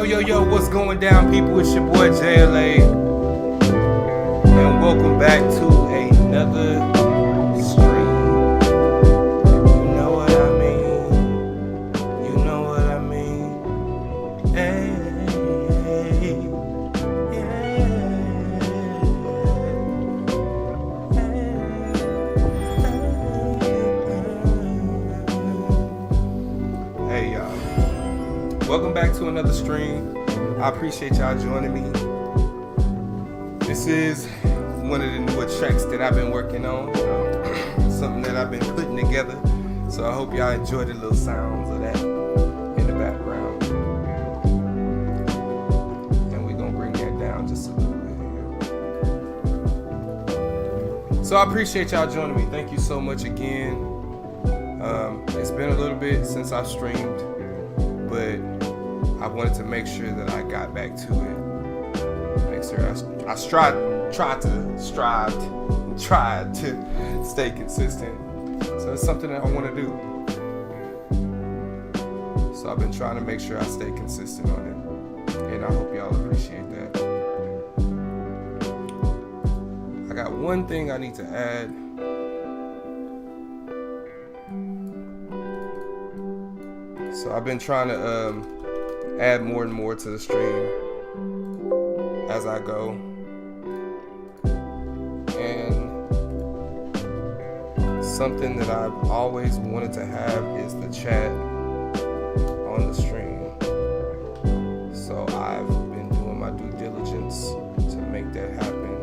Yo, what's going down, people? It's your boy JLA, and welcome back to another stream. You know what I mean? You know what I mean? Hey, hey, y'all. Welcome back to another stream. I appreciate y'all joining me. This is one of the newer tracks that I've been working on, something that I've been putting together. So I hope y'all enjoy the little sounds of that in the background. And we're gonna bring that down just a little bit here. So I appreciate y'all joining me. Thank you so much again. It's been a little bit since I've streamed, but I wanted to make sure that I got back to it. Make sure I tried to stay consistent. So it's something that I want to do. So I've been trying to make sure I stay consistent on it, and I hope y'all appreciate that. I got one thing I need to add. So I've been trying to add more and more to the stream as I go, and something that I've always wanted to have is the chat on the stream. So I've been doing my due diligence to make that happen,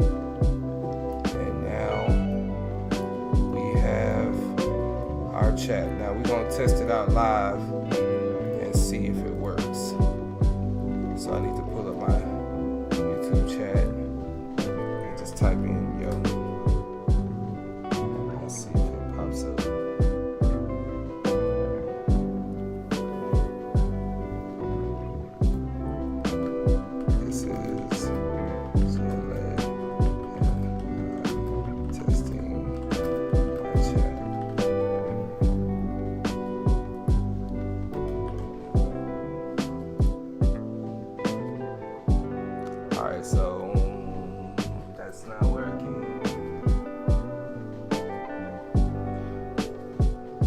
and now we have our chat. Now we're gonna test it out live and see if it works. So I need to pull up my YouTube chat and just type in yo. Let's see if it pops up. This is JLA and testing my chat. Alright, so that's not working.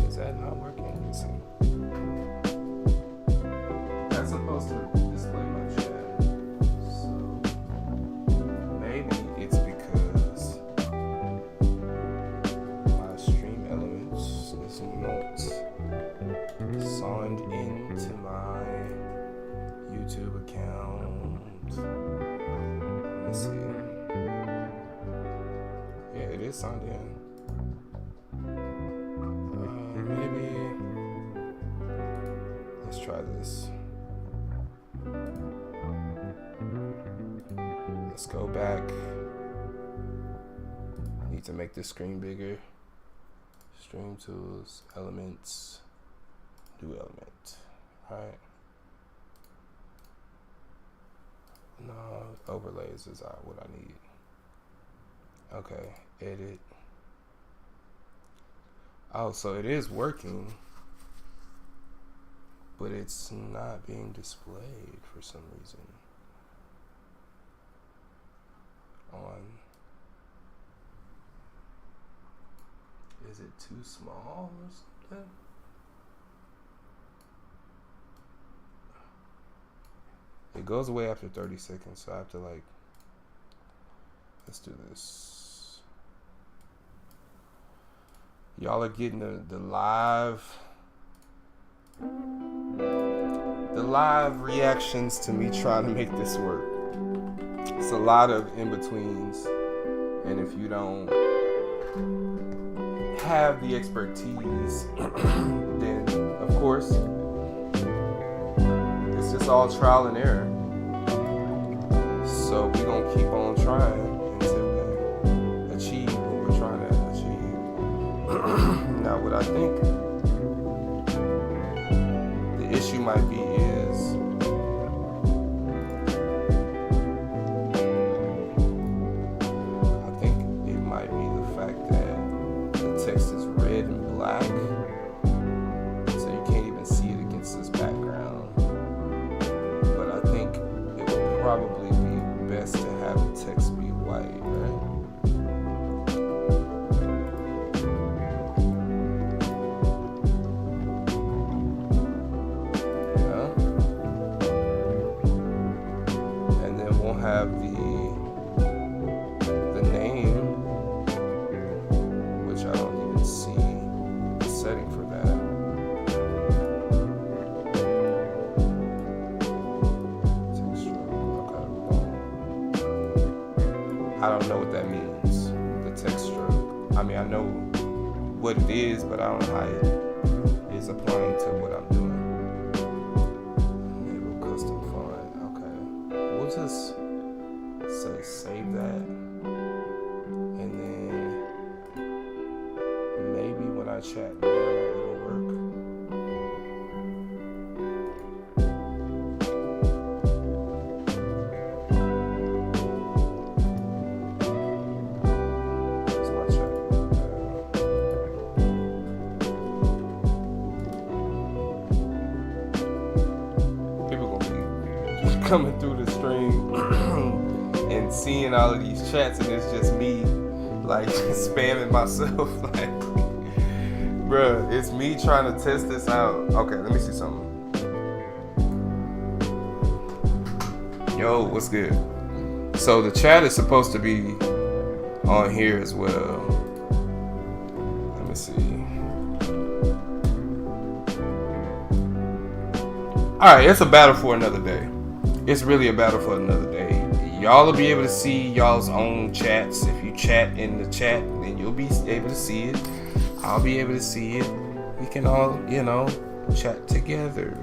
Is that not working? Let's see. That's supposed to display my chat. So maybe it's because my stream elements is not signed into my YouTube account. Let's see. Yeah, it is signed in. Maybe. Let's try this. Let's go back. Need to make this screen bigger. Stream tools, elements, new element. Alright. No, overlays is what I need. Okay, edit. Oh, so it is working, but it's not being displayed for some reason. Is it too small or something? It goes away after 30 seconds, so I have to let's do this. Y'all are getting the live reactions to me trying to make this work. It's a lot of in-betweens, and if you don't have the expertise, then of course it's just all trial and error. So we're gonna keep on trying until we achieve what we're trying to achieve. Now what I think the issue might be is I think it might be the fact that the text is red and black, so you can't even see it against this background. But I think probably be best to have the text be white, right? Yeah. And then we'll have the name, which I don't even see the setting for that. I don't know what that means, the text stroke. I mean, I know what it is, but I don't know how it is applying to what I'm doing. Enable custom font. Okay. We'll just say save that. And then maybe when I chat now, it'll work. Coming through the stream and seeing all of these chats, and it's just me like spamming myself. Like, bruh, it's me trying to test this out. Okay, let me see something. Yo, what's good? So the chat is supposed to be on here as well. Let me see. Alright, it's a battle for another day. It's really a battle for another day. Y'all will be able to see y'all's own chats. If you chat in the chat, then you'll be able to see it. I'll be able to see it. We can all, chat together.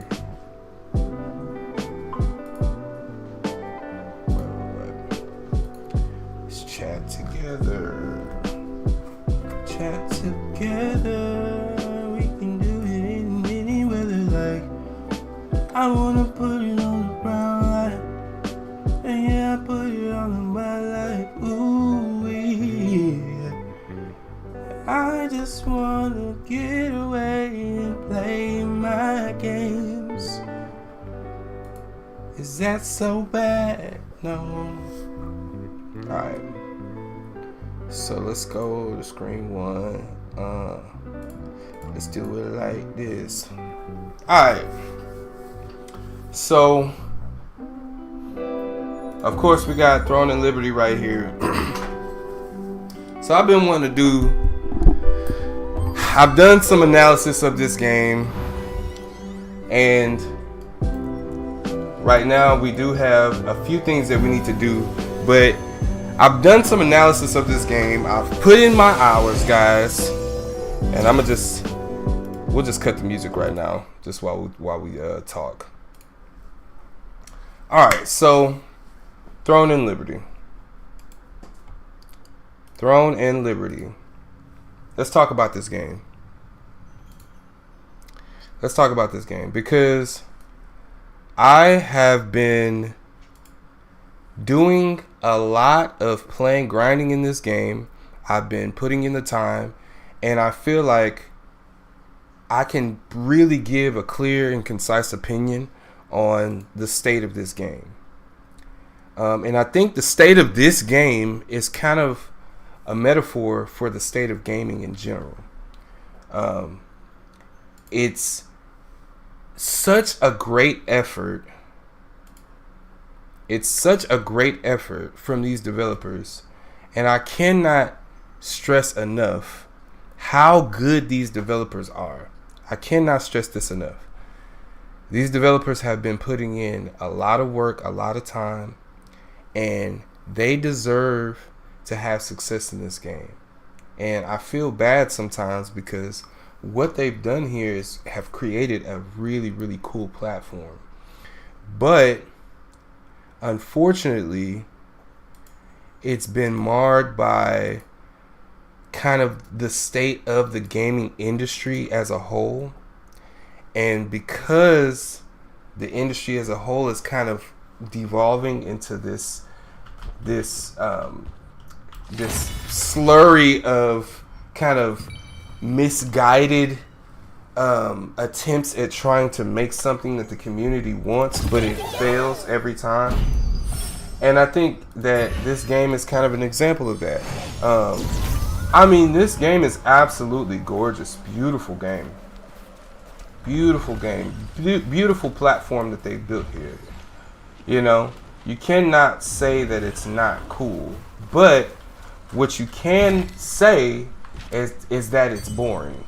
Let's chat together. Chat together. We can do it in any weather. Like, I wanna put it on the ground. And yeah, I put it on my life. Ooh, yeah. I just wanna get away and play my games. Is that so bad? No. Alright. So let's go to screen one. Let's do it like this. Alright. So of course, we got Throne and Liberty right here. So I've been wanting to I've done some analysis of this game. And right now we do have a few things that we need to do. But I've done some analysis of this game. I've put in my hours, guys. And we'll just cut the music right now. Just while we talk. Alright, so Throne and Liberty. Throne and Liberty. Let's talk about this game. Let's talk about this game because I have been doing a lot of grinding in this game. I've been putting in the time, and I feel like I can really give a clear and concise opinion on the state of this game. And I think the state of this game is kind of a metaphor for the state of gaming in general. It's such a great effort. It's such a great effort from these developers. And I cannot stress enough how good these developers are. I cannot stress this enough. These developers have been putting in a lot of work, a lot of time. And they deserve to have success in this game. And I feel bad sometimes because what they've done here is have created a really, really cool platform. But unfortunately, it's been marred by kind of the state of the gaming industry as a whole. And because the industry as a whole is kind of devolving into this slurry of kind of misguided attempts at trying to make something that the community wants, but it fails every time. And I think that this game is kind of an example of that. I mean, this game is absolutely gorgeous. Beautiful game. Beautiful game. Beautiful platform that they built here. You know, you cannot say that it's not cool. But what you can say is that it's boring.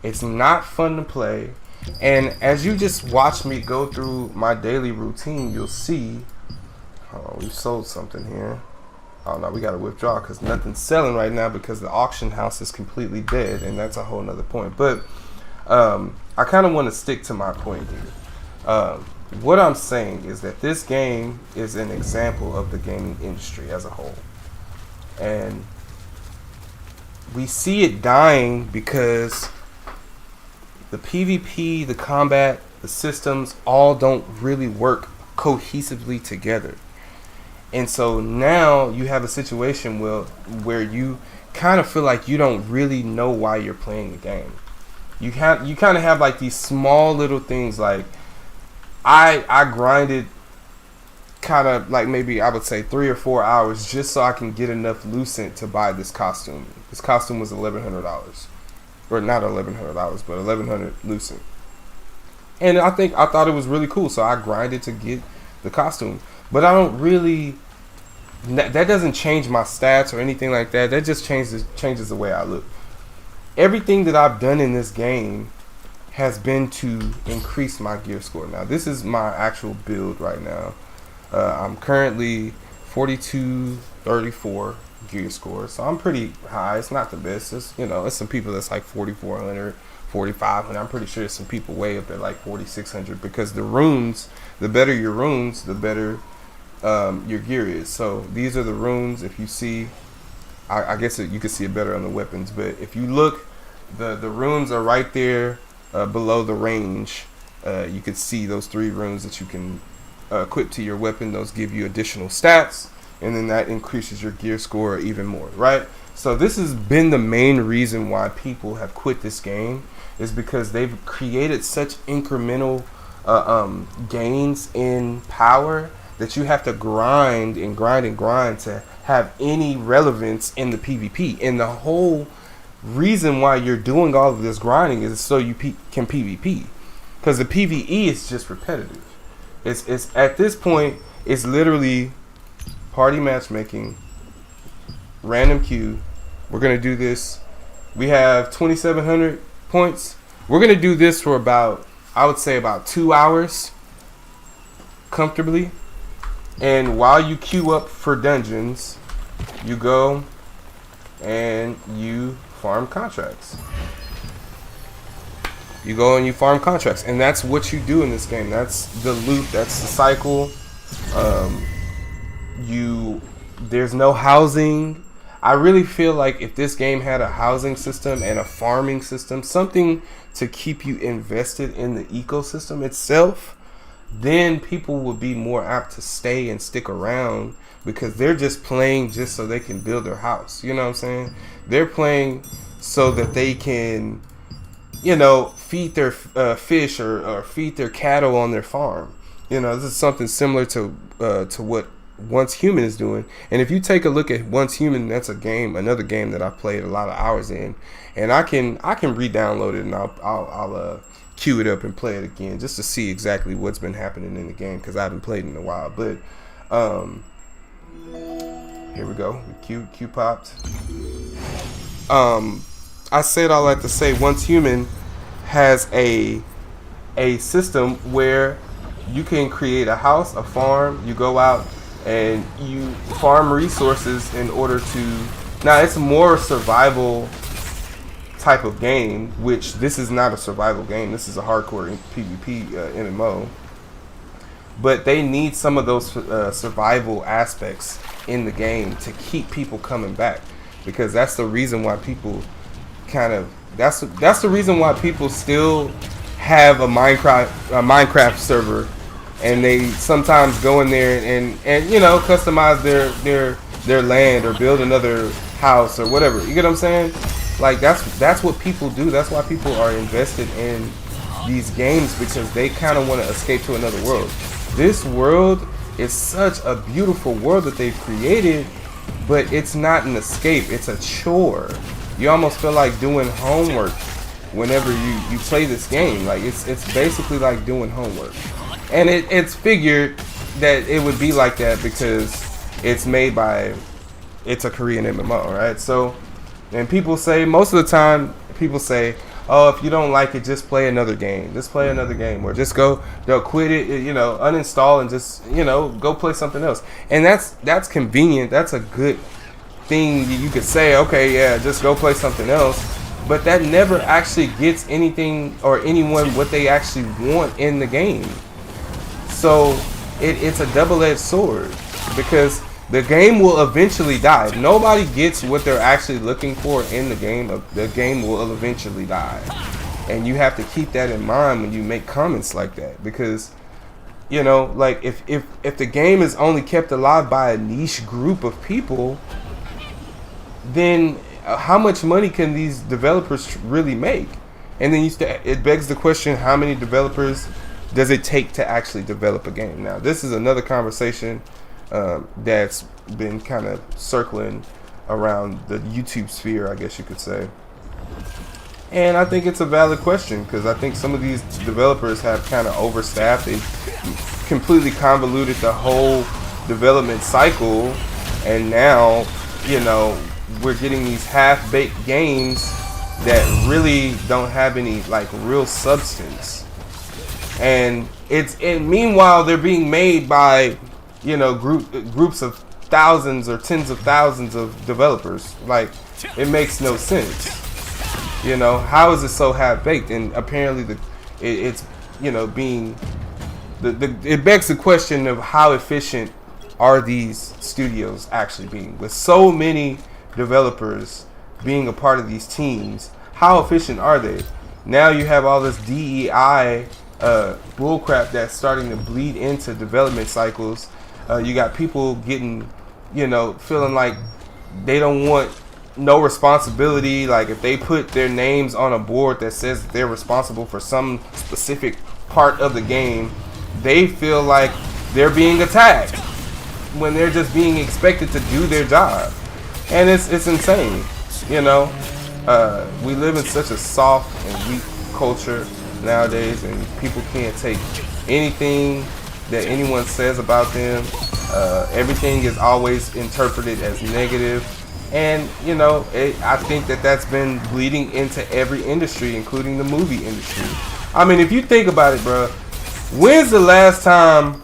It's not fun to play. And as you just watch me go through my daily routine, you'll see, oh, we sold something here. Oh no, we got to withdraw because nothing's selling right now because the auction house is completely dead, and that's a whole nother point. But I kind of want to stick to my point here. What I'm saying is that this game is an example of the gaming industry as a whole. And we see it dying because the PvP, the combat, the systems all don't really work cohesively together. And so now you have a situation where you kind of feel like you don't really know why you're playing the game. You kind of have like these small little things. Like I grinded kind of like maybe I would say 3 or 4 hours just so I can get enough lucent to buy this costume. This costume was $1,100, or not $1,100, but 1,100 lucent. And I thought it was really cool, so I grinded to get the costume. But I don't really. That doesn't change my stats or anything like that. That just changes the way I look. Everything that I've done in this game has been to increase my gear score. Now, this is my actual build right now. I'm currently 4234 gear score, so I'm pretty high. It's not the best. It's some people that's like 4400, 4500. I'm pretty sure there's some people way up at like 4600 because the runes, the better your runes, the better your gear is. So these are the runes. If you see, I guess you can see it better on the weapons, but if you look, the runes are right there below the range. You can see those 3 runes that you can equip to your weapon. Those give you additional stats, and then that increases your gear score even more, right? So this has been the main reason why people have quit this game, is because they've created such incremental gains in power that you have to grind and grind and grind to have any relevance in the PvP. And the whole reason why you're doing all of this grinding is so you can PvP, because the PvE is just repetitive. It's at this point, it's literally party matchmaking, random queue. We're gonna do this. We have 2,700 points. We're gonna do this for about, I would say about 2 hours comfortably. And while you queue up for dungeons, you go and you farm contracts. You go and you farm contracts, and that's what you do in this game. That's the loop. That's the cycle. There's no housing. I really feel like if this game had a housing system and a farming system, something to keep you invested in the ecosystem itself, then people would be more apt to stay and stick around, because they're just playing just so they can build their house. You know what I'm saying? They're playing so that they can, feed their fish or feed their cattle on their farm. This is something similar to what Once Human is doing. And if you take a look at Once Human, that's another game that I played a lot of hours in, and I can re-download it and I'll queue it up and play it again just to see exactly what's been happening in the game, because I haven't played in a while. But here we go. Q popped. I said all that to say Once Human has a system where you can create a house, a farm. You go out and you farm resources in order to. Now it's more survival type of game, which this is not a survival game. This is a hardcore PvP MMO. But they need some of those survival aspects in the game to keep people coming back, because that's the reason why people that's the reason why people still have a Minecraft server, and they sometimes go in there and customize their land or build another house or whatever. You get what I'm saying? Like that's what people do. That's why people are invested in these games, because they kind of want to escape to another world. This world it's such a beautiful world that they've created, but it's not an escape, it's a chore. You almost feel like doing homework whenever you play this game. Like it's basically like doing homework. And it's figured that it would be like that because it's a Korean MMO, right? So, and people say, most of the time, people say, oh, if you don't like it, just play another game. Just play another game. Or just they'll quit it, uninstall and just, go play something else. And that's convenient. That's a good thing you could say, okay, yeah, just go play something else. But that never actually gets anything or anyone what they actually want in the game. So it's a double-edged sword because the game will eventually die. If nobody gets what they're actually looking for in the game will eventually die. And you have to keep that in mind when you make comments like that, because like if the game is only kept alive by a niche group of people, then how much money can these developers really make? And then it begs the question, how many developers does it take to actually develop a game? Now, this is another conversation that's been kind of circling around the YouTube sphere, I guess you could say. And I think it's a valid question, because I think some of these developers have kind of overstaffed. They've completely convoluted the whole development cycle, and now, we're getting these half-baked games that really don't have any like real substance. And meanwhile they're being made by groups of thousands or tens of thousands of developers. Like, it makes no sense. How is it so half baked? And apparently it begs the question of how efficient are these studios actually being, with so many developers being a part of these teams. How efficient are they? Now you have all this DEI bullcrap that's starting to bleed into development cycles. You got people getting, feeling like they don't want no responsibility. Like, if they put their names on a board that says that they're responsible for some specific part of the game, they feel like they're being attacked when they're just being expected to do their job. And it's insane. We live in such a soft and weak culture nowadays, and people can't take anything that anyone says about them. Everything is always interpreted as negative, and I think that's been bleeding into every industry, including the movie industry. I mean, if you think about it, bro, when's the last time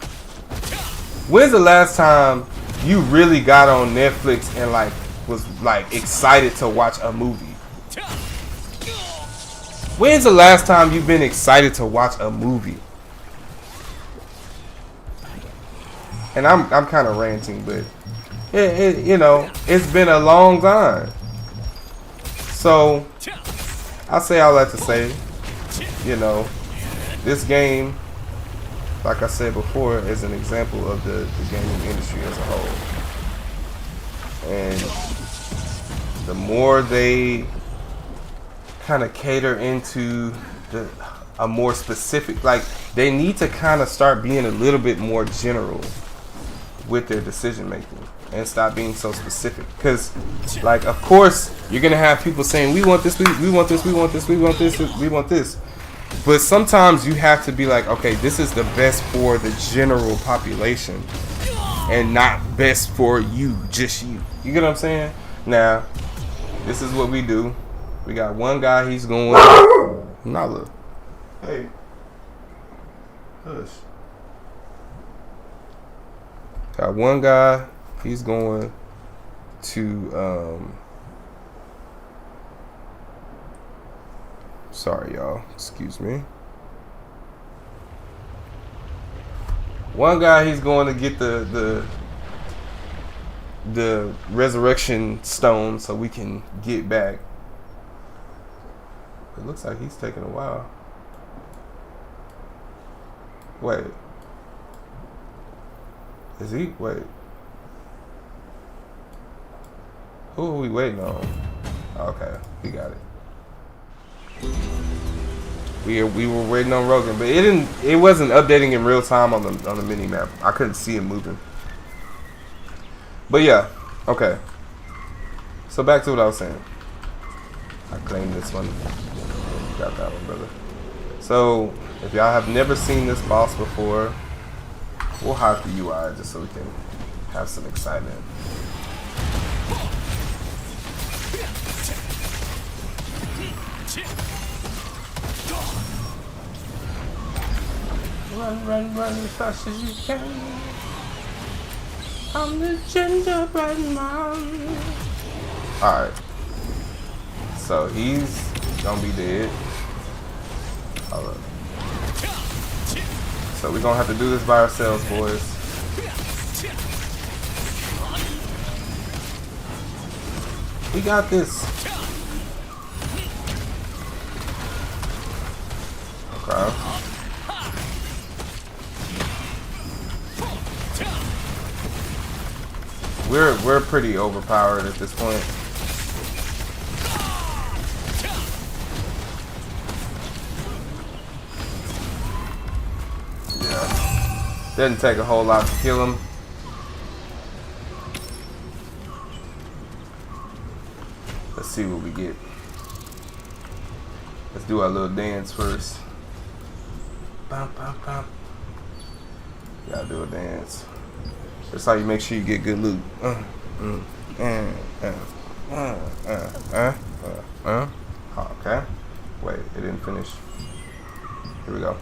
you really got on Netflix and was excited to watch a movie? When's the last time you've been excited to watch a movie? And I'm kind of ranting, but it's been a long time. So I say all that to say, this game, like I said before, is an example of the gaming industry as a whole. And the more they kind of cater into a more specific, like, they need to kind of start being a little bit more general with their decision making and stop being so specific. Because, like, of course you're gonna have people saying, we want this, we want this, we want this, we want this, we want this. But sometimes you have to be like, okay, this is the best for the general population and not best for you, just you. You get what I'm saying? Now, this is what we do. We got one guy, he's going, Nala. Hey. Hush. Got one guy, he's going to, sorry y'all, excuse me. One guy, he's going to get the resurrection stone so we can get back. It looks like he's taking a while. Wait. Is he? Wait. Who are we waiting on? Okay, we got it. We were waiting on Rogan, but it wasn't updating in real time on the mini map. I couldn't see him moving. But yeah, okay. So back to what I was saying. I claimed this one. You got that one, brother. So if y'all have never seen this boss before, we'll hide the UI just so we can have some excitement. Run, run, run as fast as you can. I'm the gingerbread man. Alright. So he's gonna be dead. Hold up. So we're gonna have to do this by ourselves, boys. We got this. Okay. We're pretty overpowered at this point. Yeah. Doesn't take a whole lot to kill him. Let's see what we get. Let's do our little dance first. Bum, bum, bum. Gotta do a dance. That's how you make sure you get good loot. Okay. Wait, it didn't finish. Here we go.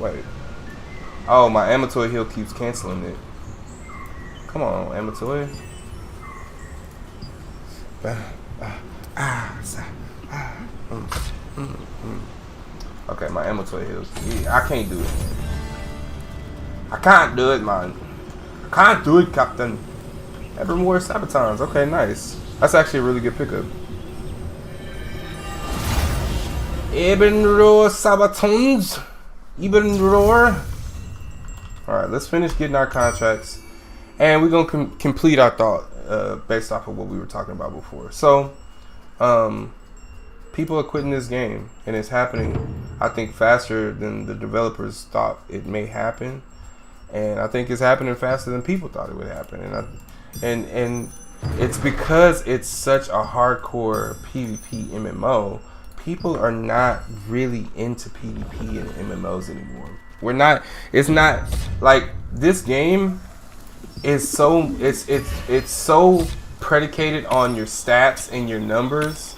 Wait. Oh, my Amatoy heal keeps canceling it. Come on, Amatoy. Okay, my Amatoy heals. Yeah, I can't do it. I can't do it, man. I can't do it, Captain. Ever more Sabatons. Okay, nice. That's actually a really good pickup. Eben Roar Sabatons. Eben Roar. Alright, let's finish getting our contracts. And we're going to complete our thought based off of what we were talking about before. So, people are quitting this game. And it's happening, I think, faster than the developers thought it may happen. And I think it's happening faster than people thought it would happen. And it's because it's such a hardcore PvP MMO. People are not really into PvP and MMOs anymore. We're not. It's not like this game is so. It's so predicated on your stats and your numbers.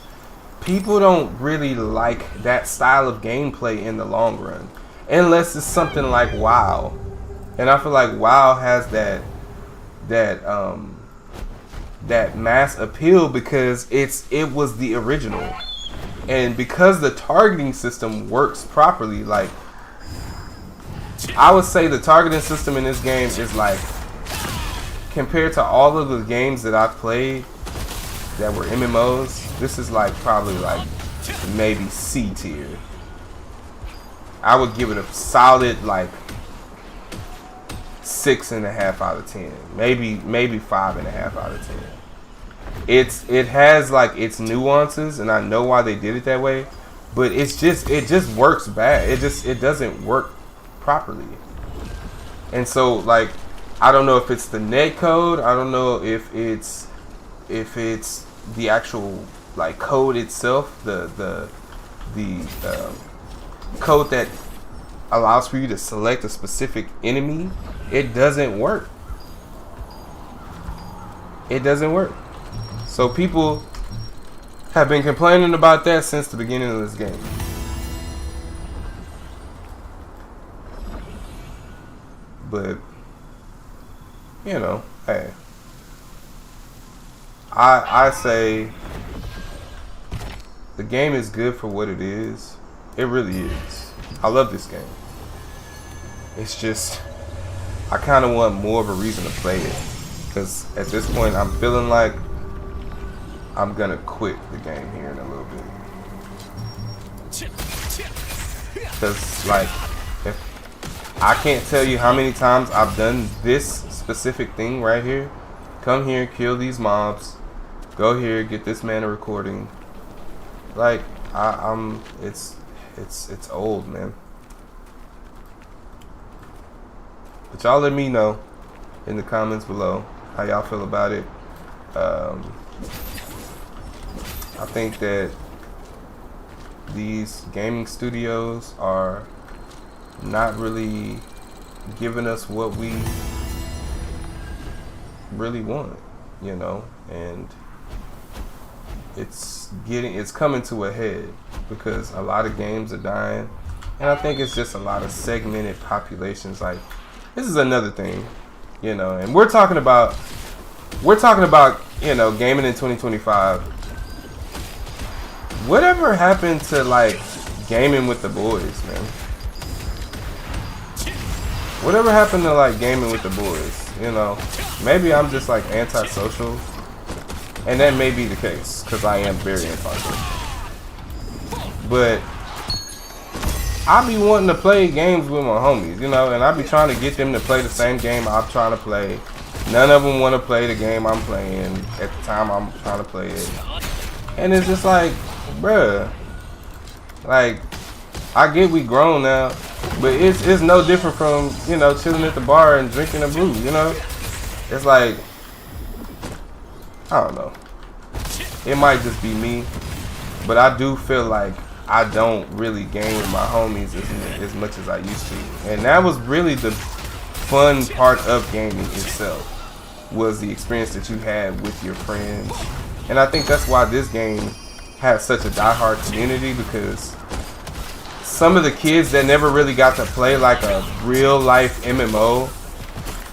People don't really like that style of gameplay in the long run, unless it's something like WoW. And I feel like WoW has that mass appeal because it was the original, and because the targeting system works properly. Like, I would say the targeting system in this game is like, compared to all of the games that I've played that were MMOs, this is like probably like maybe C tier. I would give it a solid like 6.5 out of 10, maybe 5.5 out of 10. It has like its nuances, and I know why they did it that way, but it just works bad. It doesn't work properly. And so, like, I don't know if it's the net code. I don't know if it's the actual like code itself, the code that allows for you to select a specific enemy. It doesn't work. It doesn't work. So people have been complaining about that since the beginning of this game. But, you know, hey, I say the game is good for what it is. It really is. I love this game. It's just, I kind of want more of a reason to play it, because at this point I'm feeling like I'm gonna quit the game here in a little bit. Because, like, if I can't tell you how many times I've done this specific thing right here. Come here, kill these mobs, go here, get this man a recording. Like, I'm it's old, man. But y'all let me know in the comments below how y'all feel about it. I think that these gaming studios are not really giving us what we really want, you know, and it's coming to a head because a lot of games are dying, and I think it's just a lot of segmented populations. Like, this is another thing, you know, and we're talking about, you know, gaming in 2025. Whatever happened to like gaming with the boys, man? Whatever happened to like gaming with the boys? You know, maybe I'm just like antisocial, and that may be the case because I am very impartial. But I be wanting to play games with my homies, you know, and I be trying to get them to play the same game I'm trying to play. None of them want to play the game I'm playing at the time I'm trying to play it, and it's just like, bruh, like, I get we grown now, but it's no different from, you know, chilling at the bar and drinking a brew, you know? It's like, I don't know. It might just be me, but I do feel like I don't really game with my homies as much as I used to. And that was really the fun part of gaming itself, was the experience that you had with your friends. And I think that's why this game has such a diehard community, because some of the kids that never really got to play like a real life MMO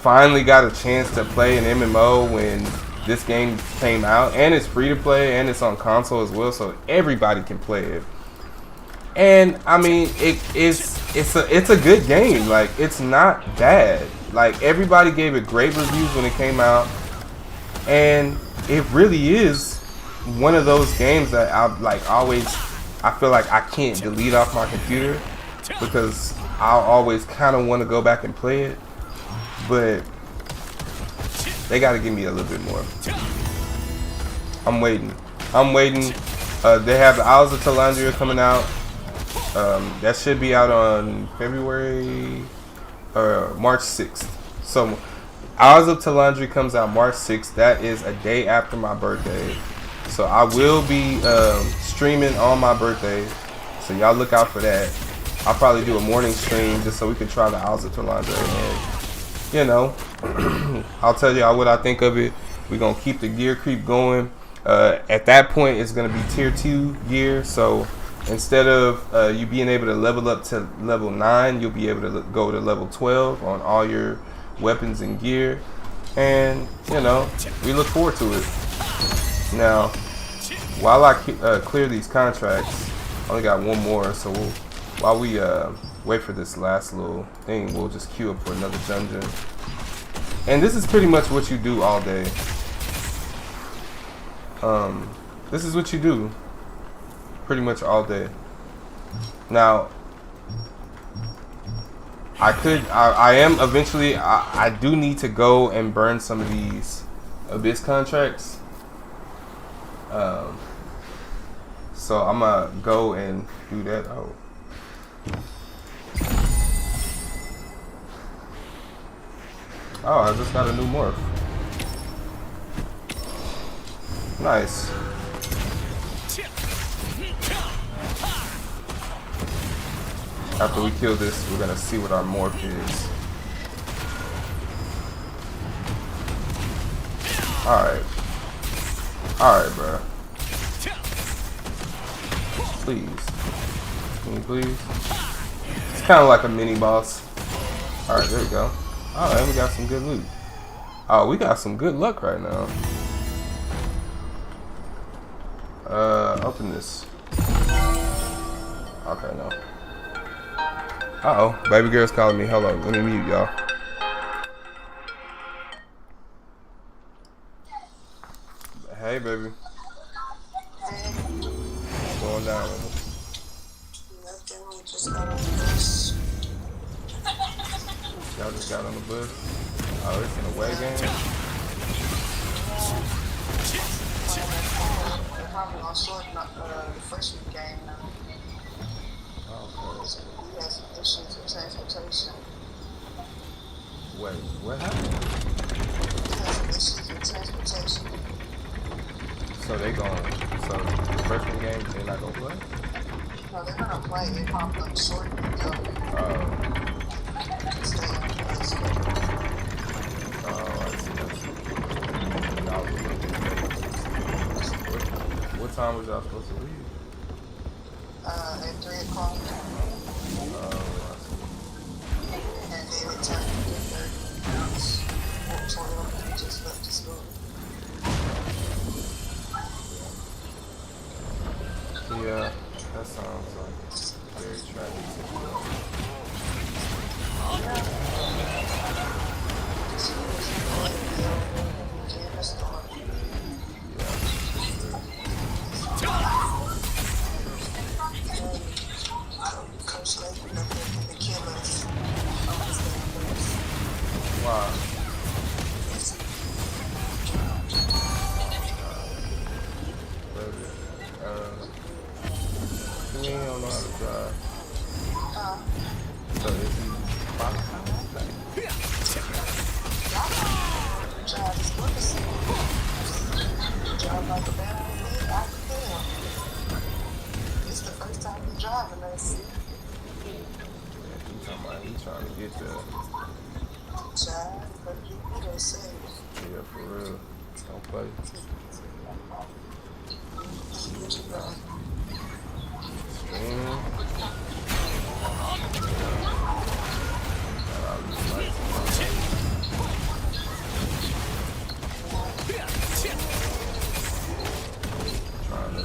finally got a chance to play an MMO when this game came out, and it's free to play and it's on console as well, so everybody can play it. And I mean, it's a good game. Like, it's not bad. Like, everybody gave it great reviews when it came out, and it really is one of those games that I feel like I can't delete off my computer, because I'll always kind of want to go back and play it, but they got to give me a little bit more. I'm waiting. They have the Isles of Talandria coming out. That should be out on March 6th. So Isles of Talandria comes out March 6th. That is a day after my birthday. So I will be streaming on my birthday, so y'all look out for that. I'll probably do a morning stream just so we can try the Isles of Talandria, and, you know, I'll tell y'all what I think of it. We're gonna keep the gear creep going. At that point, it's gonna be tier 2 gear, so instead of you being able to level up to level 9, you'll be able to go to level 12 on all your weapons and gear, and, you know, we look forward to it. Now, while I clear these contracts, I only got one more, so while we wait for this last little thing, we'll just queue up for another dungeon. And this is pretty much what you do all day. This is what you do pretty much all day. Now, I do need to go and burn some of these Abyss contracts. So I'm gonna go and do that. Oh, I just got a new morph. Nice. After we kill this, we're gonna see what our morph is. Alright, bro. Please. Can you please? It's kind of like a mini boss. Alright, there we go. Oh, and we got some good loot. Oh, we got some good luck right now. Open this. Okay, no. Uh-oh, baby girl's calling me. Hold on, let me mute y'all. Hey, baby. What's going down with it? Nothing, we just got on the bus. Y'all just got on the bus? Oh, it's an away game? probably gonna shorten up the freshman game now. Okay. So he has some issues with transportation. Wait, what happened? He has some issues with transportation. So they going, so the freshman game, they not gonna play? No, they're gonna play. They probably gonna shorten it though. Stay on the schedule. I see. Y'all was looking at what time was y'all supposed to leave? At 3 o'clock. I see. And then it turned to 3:30. Now it's 4:12. He just left the school. Yeah, that sounds like very tragic situation. Why? Baby, he don't know how to drive. So is he Drive like a man I can. It's the first time he's driving us. He trying to get there. Child, but you don't say. Yeah, for real. Don't play. Streaming. Trying to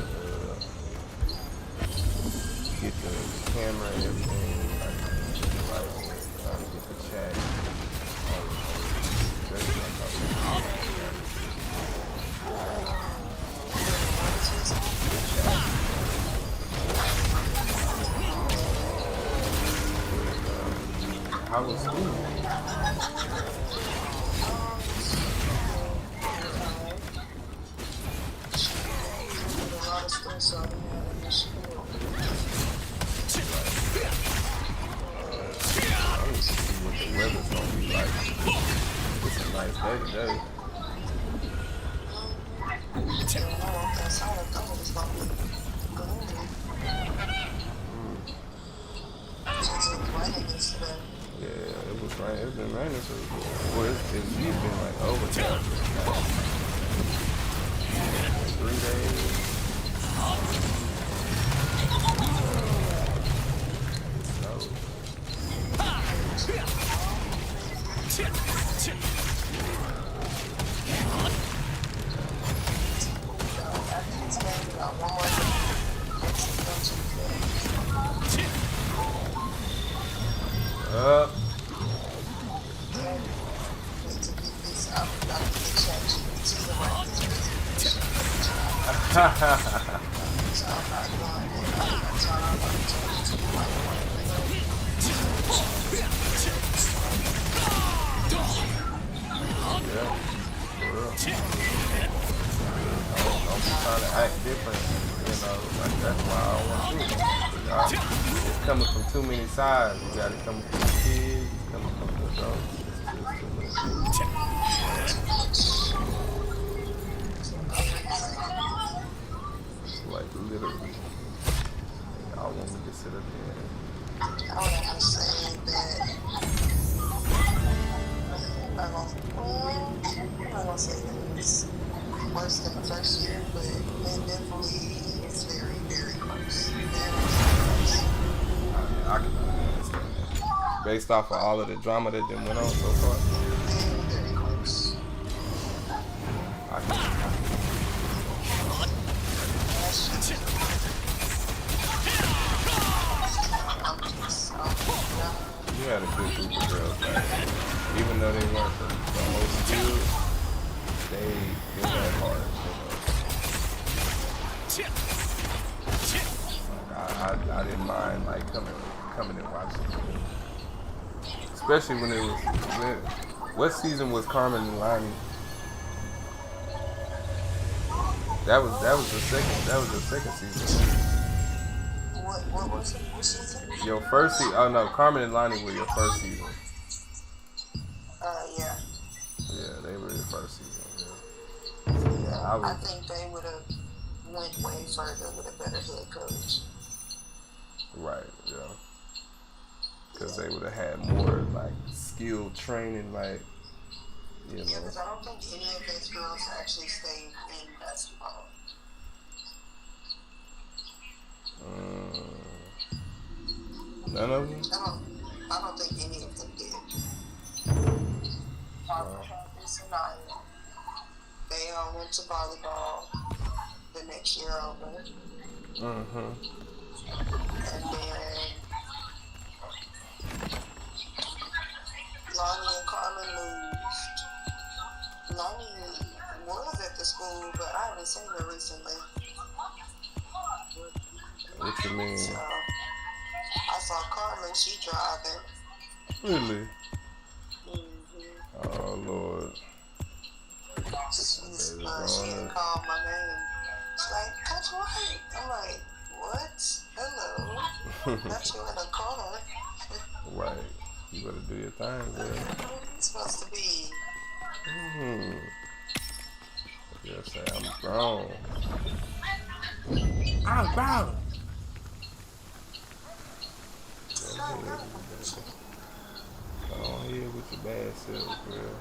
get the camera and everything. Like, trying to get the chat. How was school? A lot of stuff, so I didn't have any school. I need to see what the weather's gonna be like. It's a nice day today. Outside, I thought it was going to be gloomy. Since it was raining yesterday. Yeah, it was raining. It's been raining for it's been like overcast for the past 3 days. Up. Don't be trying to act different, like that's why I don't want to do it. It's coming from too many sides. You got it coming from the kids, it's coming from the adults. It's like literally, y'all want me to sit up here. I would have to say that I'm not gonna say that it's worse than the first year, but it definitely is very, very close. Very close. I can understand that. Based off of all of the drama that went on so far. Very close. I can. You had a good group of girls, right? Even though they weren't the most skilled, they went hard. I didn't mind like coming and watching. Especially when it was what season was Carmen and Lonnie? That was the second. That was your second season. What was it? What season? Your first season. Oh no, Carmen and Lonnie were your first season. Yeah. Yeah, they were your first season. Yeah. Yeah. I I was think they would have went way further with a better head coach. right. Yeah, because Yeah. they would have had more like skilled training, like you Yeah, know. because I don't think any of those girls actually stayed in basketball. None of them. I don't think any of them did. Wow. Travis and I, they all went to volleyball the next year over. Mm-hmm. And then Lonnie and Carmen moved. Lonnie was at the school, but I haven't seen her recently. What you mean? So I saw Carmen, she driving. Really? Mm-hmm. Oh Lord. She had called my name. She's like, Coach White. I'm like, what? Hello. Not you in a car. Right. You better do your thing, girl. It's supposed to be. Hmm. Just say I'm grown. I'm grown. Go ahead, baby. Go on here with your bad self, girl.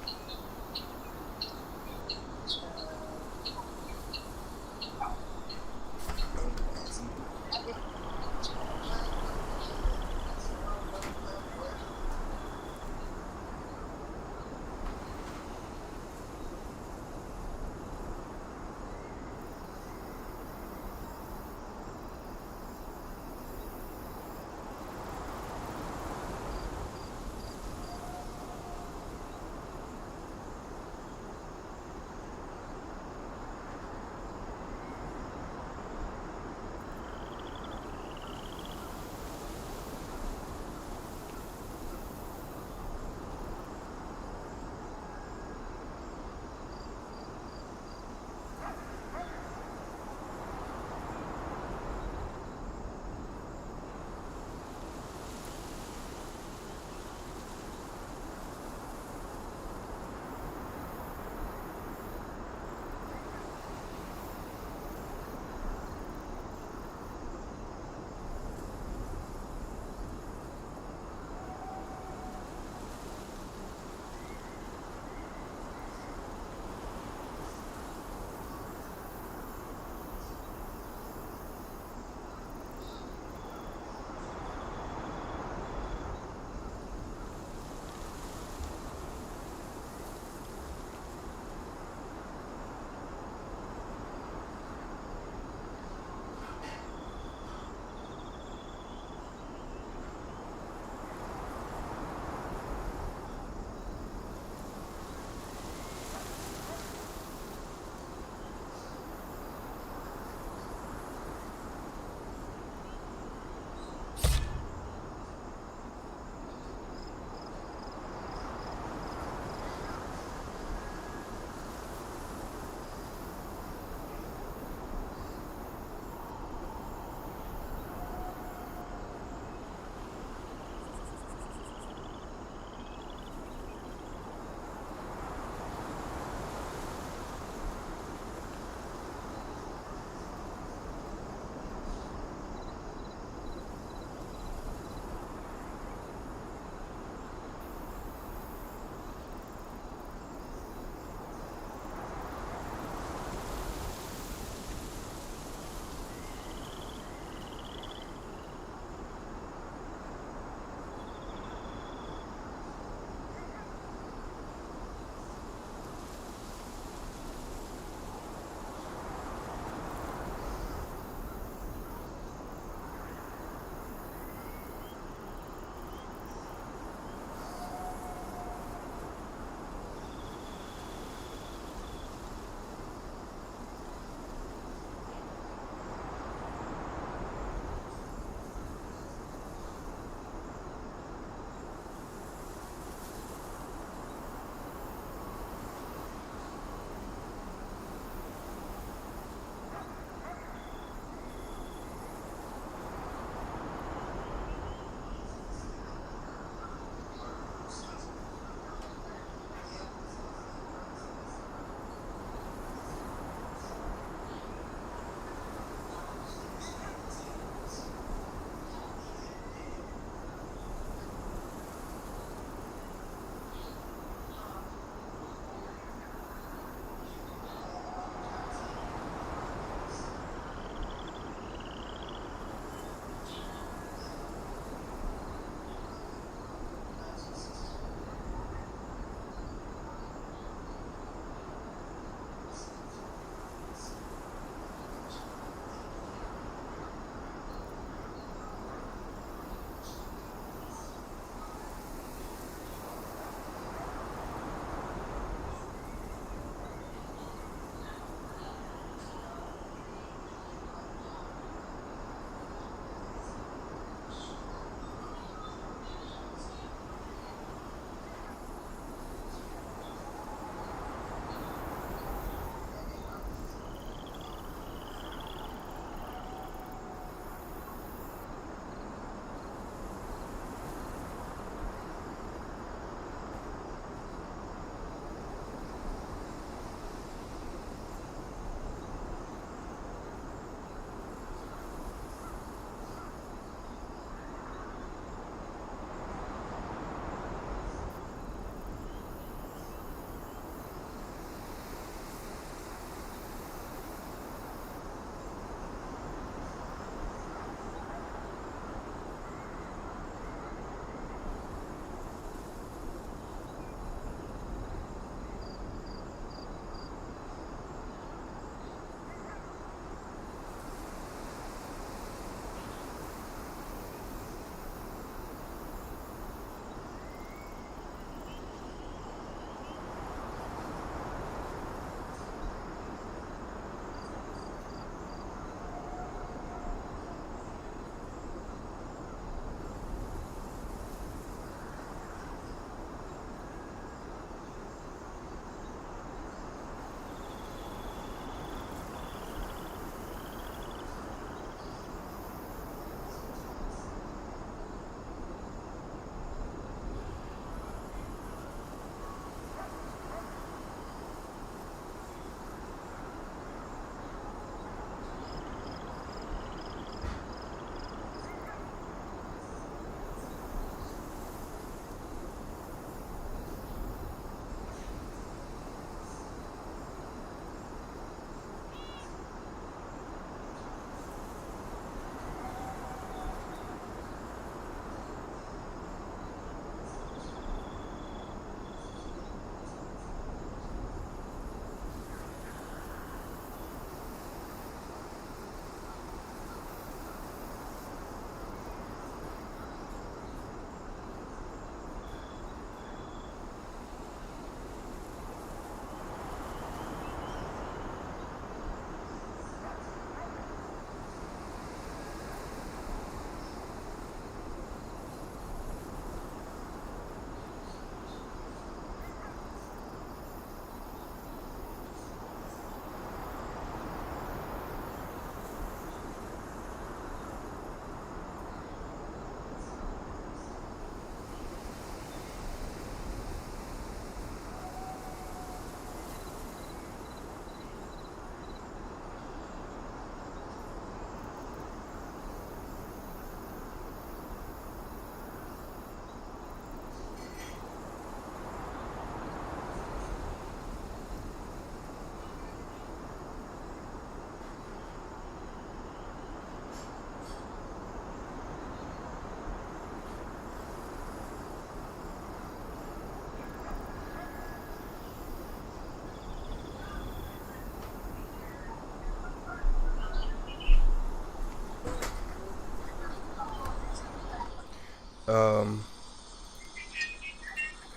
Um.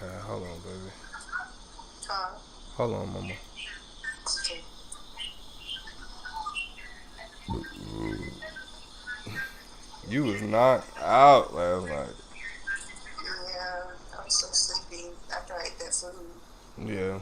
Okay, hold on, baby. Hold on, mama. Okay. You was knocked out last night. Yeah, I'm so sleepy after I ate that food. Yeah.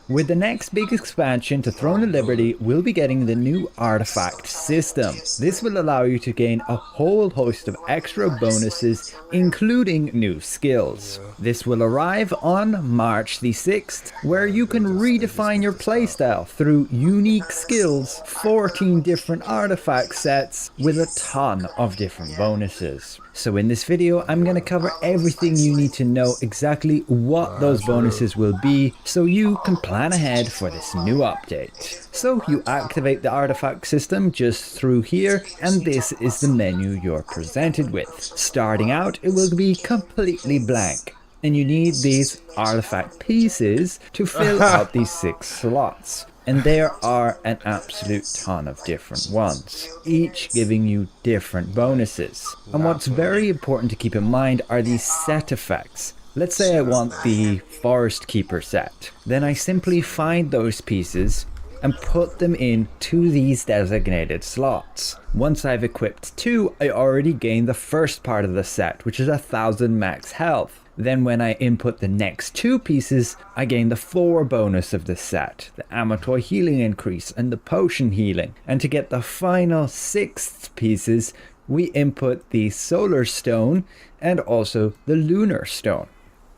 With the next big expansion to Throne of Liberty, we'll be getting the new artifact system. This will allow you to gain a whole host of extra bonuses, including new skills. This will arrive on March the 6th, where you can redefine your playstyle through unique skills, 14 different artifact sets, with a ton of different bonuses. So in this video, I'm going to cover everything you need to know exactly what those bonuses will be, so you can plan ahead for this new update. So you activate the artifact system just through here, and this is the menu you're presented with. Starting out, it will be completely blank, and you need these artifact pieces to fill out these 6 slots. And there are an absolute ton of different ones, each giving you different bonuses. And what's very important to keep in mind are these set effects. Let's say I want the Forest Keeper set. Then I simply find those pieces and put them into these designated slots. Once I've equipped 2, I already gain the first part of the set, which is 1000 max health. Then when I input the next 2 pieces, I gain the 4 bonus of the set, the amateur healing increase and the potion healing. And to get the final 6th pieces, we input the solar stone and also the lunar stone.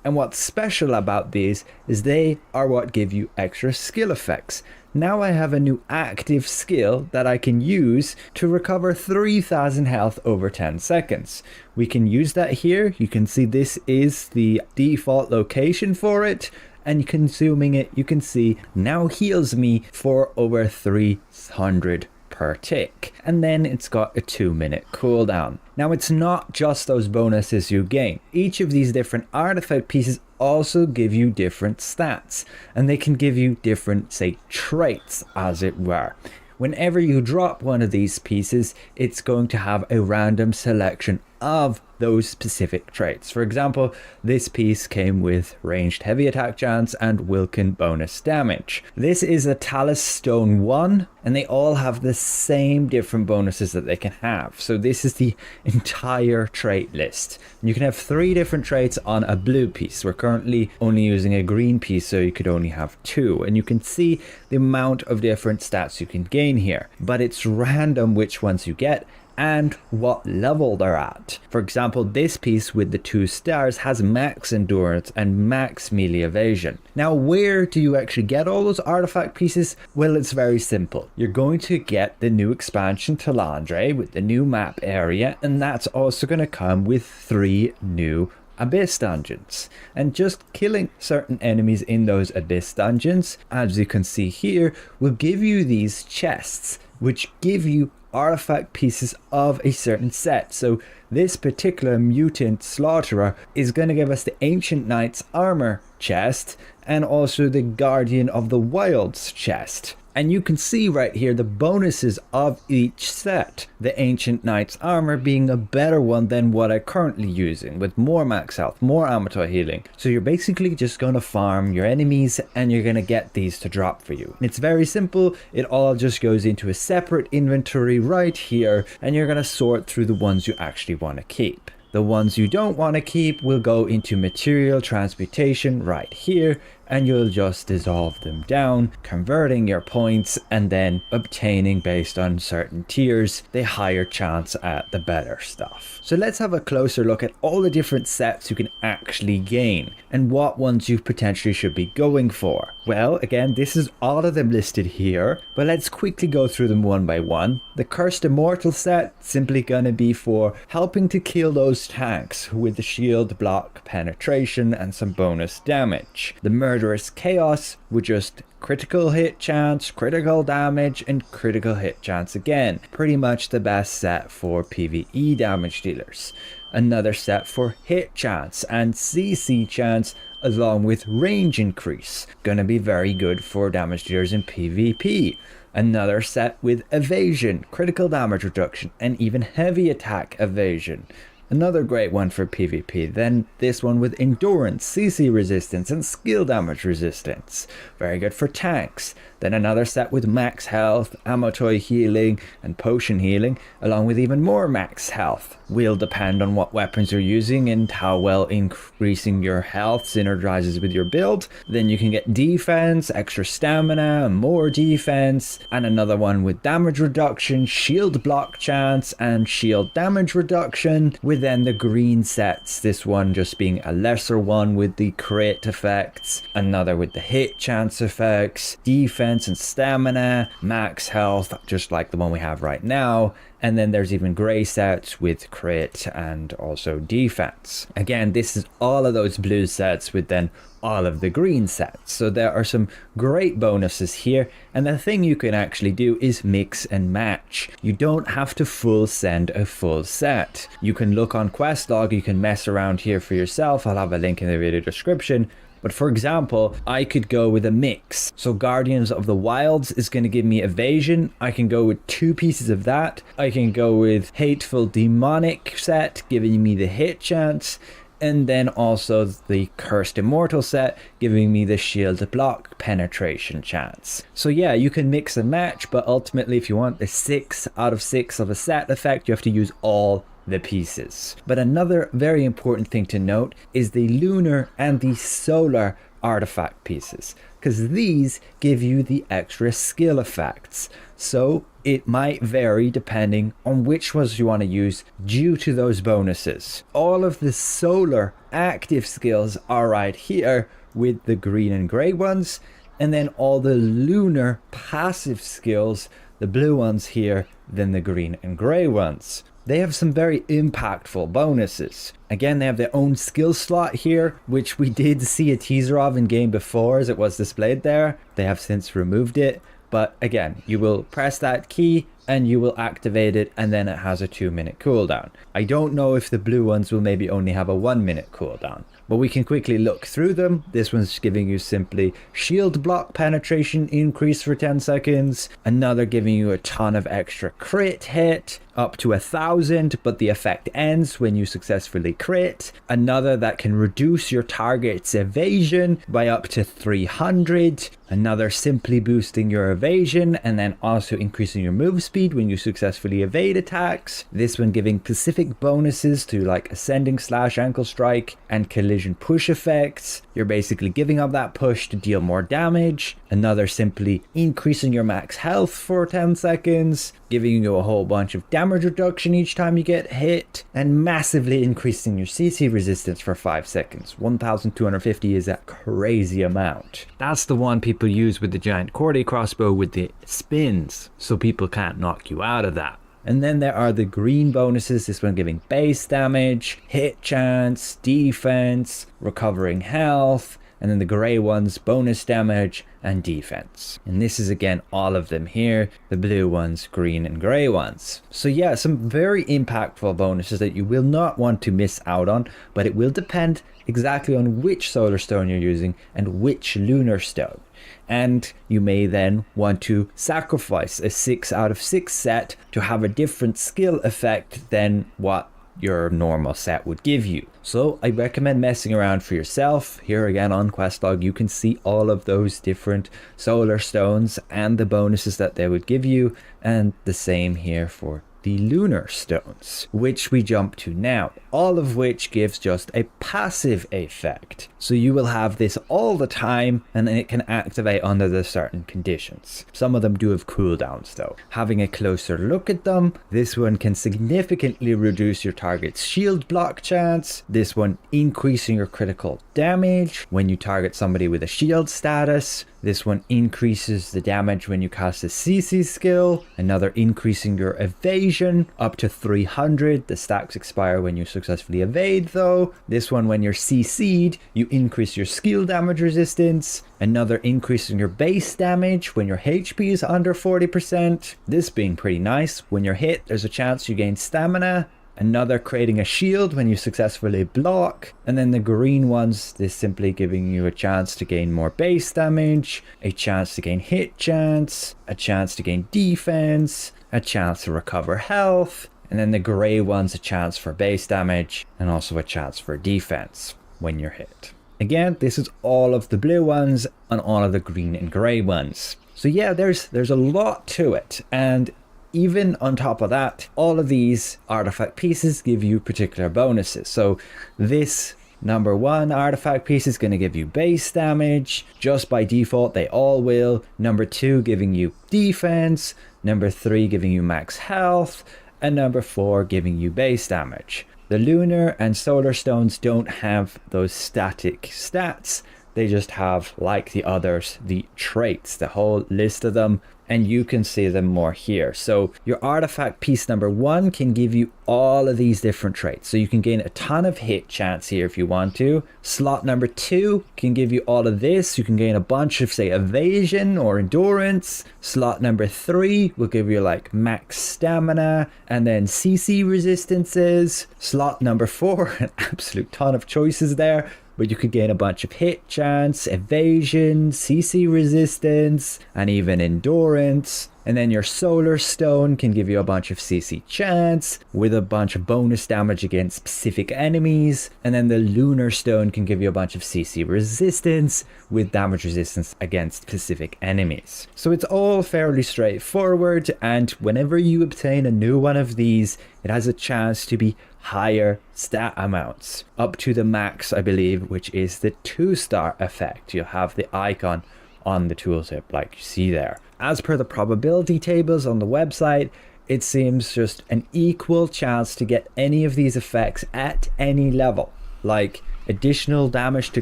And what's special about these is they are what give you extra skill effects. Now I have a new active skill that I can use to recover 3000 health over 10 seconds. We can use that here. You can see this is the default location for it. And consuming it, you can see now heals me for over 300 per tick, and then it's got a 2-minute cooldown. Now it's not just those bonuses you gain. Each of these different artifact pieces also give you different stats, and they can give you different, say, traits, as it were. Whenever you drop one of these pieces, it's going to have a random selection of those specific traits. For example, this piece came with ranged heavy attack chance and Wilkin bonus damage. This is a Talus Stone 1, and they all have the same different bonuses that they can have. So this is the entire trait list. You can have 3 different traits on a blue piece. We're currently only using a green piece, so you could only have 2. And you can see the amount of different stats you can gain here. But it's random which ones you get and what level they're at. For example, this piece with the 2 stars has max endurance and max melee evasion. Now, where do you actually get all those artifact pieces? Well, it's very simple. You're going to get the new expansion to Landre with the new map area, and that's also going to come with 3 new abyss dungeons. And just killing certain enemies in those abyss dungeons, as you can see here, will give you these chests, which give you artifact pieces of a certain set. So this particular mutant slaughterer is going to give us the Ancient Knight's armor chest and also the Guardian of the Wilds chest. And you can see right here the bonuses of each set. The Ancient Knight's armor being a better one than what I'm currently using, with more max health, more amateur healing. So you're basically just going to farm your enemies and you're going to get these to drop for you. It's very simple. It all just goes into a separate inventory right here, and you're going to sort through the ones you actually want to keep. The ones you don't want to keep will go into material transmutation right here, and you'll just dissolve them down, converting your points and then obtaining, based on certain tiers, the higher chance at the better stuff. So let's have a closer look at all the different sets you can actually gain and what ones you potentially should be going for. Well, again, this is all of them listed here, but let's quickly go through them one by one. The Cursed Immortal set, simply gonna be for helping to kill those tanks with the shield block penetration and some bonus damage. The Murderous Chaos with just critical hit chance, critical damage, and critical hit chance again. Pretty much the best set for PvE damage dealers. Another set for hit chance and CC chance, along with range increase. Gonna be very good for damage dealers in PvP. Another set with evasion, critical damage reduction, and even heavy attack evasion. another great one for PvP. Then this one with endurance, CC resistance, and skill damage resistance. Very good for tanks. Then another set with max health, ammo toy healing, and potion healing, along with even more max health. Will depend on what weapons you're using and how well increasing your health synergizes with your build. Then you can get defense, extra stamina, more defense, and another one with damage reduction, shield block chance, and shield damage reduction, with then the green sets. This one just being a lesser one with the crit effects, another with the hit chance effects, defense and stamina, max health, just like the one we have right now. And then there's even grey sets with crit and also defense. Again, this is all of those blue sets with then all of the green sets. So there are some great bonuses here. And the thing you can actually do is mix and match. You don't have to full send a full set. You can look on quest log, you can mess around here for yourself. I'll have a link in the video description. But for example, I could go with a mix. So Guardians of the Wilds is going to give me evasion. I can go with 2 pieces of that. I can go with Hateful Demonic set, giving me the hit chance. And then also the Cursed Immortal set, giving me the shield block penetration chance. So yeah, you can mix and match, but ultimately if you want the 6 out of 6 of a set effect, you have to use all the pieces. But another very important thing to note is the lunar and the solar artifact pieces, because these give you the extra skill effects. So it might vary depending on which ones you want to use due to those bonuses. All of the solar active skills are right here with the green and grey ones, and then all the lunar passive skills, the blue ones here, then the green and grey ones. They have some very impactful bonuses. Again, they have their own skill slot here, which we did see a teaser of in game before as it was displayed there. They have since removed it. But again, you will press that key and you will activate it, and then it has a 2-minute cooldown. I don't know if the blue ones will maybe only have a 1-minute cooldown, but we can quickly look through them. This one's giving you simply shield block penetration increase for 10 seconds, another giving you a ton of extra crit hit, up to 1,000, but the effect ends when you successfully crit. Another that can reduce your target's evasion by up to 300. Another simply boosting your evasion and then also increasing your move speed when you successfully evade attacks. This one giving specific bonuses to like ascending slash, ankle strike, and collision push effects. You're basically giving up that push to deal more damage. Another simply increasing your max health for 10 seconds, giving you a whole bunch of damage reduction each time you get hit, and massively increasing your CC resistance for 5 seconds. 1250 is a crazy amount. That's the one people use with the giant Corday crossbow with the spins, so people can't knock you out of that. And then there are the green bonuses, this one giving base damage, hit chance, defense, recovering health, and then the grey ones, bonus damage and defense. And this is again all of them here, the blue ones, green and grey ones. So yeah, some very impactful bonuses that you will not want to miss out on, but it will depend exactly on which solar stone you're using and which lunar stone. And you may then want to sacrifice a 6 out of 6 set to have a different skill effect than what your normal set would give you. So I recommend messing around for yourself. Here again on Questlog you can see all of those different solar stones and the bonuses that they would give you, and the same here for the lunar stones, which we jump to now, all of which gives just a passive effect. So you will have this all the time, and then it can activate under the certain conditions. Some of them do have cooldowns though. Having a closer look at them, this one can significantly reduce your target's shield block chance. This one increasing your critical damage when you target somebody with a shield status. This one increases the damage when you cast a CC skill. Another increasing your evasion up to 300. The stacks expire when you successfully evade though. This one, when you're CC'd, you increase your skill damage resistance. Another increasing your base damage when your HP is under 40%. This being pretty nice. When you're hit, there's a chance you gain stamina. Another creating a shield when you successfully block. And then the green ones, this simply giving you a chance to gain more base damage, a chance to gain hit chance, a chance to gain defense, a chance to recover health, And then the gray one's a chance for base damage and also a chance for defense when you're hit. Again, this is all of the blue ones and all of the green and gray ones. So yeah, there's a lot to it. And even on top of that, all of these artifact pieces give you particular bonuses. So this number 1 artifact piece is going to give you base damage. Just by default, they all will. Number 2 giving you defense. Number 3 giving you max health. And number 4 giving you base damage. The lunar and solar stones don't have those static stats. They just have, like the others, the traits, the whole list of them, and you can see them more here. So your artifact piece number 1 can give you all of these different traits. So you can gain a ton of hit chance here if you want to. Slot number 2 can give you all of this. You can gain a bunch of, say, evasion or endurance. Slot number 3 will give you like max stamina and then CC resistances. Slot number 4, an absolute ton of choices there. But you could gain a bunch of hit chance, evasion, CC resistance, and even endurance. And then your solar stone can give you a bunch of CC chance with a bunch of bonus damage against specific enemies. And then the lunar stone can give you a bunch of CC resistance with damage resistance against specific enemies. So it's all fairly straightforward, and whenever you obtain a new one of these, it has a chance to be higher stat amounts, up to the max, I believe, which is the 2-star effect. You'll have the icon on the tooltip like you see there. As per the probability tables on the website, it seems just an equal chance to get any of these effects at any level. Like additional damage to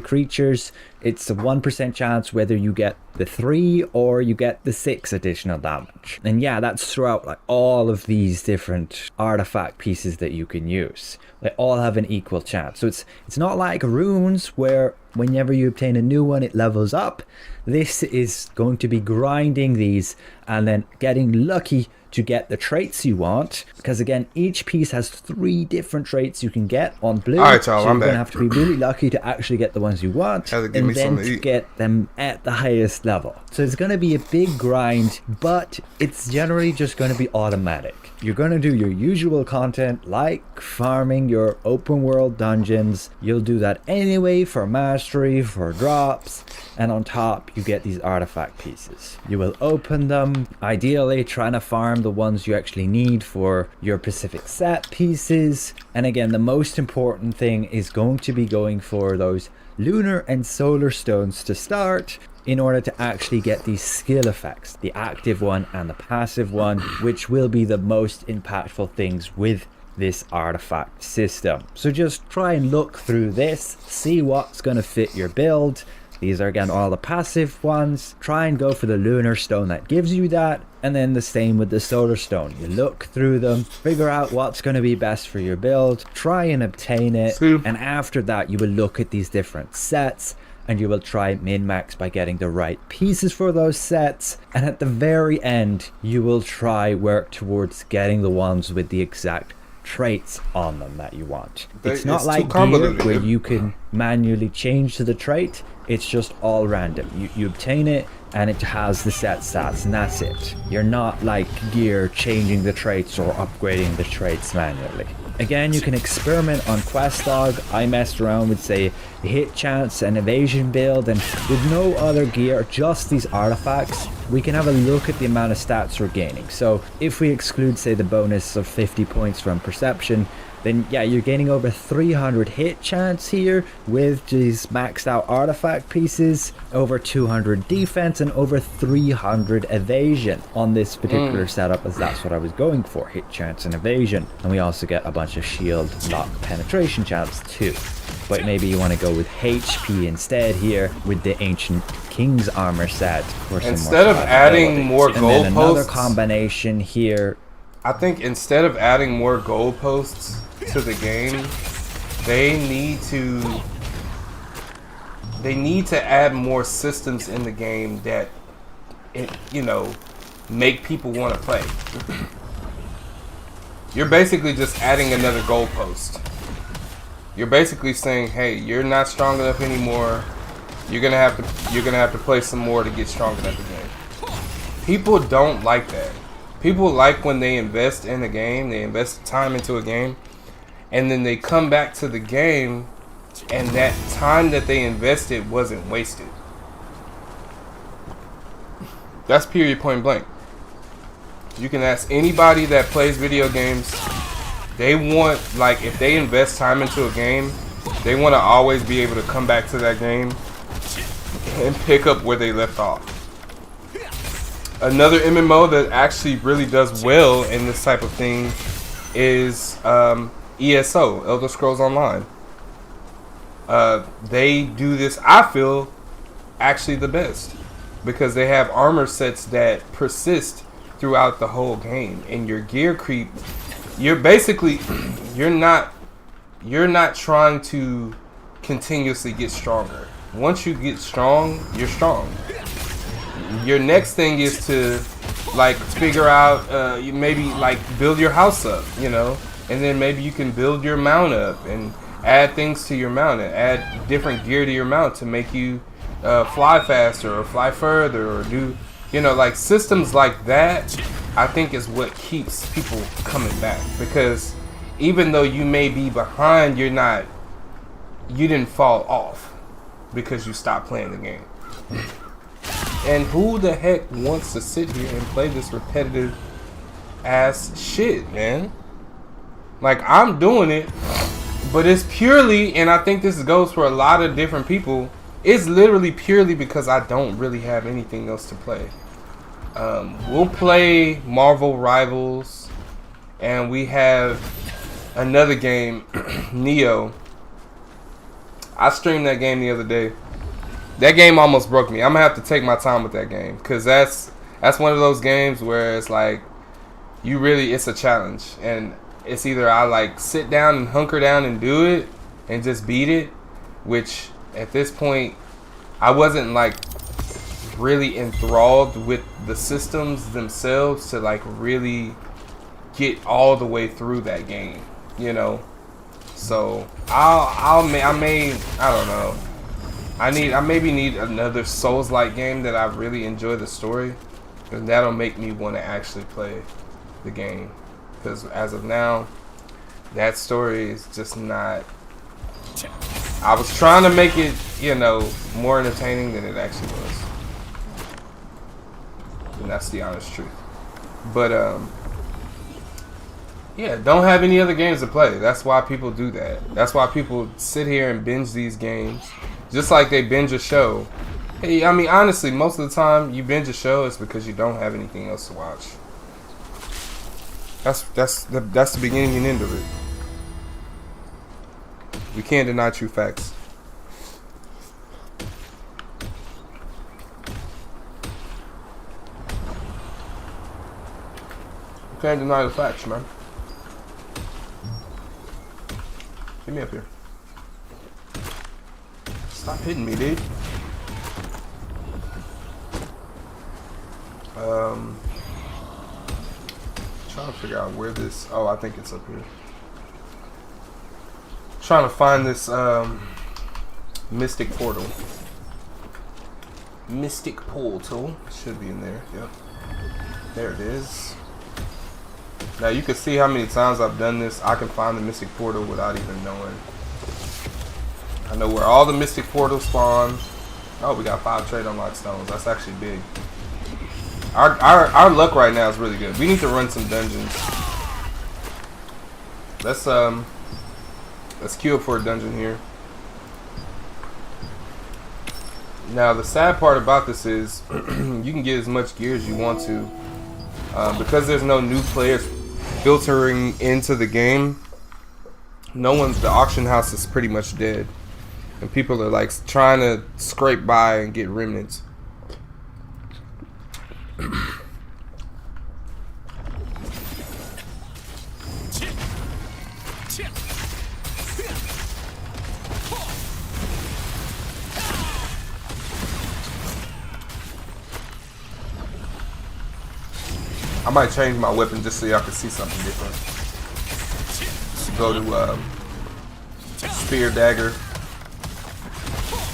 creatures, it's a 1% chance whether you get the 3 or you get the 6 additional damage. And yeah, that's throughout like all of these different artifact pieces that you can use. They all have an equal chance. So it's not like runes where whenever you obtain a new one it levels up. This is going to be grinding these and then getting lucky to get the traits you want, because again, each piece has 3 different traits you can get on blue. All right, y'all, so I'm you're gonna back. have to be really lucky to actually get the ones you want, and then to get them at the highest level. So it's gonna be a big grind, but it's generally just gonna be automatic. You're gonna do your usual content like farming your open world dungeons. You'll do that anyway for mastery, for drops, and on top you get these artifact pieces. You will open them, ideally trying to farm the ones you actually need for your specific set pieces. And again, the most important thing is going to be going for those lunar and solar stones to start, in order to actually get these skill effects, the active one and the passive one, which will be the most impactful things with this artifact system. So just try and look through this, see what's going to fit your build. These are again all the passive ones. Try and go for the lunar stone that gives you that, and then the same with the solar stone. You look through them, figure out what's going to be best for your build, try and obtain it, and after that you will look at these different sets and you will try min-max by getting the right pieces for those sets, and at the very end you will try work towards getting the ones with the exact traits on them that you want. It's not like gear where you can manually change to the trait. It's just all random. You obtain it and it has the set stats and that's it. You're not like gear changing the traits or upgrading the traits manually. Again, you can experiment on quest log. I messed around with, say, a hit chance and evasion build, and with no other gear, just these artifacts, we can have a look at the amount of stats we're gaining. So if we exclude, say, the bonus of 50 points from perception, then yeah, you're gaining over 300 hit chance here with these maxed out artifact pieces, over 200 defense, and over 300 evasion on this particular setup, as that's what I was going for, hit chance and evasion. And we also get a bunch of shield lock penetration chance too. But maybe you want to go with HP instead here with the Ancient King's Armor set. For some instead of adding more gold posts. And then another goalposts, combination here. I think instead of adding more goalposts to the game, they need to add more systems in the game that make people want to play. You're basically just adding another goalpost. You're basically saying, hey, you're not strong enough anymore. You're gonna have to play some more to get strong enough again. People don't like that. People like when they invest in a game, they invest time into a game, and then they come back to the game, and that time that they invested wasn't wasted. That's period, point blank. You can ask anybody that plays video games. They want, like, if they invest time into a game, they want to always be able to come back to that game and pick up where they left off. Another MMO that actually really does well in this type of thing is ESO, Elder Scrolls Online. They do this, I feel, actually the best, because they have armor sets that persist throughout the whole game, and your gear creep. You're basically you're not trying to continuously get stronger. Once you get strong, you're strong. Your next thing is to like figure out you maybe like build your house up, you know, and then maybe you can build your mount up and add things to your mount and add different gear to your mount to make you fly faster or fly further or do, you know, like systems like that. I think is what keeps people coming back, because even though you may be behind, you didn't fall off because you stopped playing the game. And who the heck wants to sit here and play this repetitive ass shit, man? Like, I'm doing it, but it's purely, and I think this goes for a lot of different people, it's literally purely because I don't really have anything else to play. We'll play Marvel Rivals, and we have another game, Neo. I streamed that game the other day. That game almost broke me. I'm gonna have to take my time with that game, because that's one of those games where it's like it's a challenge, and it's either I like sit down and hunker down and do it and just beat it, which at this point I wasn't like really enthralled with the systems themselves to like really get all the way through that game, you know. So I don't know. I maybe need another Souls-like game that I really enjoy the story, and that'll make me want to actually play the game. Because as of now, that story is just not. I was trying to make it, you know, more entertaining than it actually was. And that's the honest truth. But yeah, don't have any other games to play. That's why people do that. That's why people sit here and binge these games, just like they binge a show. Hey, I mean, honestly, most of the time you binge a show is because you don't have anything else to watch. That's the beginning and end of it. We can't deny true facts. Can't deny the facts, man. Get me up here. Stop hitting me, dude. Trying to figure out where this. Oh, I think it's up here. Trying to find this mystic portal. Mystic portal should be in there. Yep. There it is. Now you can see how many times I've done this. I can find the mystic portal without even knowing. I know where all the mystic portals spawn. Oh, we got 5 trade unlock stones. That's actually big. Our luck right now is really good. We need to run some dungeons. Let's queue up for a dungeon here. Now the sad part about this is you can get as much gear as you want to. Because there's no new players filtering into the game, the auction house is pretty much dead, and people are like trying to scrape by and get remnants. I might change my weapon just so y'all can see something different. Go to Spear Dagger.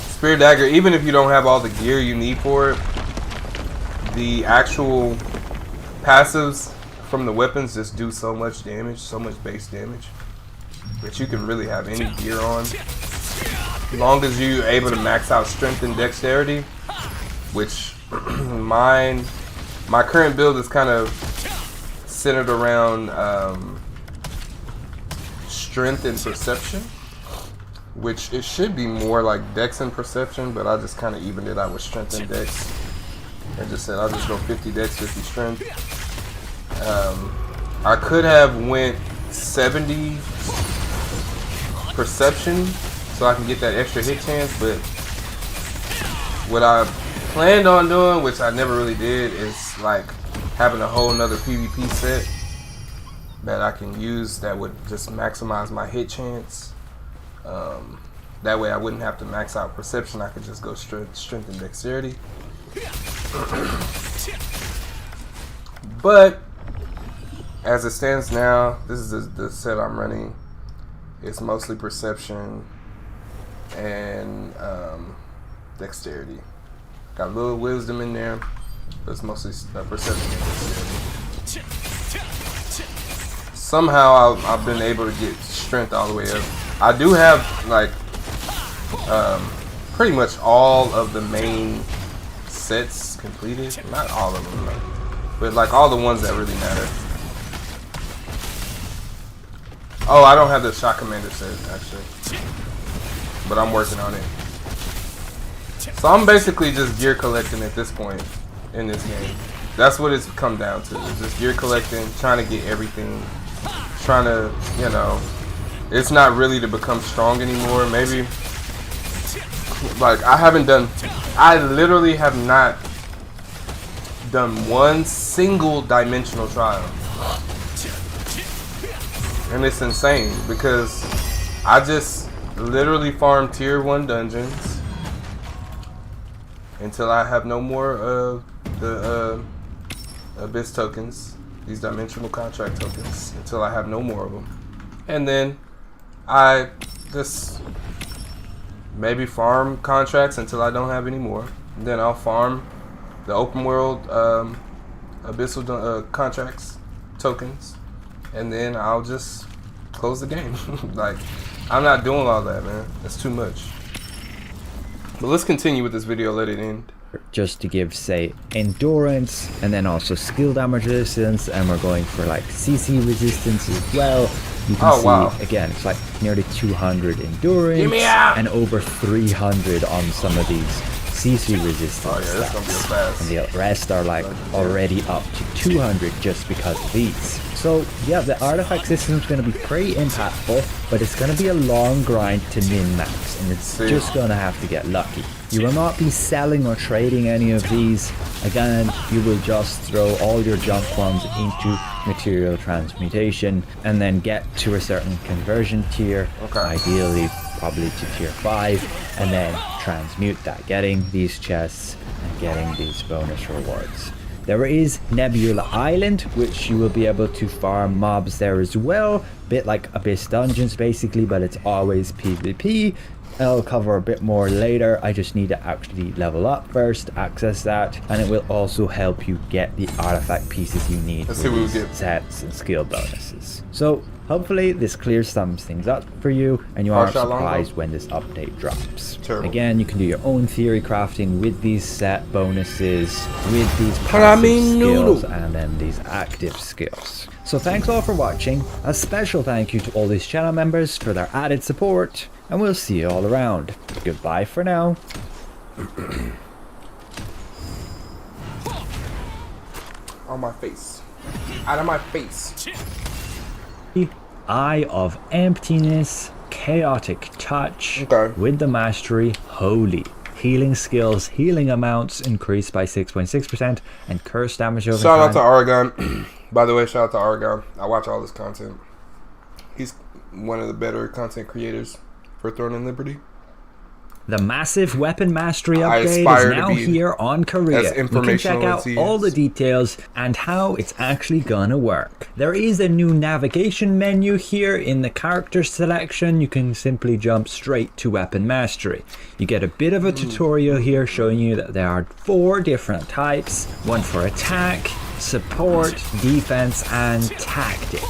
Spear Dagger, even if you don't have all the gear you need for it, the actual passives from the weapons just do so much damage, so much base damage, that you can really have any gear on. As long as you're able to max out strength and dexterity, which my current build is kind of centered around strength and perception, which it should be more like dex and perception, but I just kind of evened it out with strength and dex. I just said I'll just go 50 dex, 50 strength. I could have went 70 perception so I can get that extra hit chance, but what I planned on doing, which I never really did, is like having a whole nother PvP set that I can use that would just maximize my hit chance. That way I wouldn't have to max out perception. I could just go strength and dexterity. But as it stands now, this is the set I'm running. It's mostly perception and dexterity. Got a little wisdom in there, but it's mostly perception and dexterity. Somehow I've been able to get strength all the way up. I do have like pretty much all of the main sets completed. Not all of them, but like all the ones that really matter. Oh, I don't have the Shot Commander set actually, but I'm working on it. So I'm basically just gear collecting at this point in this game. That's what it's come down to. It's just gear collecting, trying to get everything, trying to, you know, it's not really to become strong anymore. Maybe, like, I literally have not done one single dimensional trial. And it's insane because I just literally farm tier 1 dungeons until I have no more of the Abyss tokens, these dimensional contract tokens, until I have no more of them. And then I just maybe farm contracts until I don't have any more. And then I'll farm the open world abyssal contracts tokens, and then I'll just close the game. Like, I'm not doing all that, man. That's too much. But let's continue with this video, let it end. Just to give, say, endurance and then also skill damage resistance, and we're going for like CC resistance as well. You can see, again, it's like nearly 200 endurance and over 300 on some of these CC resistance. Oh yeah, that's gonna be a fast. And the rest are like already up to 200 just because of these. So yeah, the artifact system is going to be pretty impactful, but it's going to be a long grind to min-max, and it's just going to have to get lucky. You will not be selling or trading any of these. Again, you will just throw all your junk ones into material transmutation and then get to a certain conversion tier, ideally probably to tier 5, and then transmute that, getting these chests and getting these bonus rewards. There is Nebula Island, which you will be able to farm mobs there as well, bit like Abyss Dungeons basically, but it's always PvP. I'll cover a bit more later. I just need to actually level up first, access that, and it will also help you get the artifact pieces you need for these sets and skill bonuses. So hopefully this clears some things up for you and you aren't surprised when this update drops. Again, you can do your own theory crafting with these set bonuses, with these passive skills, and then these active skills. So thanks all for watching. A special thank you to all these channel members for their added support, and we'll see you all around. Goodbye for now. On my face. Out of my face. Eye of Emptiness, Chaotic Touch, with the mastery Holy. Healing skills, healing amounts increased by 6.6%, and curse damage over time. Shout out to Argon. By the way, shout out to Argon. I watch all his content. He's one of the better content creators for Throne and Liberty. The massive weapon mastery upgrade is now here on Korea. You can check out all the details and how it's actually gonna work. There is a new navigation menu here in the character selection. You can simply jump straight to weapon mastery. You get a bit of a tutorial here showing you that there are 4 different types. One for attack, support, defense, and tactic.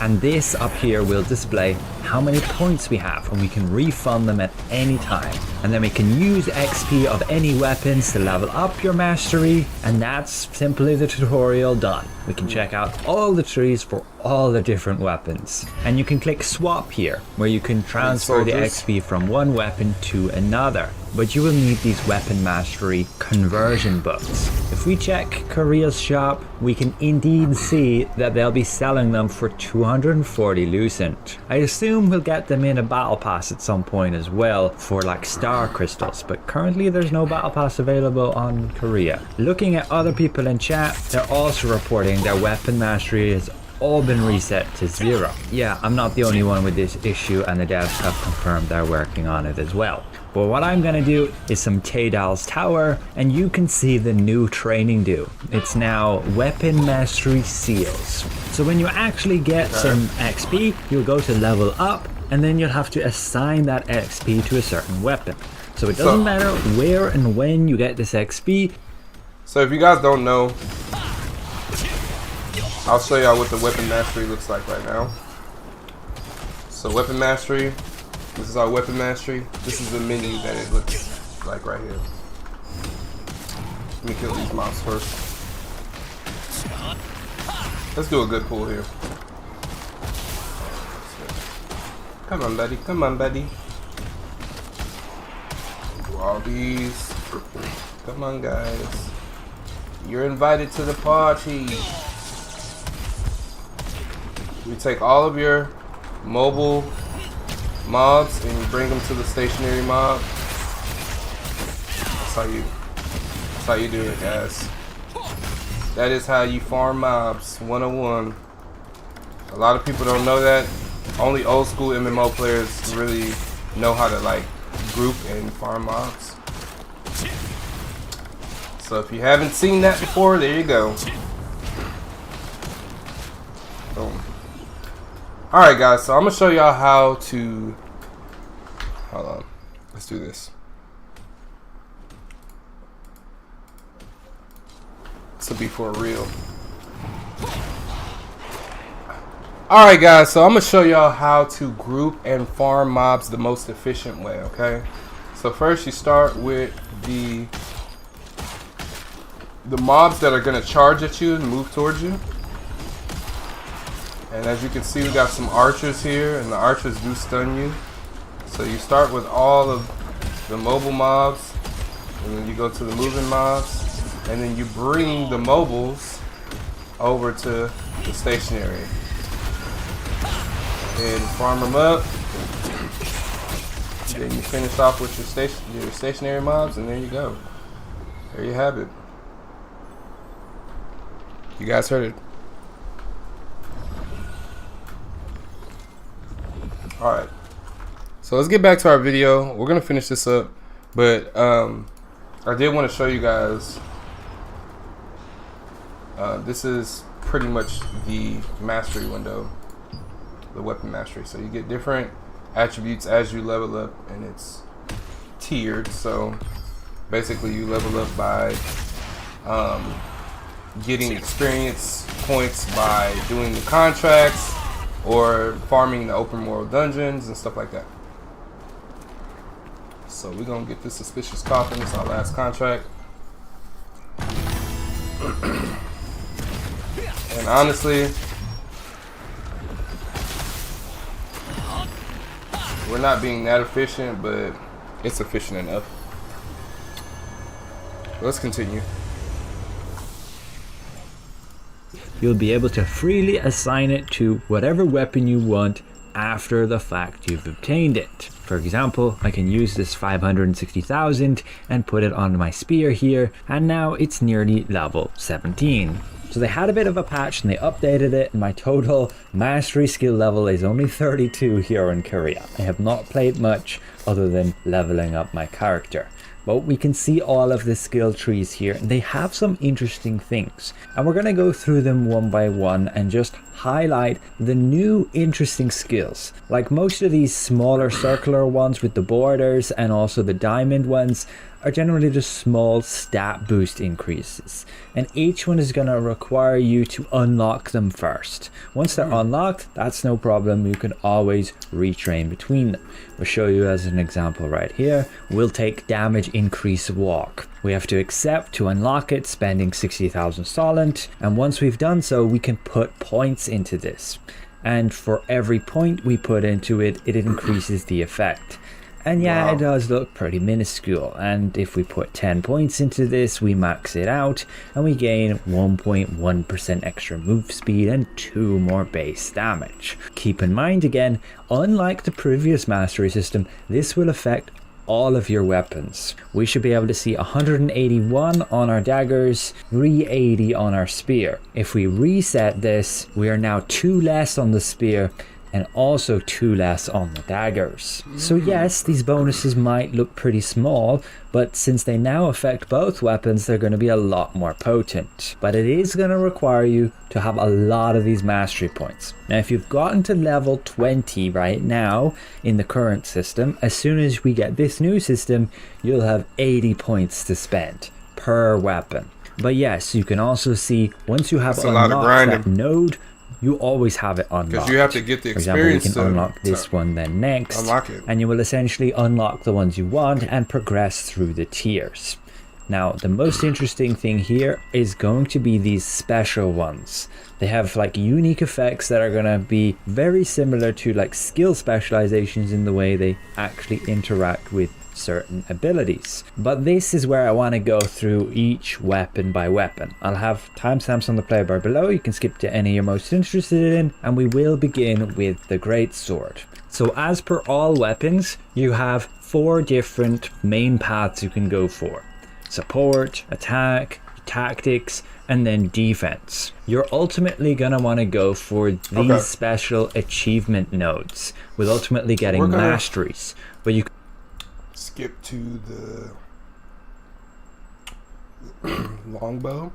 And this up here will display how many points we have, and we can refund them at any time. And then we can use XP of any weapons to level up your mastery, and that's simply the tutorial done. We can check out all the trees for all the different weapons. And you can click swap here, where you can transfer the XP from one weapon to another. But you will need these weapon mastery conversion books. If we check Korea's shop, we can indeed see that they'll be selling them for 240 lucent. I assume we'll get them in a battle pass at some point as well for like star crystals, but currently there's no battle pass available on Korea. Looking at other people in chat, they're also reporting their weapon mastery has all been reset to 0. Yeah, I'm not the only one with this issue, and the devs have confirmed they're working on it as well. But what I'm gonna do is some Taydal's Tower, and you can see the new training do. It's now Weapon Mastery Seals. So when you actually get some XP, you'll go to level up, and then you'll have to assign that XP to a certain weapon. So it doesn't matter where and when you get this XP. So if you guys don't know, I'll show y'all what the weapon mastery looks like right now. So weapon mastery, this is our weapon mastery. This is the menu that it looks like right here. Let me kill these mobs first. Let's do a good pull here. Come on, buddy. Come on, buddy. Do all these. Come on, guys. You're invited to the party. You take all of your mobile mobs and you bring them to the stationary mob. That's how you do it, guys. That is how you farm mobs 101. A lot of people don't know that. Only old school MMO players really know how to like group and farm mobs. So if you haven't seen that before, there you go. Boom. Alright guys, so I'm going to show y'all how to, hold on, let's do this. This will be for real. Alright guys, so I'm going to show y'all how to group and farm mobs the most efficient way, okay? So first you start with the mobs that are going to charge at you and move towards you. And as you can see, we got some archers here, and the archers do stun you. So you start with all of the mobile mobs, and then you go to the moving mobs, and then you bring the mobiles over to the stationary. And farm them up. Then you finish off with your stationary mobs, and there you go. There you have it. You guys heard it. Alright, so let's get back to our video. We're gonna finish this up, but I did want to show you guys, this is pretty much the mastery window, the weapon mastery. So you get different attributes as you level up, and it's tiered. So basically you level up by getting experience points by doing the contracts, or farming the open world dungeons and stuff like that. So we're gonna get this suspicious coffin. It's our last contract. And honestly, we're not being that efficient, but it's efficient enough. Let's continue. You'll be able to freely assign it to whatever weapon you want after the fact you've obtained it. For example, I can use this 560,000 and put it on my spear here, and now it's nearly level 17. So they had a bit of a patch and they updated it, and my total mastery skill level is only 32 here in Korea. I have not played much other than leveling up my character. But we can see all of the skill trees here, and they have some interesting things. And we're going to go through them one by one and just highlight the new interesting skills. Like most of these smaller circular ones with the borders and also the diamond ones are generally just small stat boost increases, and each one is going to require you to unlock them first. Once they're unlocked, that's no problem, you can always retrain between them. We'll show you as an example right here. We'll take damage increase walk. We have to accept to unlock it, spending 60,000 solent, and once we've done so, we can put points into this. And for every point we put into it, it increases the effect. And yeah, It does look pretty minuscule, and if we put 10 points into this, we max it out, and we gain 1.1% extra move speed and 2 more base damage. Keep in mind again, unlike the previous mastery system, this will affect all of your weapons. We should be able to see 181 on our daggers, 380 on our spear. If we reset this, we are now 2 less on the spear and also 2 less on the daggers. So yes, these bonuses might look pretty small, but since they now affect both weapons, they're going to be a lot more potent. But it is going to require you to have a lot of these mastery points. Now, if you've gotten to level 20 right now in the current system, as soon as we get this new system, you'll have 80 points to spend per weapon. But yes, you can also see once you have unlocked that node, you always have it unlocked. Because you have to get the experience. For example, we can unlock this one then next. Unlock it. And you will essentially unlock the ones you want and progress through the tiers. Now, the most interesting thing here is going to be these special ones. They have like unique effects that are going to be very similar to like skill specializations in the way they actually interact with certain abilities. But this is where I want to go through each weapon by weapon. I'll have timestamps on the play bar below. You can skip to any you're most interested in, and we will begin with the great sword. So as per all weapons, you have 4 different main paths you can go for: support, attack, tactics, and then defense. You're ultimately gonna want to go for these special achievement nodes, with ultimately getting masteries. But you skip to the longbow,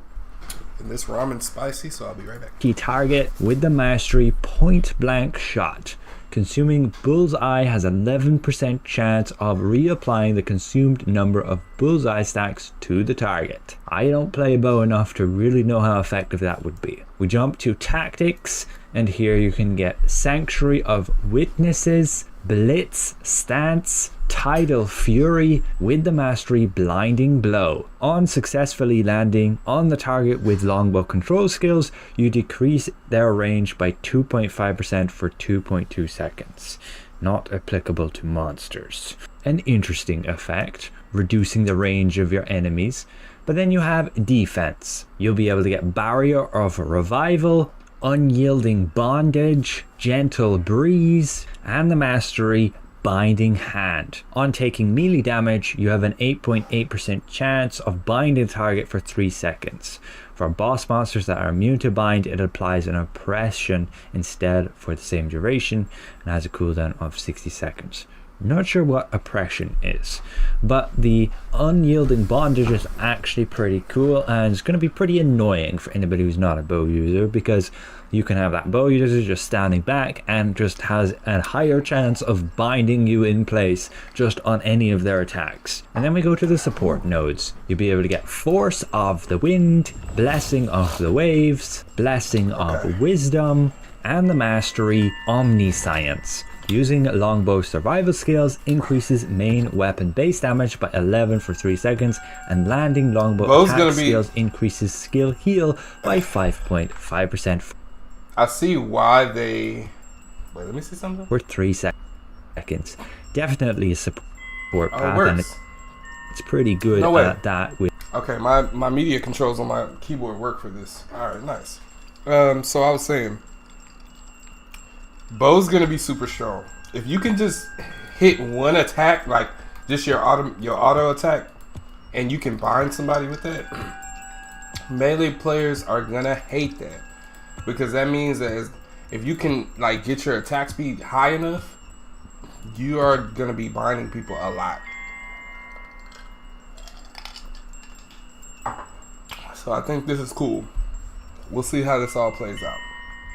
and this ramen's spicy, so I'll be right back. Key target with the mastery point blank shot. Consuming bullseye has 11% chance of reapplying the consumed number of bullseye stacks to the target. I don't play bow enough to really know how effective that would be. We jump to tactics, and here you can get Sanctuary of Witnesses, Blitz, Stance, Tidal Fury with the mastery Blinding Blow. On successfully landing on the target with longbow control skills, you decrease their range by 2.5% for 2.2 seconds. Not applicable to monsters. An interesting effect, reducing the range of your enemies. But then you have defense. You'll be able to get Barrier of Revival, Unyielding Bondage, Gentle Breeze, and the mastery Binding Hand. On taking melee damage, you have an 8.8% chance of binding the target for 3 seconds. For boss monsters that are immune to bind, it applies an oppression instead for the same duration and has a cooldown of 60 seconds. Not sure what oppression is, but the unyielding bondage is actually pretty cool, and it's going to be pretty annoying for anybody who's not a bow user, because you can have that bow user just standing back and just has a higher chance of binding you in place just on any of their attacks. And then we go to the support nodes. You'll be able to get Force of the Wind, Blessing of the Waves, Blessing of Wisdom, and the mastery Omniscience. Using longbow survival skills increases main weapon base damage by 11 for 3 seconds, and landing longbow attack skills increases skill heal by 5.5%. I see why they... Wait, let me see something. For 3 seconds. Definitely a support path, works. And it's pretty good at that. Okay, my media controls on my keyboard work for this. Alright, nice. So I was saying, bow's gonna be super strong. If you can just hit one attack, like just your auto attack, and you can bind somebody with that, melee players are gonna hate that, because that means that if you can like get your attack speed high enough, you are gonna be binding people a lot. So I think this is cool. We'll see how this all plays out.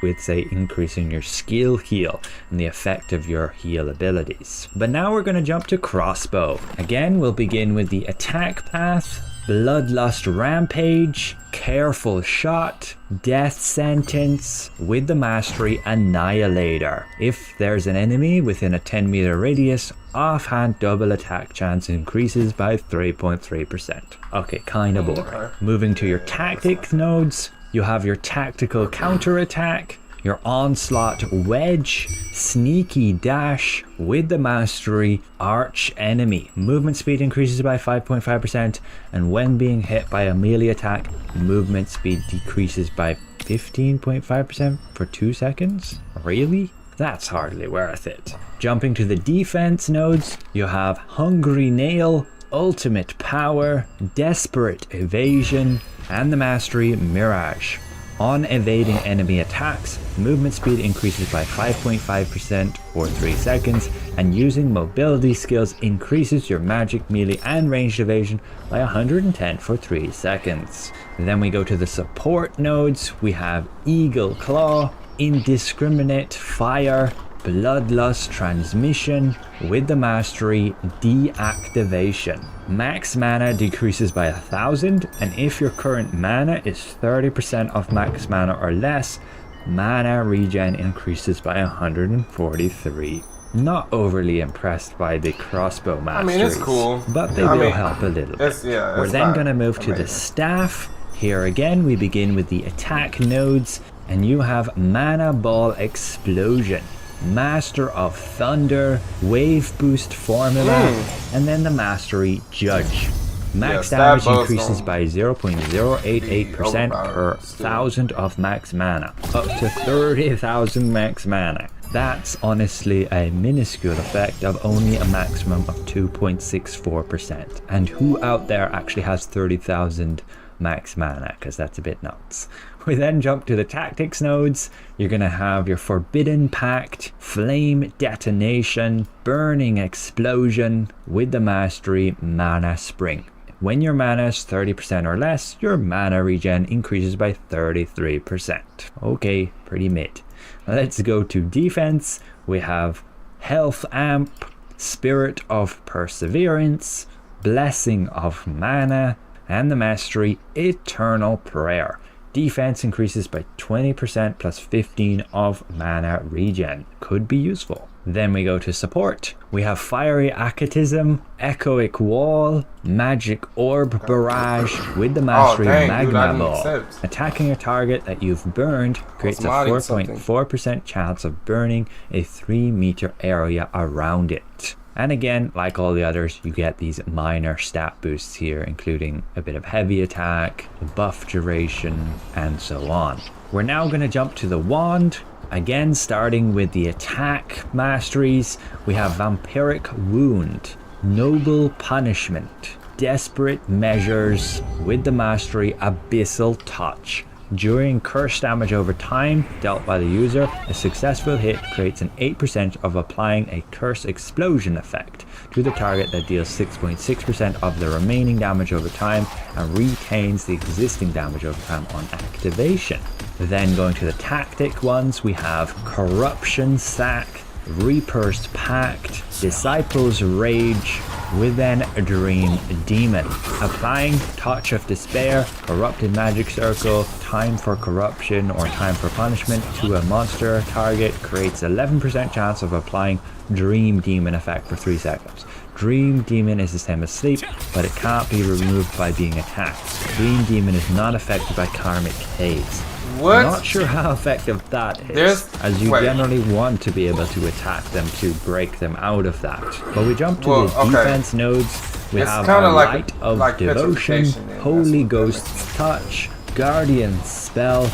with, say, increasing your skill heal and the effect of your heal abilities. But now we're going to jump to crossbow. Again, we'll begin with the attack path, Bloodlust Rampage, Careful Shot, Death Sentence, with the mastery Annihilator. If there's an enemy within a 10-meter radius, offhand double attack chance increases by 3.3%. Okay, kinda boring. Moving to your tactic nodes, you have your tactical counterattack, your onslaught wedge, sneaky dash, with the mastery arch enemy. Movement speed increases by 5.5%, and when being hit by a melee attack, movement speed decreases by 15.5% for 2 seconds? Really? That's hardly worth it. Jumping to the defense nodes, you have Hungry Nail, Ultimate Power, Desperate Evasion, and the mastery Mirage. On evading enemy attacks, movement speed increases by 5.5% for 3 seconds, and using mobility skills increases your magic, melee, and ranged evasion by 110 for 3 seconds. Then we go to the support nodes. We have Eagle Claw, Indiscriminate Fire, Bloodlust Transmission, with the mastery Deactivation. Max mana decreases by 1,000, and if your current mana is 30% of max mana or less, mana regen increases by 143. Not overly impressed by the crossbow masteries. I mean, it's cool, but they will help a little bit. We're then going to move to the staff. Here again, we begin with the attack nodes, and you have Mana Ball Explosion, Master of Thunder, Wave Boost Formula, and then the mastery Judge. Max damage increases by 0.088% per 1,000 of max mana, up to 30,000 max mana. That's honestly a minuscule effect of only a maximum of 2.64%. And who out there actually has 30,000 max mana? Because that's a bit nuts. We then jump to the tactics nodes. You're going to have your Forbidden Pact, Flame Detonation, Burning Explosion, with the mastery Mana Spring. When your mana is 30% or less, your mana regen increases by 33%. Okay, pretty mid. Let's go to defense. We have Health Amp, Spirit of Perseverance, Blessing of Mana, and the mastery Eternal Prayer. Defense increases by 20% plus 15 of mana regen. Could be useful. Then we go to support. We have Fiery Acatism, Echoic Wall, Magic Orb Barrage, with the mastery Magma Ball. Attacking a target that you've burned creates a 4.4% chance of burning a 3-meter area around it. And again, like all the others, you get these minor stat boosts here, including a bit of heavy attack, buff duration, and so on. We're now going to jump to the wand. Again, starting with the attack masteries, we have Vampiric Wound, Noble Punishment, Desperate Measures, with the mastery Abyssal Touch. During curse damage over time dealt by the user, a successful hit creates an 8% of applying a curse explosion effect to the target that deals 6.6% of the remaining damage over time and retains the existing damage over time on activation. Then going to the tactic ones, we have Corruption Sack, Reaper's Pact, Disciples Rage, with then a Dream Demon. Applying Touch of Despair, Corrupted Magic Circle, Time for Corruption or Time for Punishment to a monster target creates 11% chance of applying Dream Demon effect for 3 seconds. Dream Demon is the same as Sleep, but it can't be removed by being attacked. Dream Demon is not affected by Karmic Haze. What? Not sure how effective that is, as you generally want to be able to attack them to break them out of that. But we jump to the defense nodes. We have our Light of Devotion, Holy Ghost's Touch, Guardian Spell,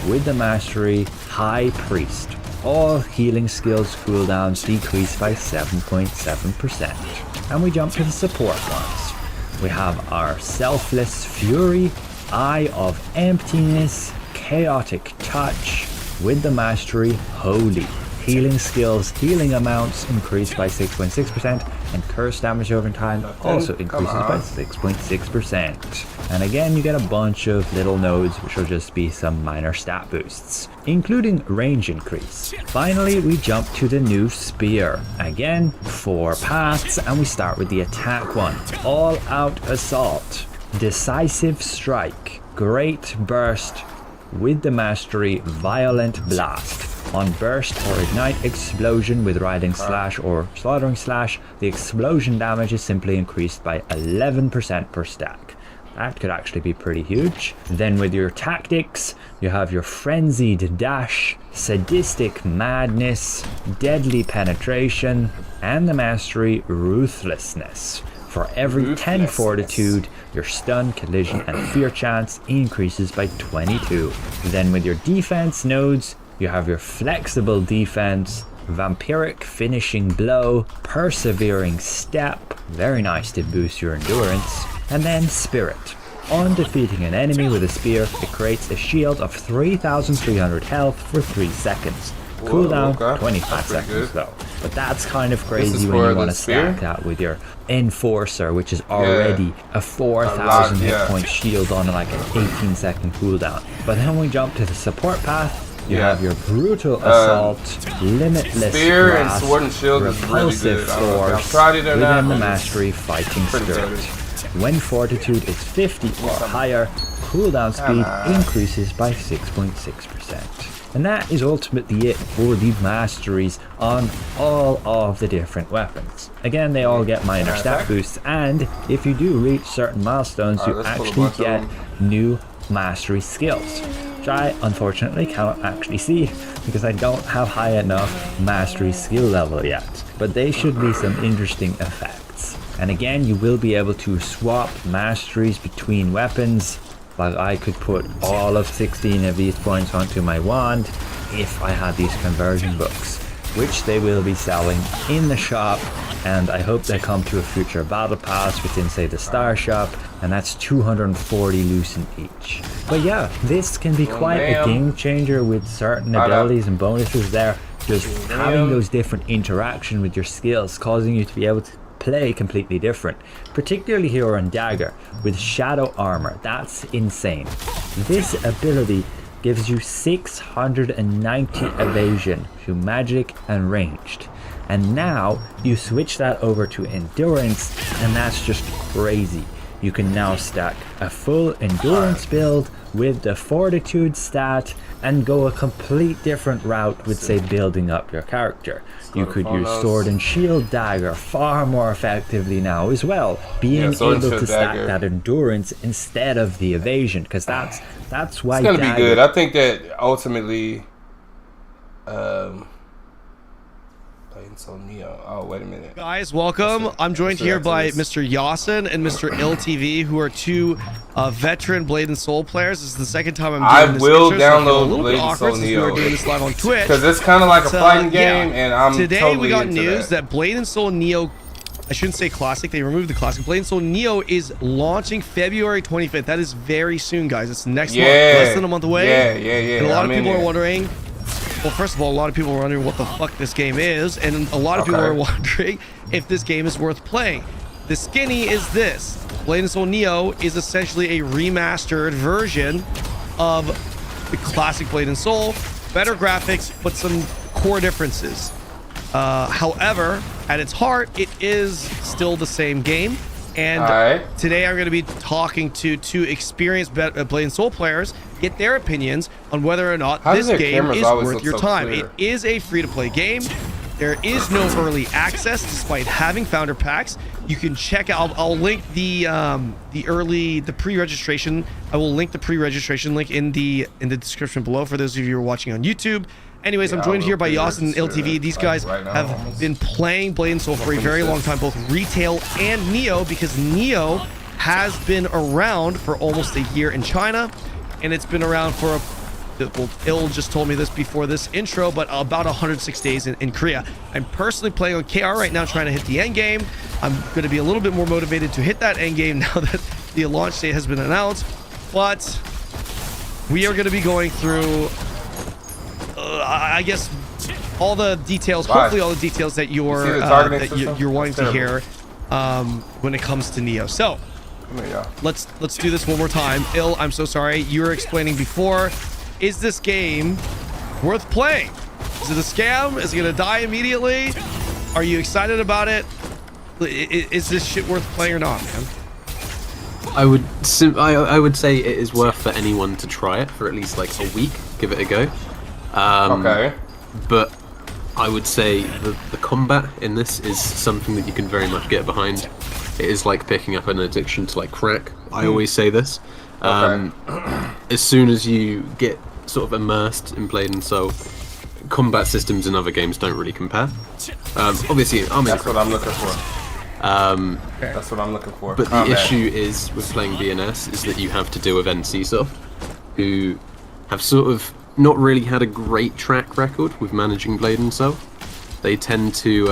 with the mastery High Priest. All healing skills cooldowns decrease by 7.7%. And we jump to the support ones. We have our Selfless Fury, Eye of Emptiness, Chaotic Touch, with the mastery Holy. Healing skills, healing amounts increased by 6.6%, and curse damage over time also increases by 6.6%. And again, you get a bunch of little nodes, which will just be some minor stat boosts, including range increase. Finally, we jump to the new spear. Again, 4 paths, and we start with the attack one. All out assault, decisive strike, great burst, with the mastery violent blast. On burst or ignite explosion with riding slash or slaughtering slash, the explosion damage is simply increased by 11% per stack. That could actually be pretty huge. Then with your tactics, you have your frenzied dash, sadistic madness, deadly penetration, and the mastery ruthlessness. For every 10 fortitude, your stun, collision, and fear chance increases by 22. Then with your defense nodes, you have your flexible defense, vampiric finishing blow, persevering step, very nice to boost your endurance, and then spirit. On defeating an enemy with a spear, it creates a shield of 3,300 health for 3 seconds. Cooldown 25 seconds though. But that's kind of crazy when you want to stack that with your Enforcer, which is already a 4,000 hit point shield on like an 18-second cooldown. But then we jump to the support path. You have your brutal assault, limitless spear grasp, and sword and shield repulsive is really good. force, Not, within the mastery fighting spirit. When fortitude is 50 or higher, cooldown speed increases by 6.6%. And that is ultimately it for the masteries on all of the different weapons. Again, they all get minor stat boosts, and if you do reach certain milestones, you actually get new mastery skills, which I unfortunately cannot actually see because I don't have high enough mastery skill level yet. But they should be some interesting effects. And again, you will be able to swap masteries between weapons. Like I could put all of 16 of these points onto my wand if I had these conversion books, which they will be selling in the shop, and I hope they come to a future battle pass within, say, the star shop, and that's 240 lucent each. But yeah, this can be quite a game changer with certain abilities and bonuses there. Just having those different interaction with your skills, causing you to be able to play completely different, particularly here on Dagger with shadow armor. That's insane. This ability gives you 690 evasion to magic and ranged, and now you switch that over to endurance, and that's just crazy. You can now stack a full endurance build with the fortitude stat and go a complete different route with, say, building up your character. You could use sword and shield dagger far more effectively now as well, being able to stack that endurance instead of the evasion, because that's why it's gonna be good. I think that ultimately so Neo. Oh, wait a minute. Guys, welcome. I'm joined here by Mr. Yasin and Mr. LTV, who are two veteran Blade and Soul players. This is the second time I'm doing this. I will download Blade and Soul Neo. We're doing this live on Twitch. Because it's kind of like a fighting game, and I'm today totally we got into news that Blade and Soul Neo, I shouldn't say classic, they removed the classic. Blade and Soul Neo is launching February 25th. That is very soon, guys. It's next month, less than a month away. Yeah. And a lot of people are wondering, well, first of all, a lot of people are wondering what the fuck this game is, and a lot of people are wondering if this game is worth playing. The skinny is this. Blade and Soul Neo is essentially a remastered version of the classic Blade and Soul. Better graphics, but some core differences. However, at its heart, it is still the same game. And today I'm going to be talking to two experienced Blade and Soul players, get their opinions on whether or not this game is worth your time. It is a free-to-play game. There is no early access, despite having founder packs. You can check out. I'll link the pre-registration. I will link the pre-registration link in the description below for those of you who are watching on YouTube. Anyways, I'm joined here by Yasin and LTV. These guys have been playing Blade and Soul for a very long time, both retail and Neo, because Neo has been around for almost a year in China, and it's been around for well, Il just told me this before this intro, but about 106 days in Korea. I'm personally playing on KR right now, trying to hit the end game. I'm going to be a little bit more motivated to hit that end game now that the launch date has been announced, but we are going to be going through I guess all the details, Why? hopefully all the details that You see the targeting system? you're wanting That's to hear when it comes to Neo. So Come here, y'all. let's do this one more time. Il, I'm so sorry. You were explaining before. Is this game worth playing? Is it a scam? Is it gonna die immediately? Are you excited about it? Is this shit worth playing or not, man? I would say it is worth for anyone to try it for at least like a week, give it a go. Okay. But I would say the combat in this is something that you can very much get behind. It is like picking up an addiction to like crack. I always say this. As soon as you get sort of immersed in Blade & Soul, combat systems in other games don't really compare. Obviously, That's what I'm looking for. That's what I'm looking for. But Combat. the issue is with playing BNS is that you have to deal with NCSoft, who have sort of not really had a great track record with managing Blade & Soul. They tend to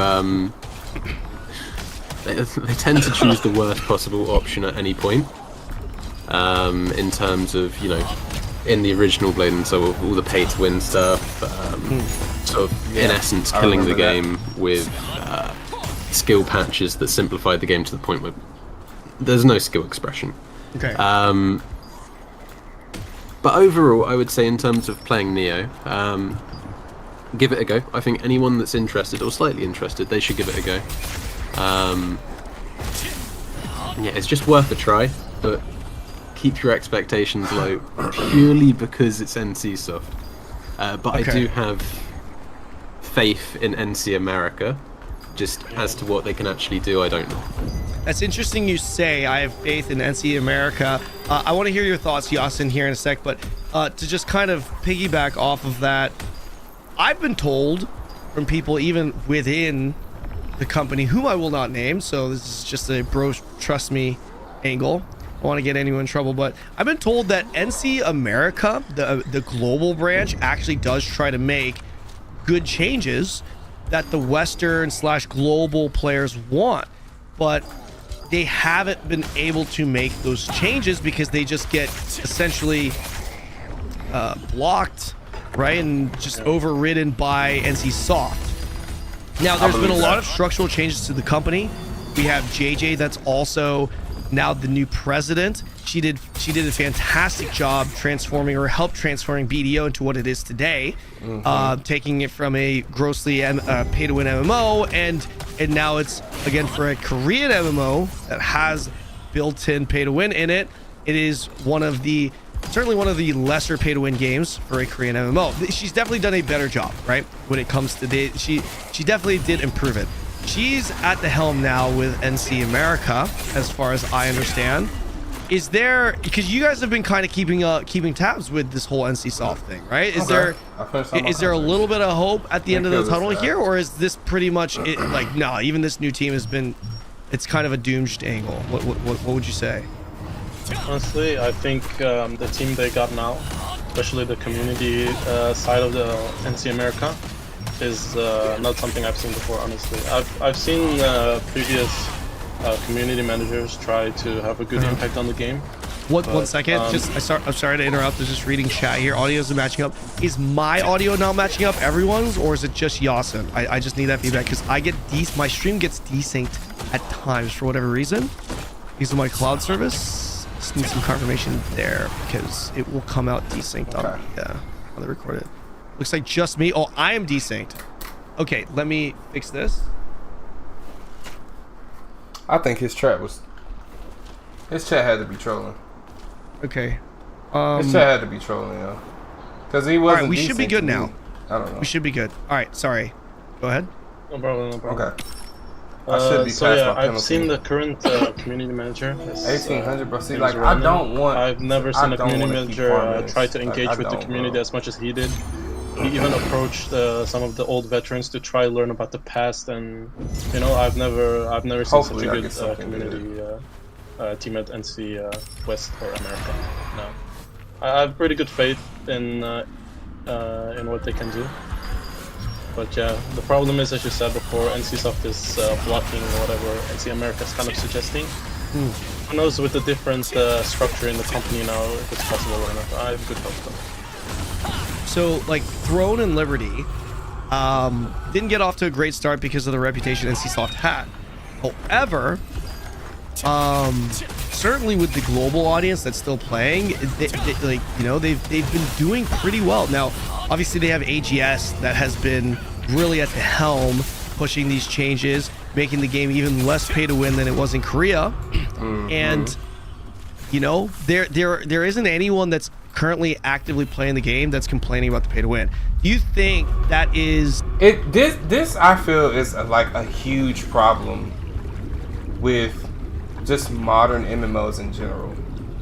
they tend to choose the worst possible option at any point. In terms of, you know, in the original Blade & Soul, all the pay-to-win stuff, sort of in essence killing the game with skill patches that simplified the game to the point where there's no skill expression. Okay. But overall, I would say in terms of playing Neo, give it a go. I think anyone that's interested or slightly interested, they should give it a go. Yeah, it's just worth a try, but keep your expectations low purely because it's NCSoft. But I do have faith in NC America. Just as to what they can actually do, I don't know. That's interesting you say I have faith in NC America. I want to hear your thoughts, Yasin, here in a sec, but to just kind of piggyback off of that, I've been told from people even within the company, whom I will not name, so this is just a bro trust me angle. I don't want to get anyone in trouble, but I've been told that NC America, the global branch, actually does try to make good changes that the Western / global players want, but they haven't been able to make those changes because they just get essentially blocked, right, and just overridden by NCSoft. Now, there's been a lot of structural changes to the company. We have JJ, that's also now the new president. She did a fantastic job transforming, or helped transforming BDO into what it is today, taking it from a grossly pay-to-win MMO, and now it's again for a Korean MMO that has built-in pay-to-win in it. It is certainly one of the lesser pay-to-win games for a Korean MMO. She's definitely done a better job, right? When it comes to she definitely did improve it. She's at the helm now with NC America, as far as I understand. Is there, because you guys have been kind of keeping tabs with this whole NCSoft thing, right? Is there a little bit of hope at the end of the tunnel here, or is this pretty much it? Like, no, even this new team has been, it's kind of a doomed angle. What would you say? Honestly, I think the team they got now, especially the community side of the NC America, is not something I've seen before. Honestly, I've seen previous community managers try to have a good impact on the game. One second, I'm sorry to interrupt. There's just reading chat here. Audios are matching up. Is my audio now matching up everyone's, or is it just Yasin? I just need that feedback because my stream gets desynced at times for whatever reason because of my cloud service. Just need some confirmation there because it will come out desynced on the recorded. Looks like just me. Oh, I am desynced. Okay, let me fix this. I think his chat had to be trolling. Okay. His chat had to be trolling, yo. Because he wasn't. All right, we should be good now. I don't know. We should be good. All right, sorry. Go ahead. No problem. Okay. I should be so past yeah, my I've penalty. seen the current community manager. 1800, bro. See, he's like, running. I don't want. I've never I seen a don't community wanna keep manager farming this. try to engage Like, I with the don't, community bro. as much as he did. He even approached some of the old veterans to try learn about the past, and you know, I've never seen Hopefully such I a get good something community team at NC West or America. No, I have pretty good faith in what they can do. But yeah, the problem is, as you said before, NCSoft is blocking whatever NC America is kind of suggesting. Who knows with the different structure in the company now if it's possible or not. I have good hope though. So, like, Throne and Liberty, Didn't get off to a great start because of the reputation NCSoft had. However, certainly with the global audience that's still playing, like, you know, they've been doing pretty well. Now, obviously they have AGS that has been really at the helm, pushing these changes, making the game even less pay to win than it was in Korea. And you know, there isn't anyone that's currently actively playing the game that's complaining about the pay to win. Do you think that is this I feel is like a huge problem with just modern MMOs in general?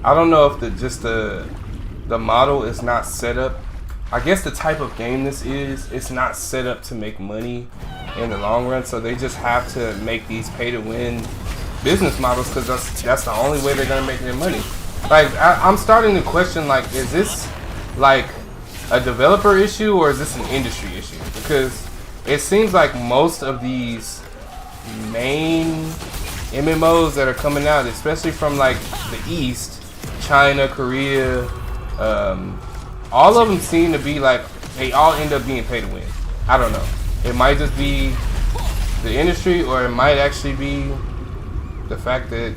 I don't know if the model is not set up. I guess the type of game this is, it's not set up to make money in the long run, so they just have to make these pay to win business models because that's the only way they're gonna make their money. Like I'm starting to question, like, is this like a developer issue or is this an industry issue? Because it seems like most of these main MMOs that are coming out, especially from like the East, China, Korea, all of them seem to be like, they all end up being pay to win. I don't know. It might just be the industry, or it might actually be the fact that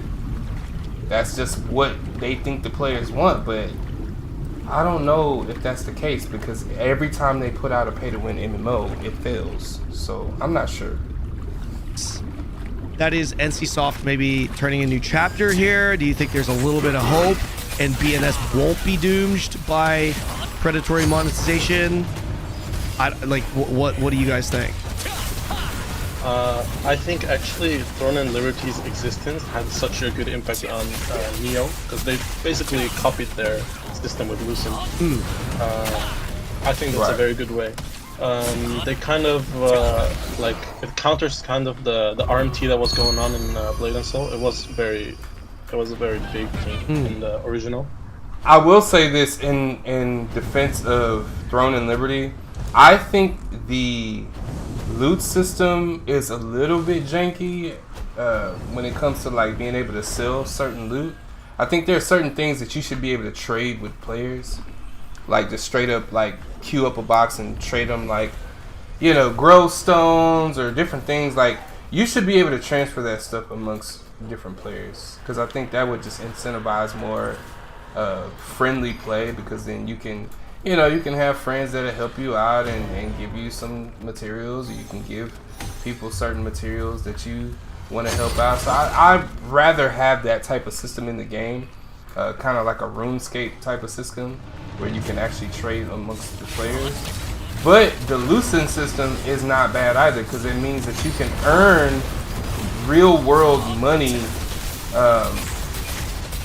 that's just what they think the players want. But I don't know if that's the case, because every time they put out a pay to win MMO, it fails. So I'm not sure. that is NCSoft maybe turning a new chapter here? Do you think there's a little bit of hope and BNS won't be doomed by predatory monetization? What do you guys think? I think actually Throne and Liberty's existence had such a good impact on Neo, because they basically copied their system with Lucent. I think that's a very good way. They kind of it counters kind of the RMT that was going on in Blade and Soul. It was a very big thing in the original. I will say this in defense of Throne and Liberty. I think the loot system is a little bit janky when it comes to like being able to sell certain loot. I think there are certain things that you should be able to trade with players, like just straight up like queue up a box and trade them, like, you know, grow stones or different things. Like, you should be able to transfer that stuff amongst different players, because I think that would just incentivize more friendly play, because then you can have friends that'll help you out and give you some materials, or you can give people certain materials that you want to help out. So I'd rather have that type of system in the game, kind of like a RuneScape type of system, where you can actually trade amongst the players. But the Lucent system is not bad either, because it means that you can earn real world money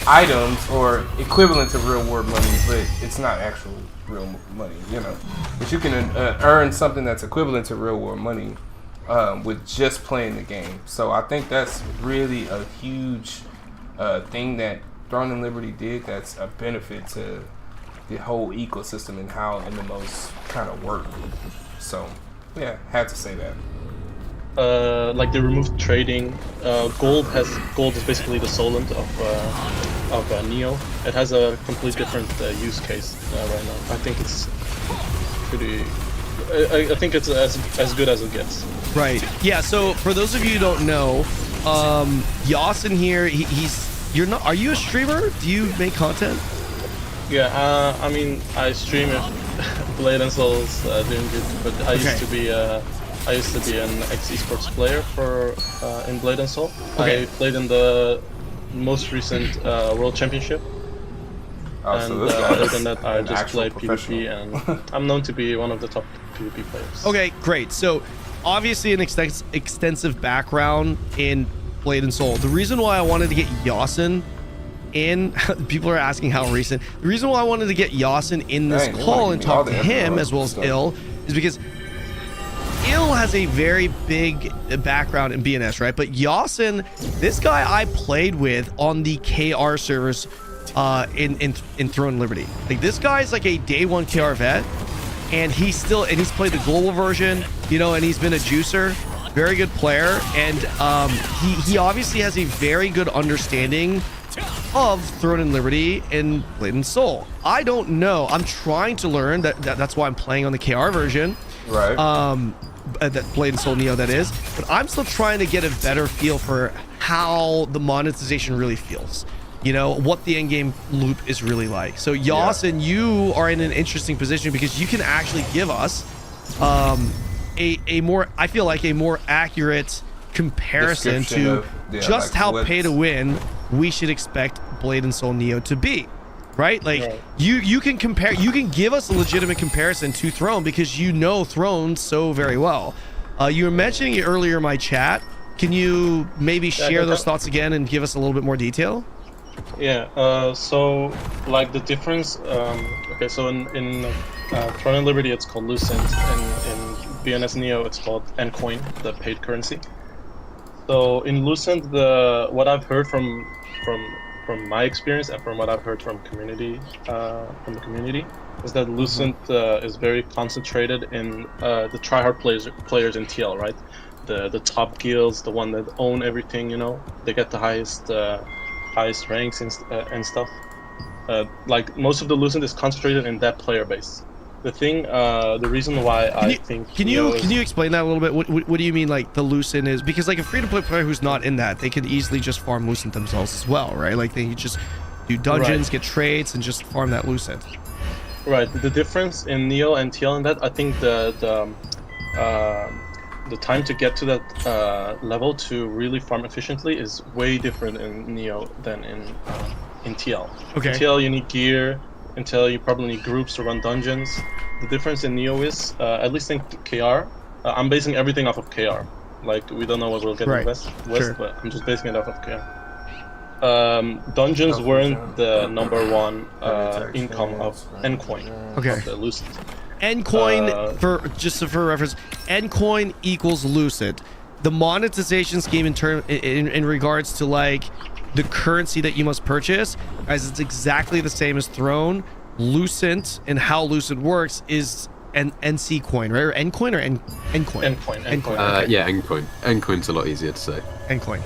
items, or equivalent to real world money, but it's not actual real money, you know. But you can earn something that's equivalent to real world money with just playing the game. So I think that's really a huge thing that Throne and Liberty did, that's a benefit to the whole ecosystem and how MMOs kind of work. So yeah, had to say that. Like they removed trading. Gold is basically the Solent of Neo. It has a complete different use case right now. I think it's pretty. I think it's as good as it gets. Right. Yeah. So for those of you who don't know, Yasin here, you're not. Are you a streamer? Do you make content? Yeah. I mean, I stream if Blade and Soul's doing good, but I used to be an ex-esports player in Blade and Soul. Okay. I played in the most recent World Championship. And other than that, I just played PvP, and I'm known to be one of the top PvP players. Okay, great. So obviously an extensive background in Blade and Soul. The reason why I wanted to get Yasin in, people are asking how recent. The reason why I wanted to get Yasin in this call and talk to him as well as Ill is because Ill has a very big background in BNS, right? But Yasin, this guy I played with on the KR servers in Throne Liberty. Like, this guy's like a day one KR vet, and he's played the global version, you know, and he's been a juicer, very good player, and he obviously has a very good understanding of Throne and Liberty and Blade and Soul. I don't know. I'm trying to learn. That's why I'm playing on the KR version. Right. That Blade and Soul Neo, that is. But I'm still trying to get a better feel for how the monetization really feels. You know, what the end game loop is really like. So Yasin, you are in an interesting position because you can actually give us a more, I feel like, a more accurate comparison to just like how pay to win we should expect Blade and Soul Neo to be. Right? Like you can compare, you can give us a legitimate comparison to Throne because you know Throne so very well. You were mentioning it earlier in my chat. Can you maybe share those thoughts again and give us a little bit more detail? Yeah, so like the difference, okay, so in Throne and Liberty it's called Lucent, and in BNS Neo it's called Ncoin, the paid currency. So in Lucent, what I've heard from my experience and from what I've heard from the community is that Lucent is very concentrated in the tryhard players in TL, right? The top guilds, the one that own everything, you know, they get the highest ranks and stuff. Like most of the Lucent is concentrated in that player base. The reason why can you explain that a little bit? What do you mean, like the Lucent is? Because like a free-to-play player who's not in that, they could easily just farm Lucent themselves as well, right? Like they could just do dungeons, get trades, and just farm that Lucent. Right. The difference in Neo and TL and that, I think the time to get to that level to really farm efficiently is way different in Neo than in TL. Okay. In TL you need gear. In TL you probably need groups to run dungeons. The difference in Neo is, at least in KR, I'm basing everything off of KR. Like we don't know what we'll get in West, but I'm just basing it off of KR. Dungeons weren't the #1 income of Ncoin. Okay. Of the Lucent. Ncoin, for reference, Ncoin equals Lucent. The monetization scheme in regards to like the currency that you must purchase, as it's exactly the same as Throne. Lucent and how Lucent works is an NC coin, right? Or Ncoin or Ncoin? Ncoin. Okay. Yeah, Ncoin. Ncoin's a lot easier to say. Ncoin.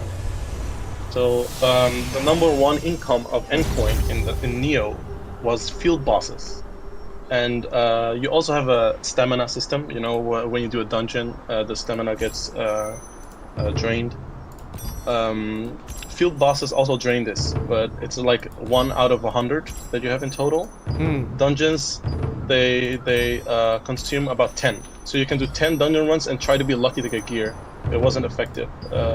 So the #1 income of Ncoin in Neo was field bosses, and you also have a stamina system. You know, when you do a dungeon, the stamina gets drained. Field bosses also drain this, but it's like 1 out of 100 that you have in total. Dungeons, they consume about 10, so you can do 10 dungeon runs and try to be lucky to get gear. It wasn't effective.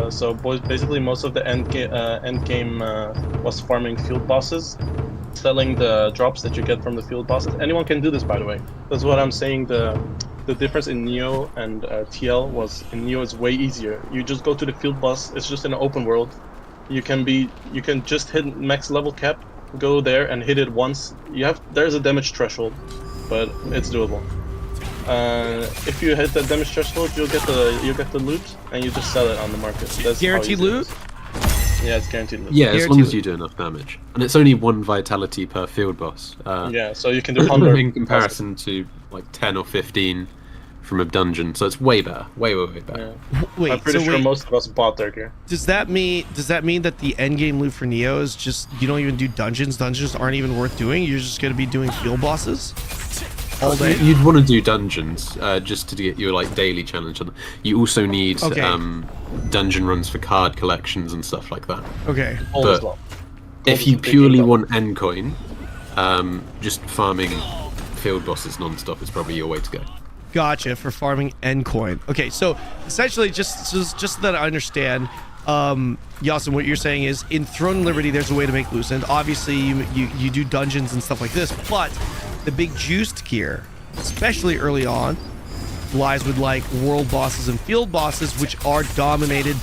So basically most of the end game was farming field bosses, selling the drops that you get from the field bosses. Anyone can do this, by the way. That's what I'm saying. The difference in Neo and TL was, in Neo it's way easier. You just go to the field boss. It's just in an open world. You can just hit max level cap, go there and hit it once. There's a damage threshold, but it's doable. If you hit that damage threshold, you'll get the loot, and you just sell it on the market. That's guaranteed loot. Yeah, it's guaranteed loot. Yeah, as long as you do enough damage, and it's only 1 vitality per field boss. Yeah, so you can do 100 in comparison to like 10 or 15 from a dungeon, so it's way better, way better. Yeah. Wait, I'm pretty sure most of us bought their gear. Does that mean that the end game loot for Neo is just you don't even do dungeons? Dungeons aren't even worth doing. You're just gonna be doing field bosses all day. You'd want to do dungeons just to get your like daily challenge. You also need dungeon runs for card collections and stuff like that. Okay. But if you purely want Ncoin, just farming field bosses non-stop is probably your way to go. Gotcha, for farming Ncoin. Okay, so essentially, just so that I understand, Yasin, what you're saying is in Throne and Liberty, there's a way to make Lucent. Obviously, you do dungeons and stuff like this, but the big juiced gear, especially early on, lies with like world bosses and field bosses, which are dominated,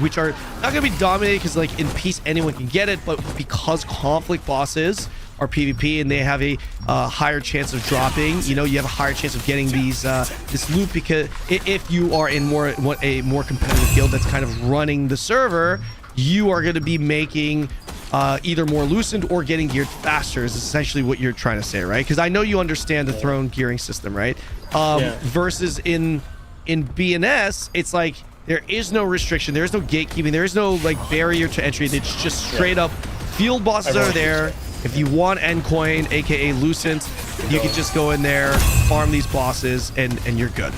which are not gonna be dominated because like in peace anyone can get it, but because conflict bosses are PvP and they have a higher chance of dropping, you know, you have a higher chance of getting these this loot, because if you are in a more competitive guild that's kind of running the server, you are going to be making either more Lucent or getting geared faster, is essentially what you're trying to say, right? Because I know you understand the Throne gearing system, right? Versus in BNS, it's like there is no restriction, there is no gatekeeping, there is no like barrier to entry. It's just straight up field bosses are there. If you want Endcoin, aka Lucent, you can just go in there, farm these bosses, and you're good.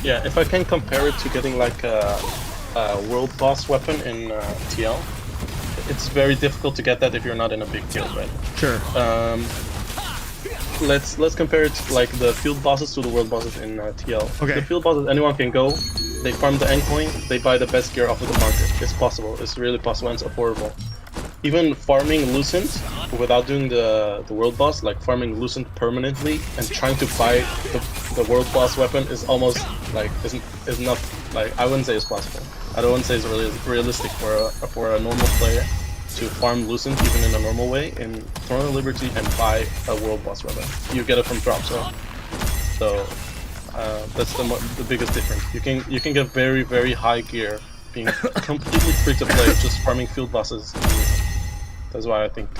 Yeah, if I can compare it to getting like a world boss weapon in TL, it's very difficult to get that if you're not in a big guild, right? Sure. Let's compare it to like the field bosses to the world bosses in TL. Okay. The field bosses, anyone can go. They farm the endcoin. They buy the best gear off of the market. It's possible. It's really possible, and it's affordable. Even farming Lucent without doing the world boss, like farming Lucent permanently and trying to buy the world boss weapon is almost like is not like, I wouldn't say it's possible. I don't want to say it's really realistic for a normal player to farm Lucent even in a normal way in Throne of Liberty and buy a world boss weapon. You get it from drops, right? So that's the biggest difference. You can get very high gear being completely free to play, just farming field bosses. That's why I think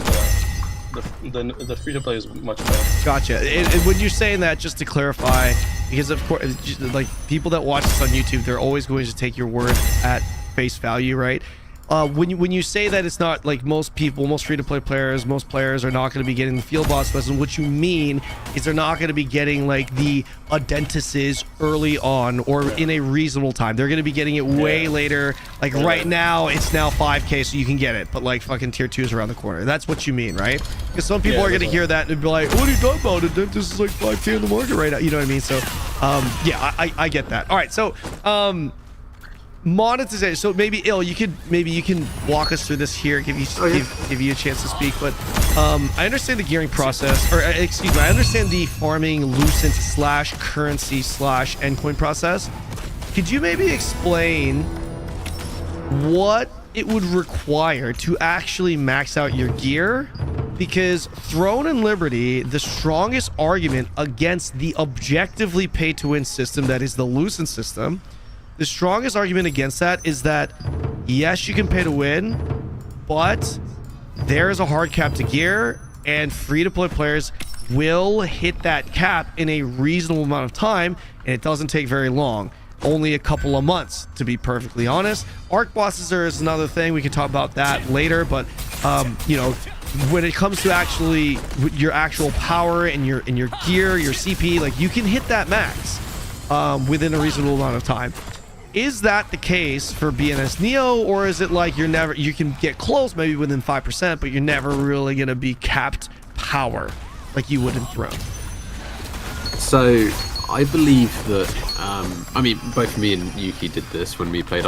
the free to play is much better. Gotcha. And when you're saying that, just to clarify, because of course, like people that watch this on YouTube, they're always going to take your word at face value, right? When you say that it's not like most free-to-play players, most players are not going to be getting the field boss lesson, what you mean is they're not going to be getting like the Adentices early on or in a reasonable time. They're going to be getting it way later. Like right now, it's now 5K, so you can get it, but like fucking tier 2 is around the corner. That's what you mean, right? Because some people are going to hear that and be like, what are you talking about? Adentis is like 5K in the market right now. You know what I mean? So, yeah, I get that. All right, so, monetization. So maybe you can walk us through this here, give you a chance to speak. But I understand the gearing process, or excuse me, I understand the farming Lucent / currency / endcoin process. Could you maybe explain what it would require to actually max out your gear? Because Throne and Liberty, the strongest argument against the objectively pay-to-win system that is the Lucent system, the strongest argument against that is that, yes, you can pay to win, but there is a hard cap to gear, and free-to-play players will hit that cap in a reasonable amount of time, and it doesn't take very long. Only a couple of months, to be perfectly honest. Arc bosses is another thing. We can talk about that later, but, you know, when it comes to actually your actual power and your gear, your CP, like, you can hit that max within a reasonable amount of time. Is that the case for BNS Neo, or is it like you can get close maybe within 5%, but you're never really going to be capped power like you would in Throne? So I believe that I mean, both me and Yuki did this when we played.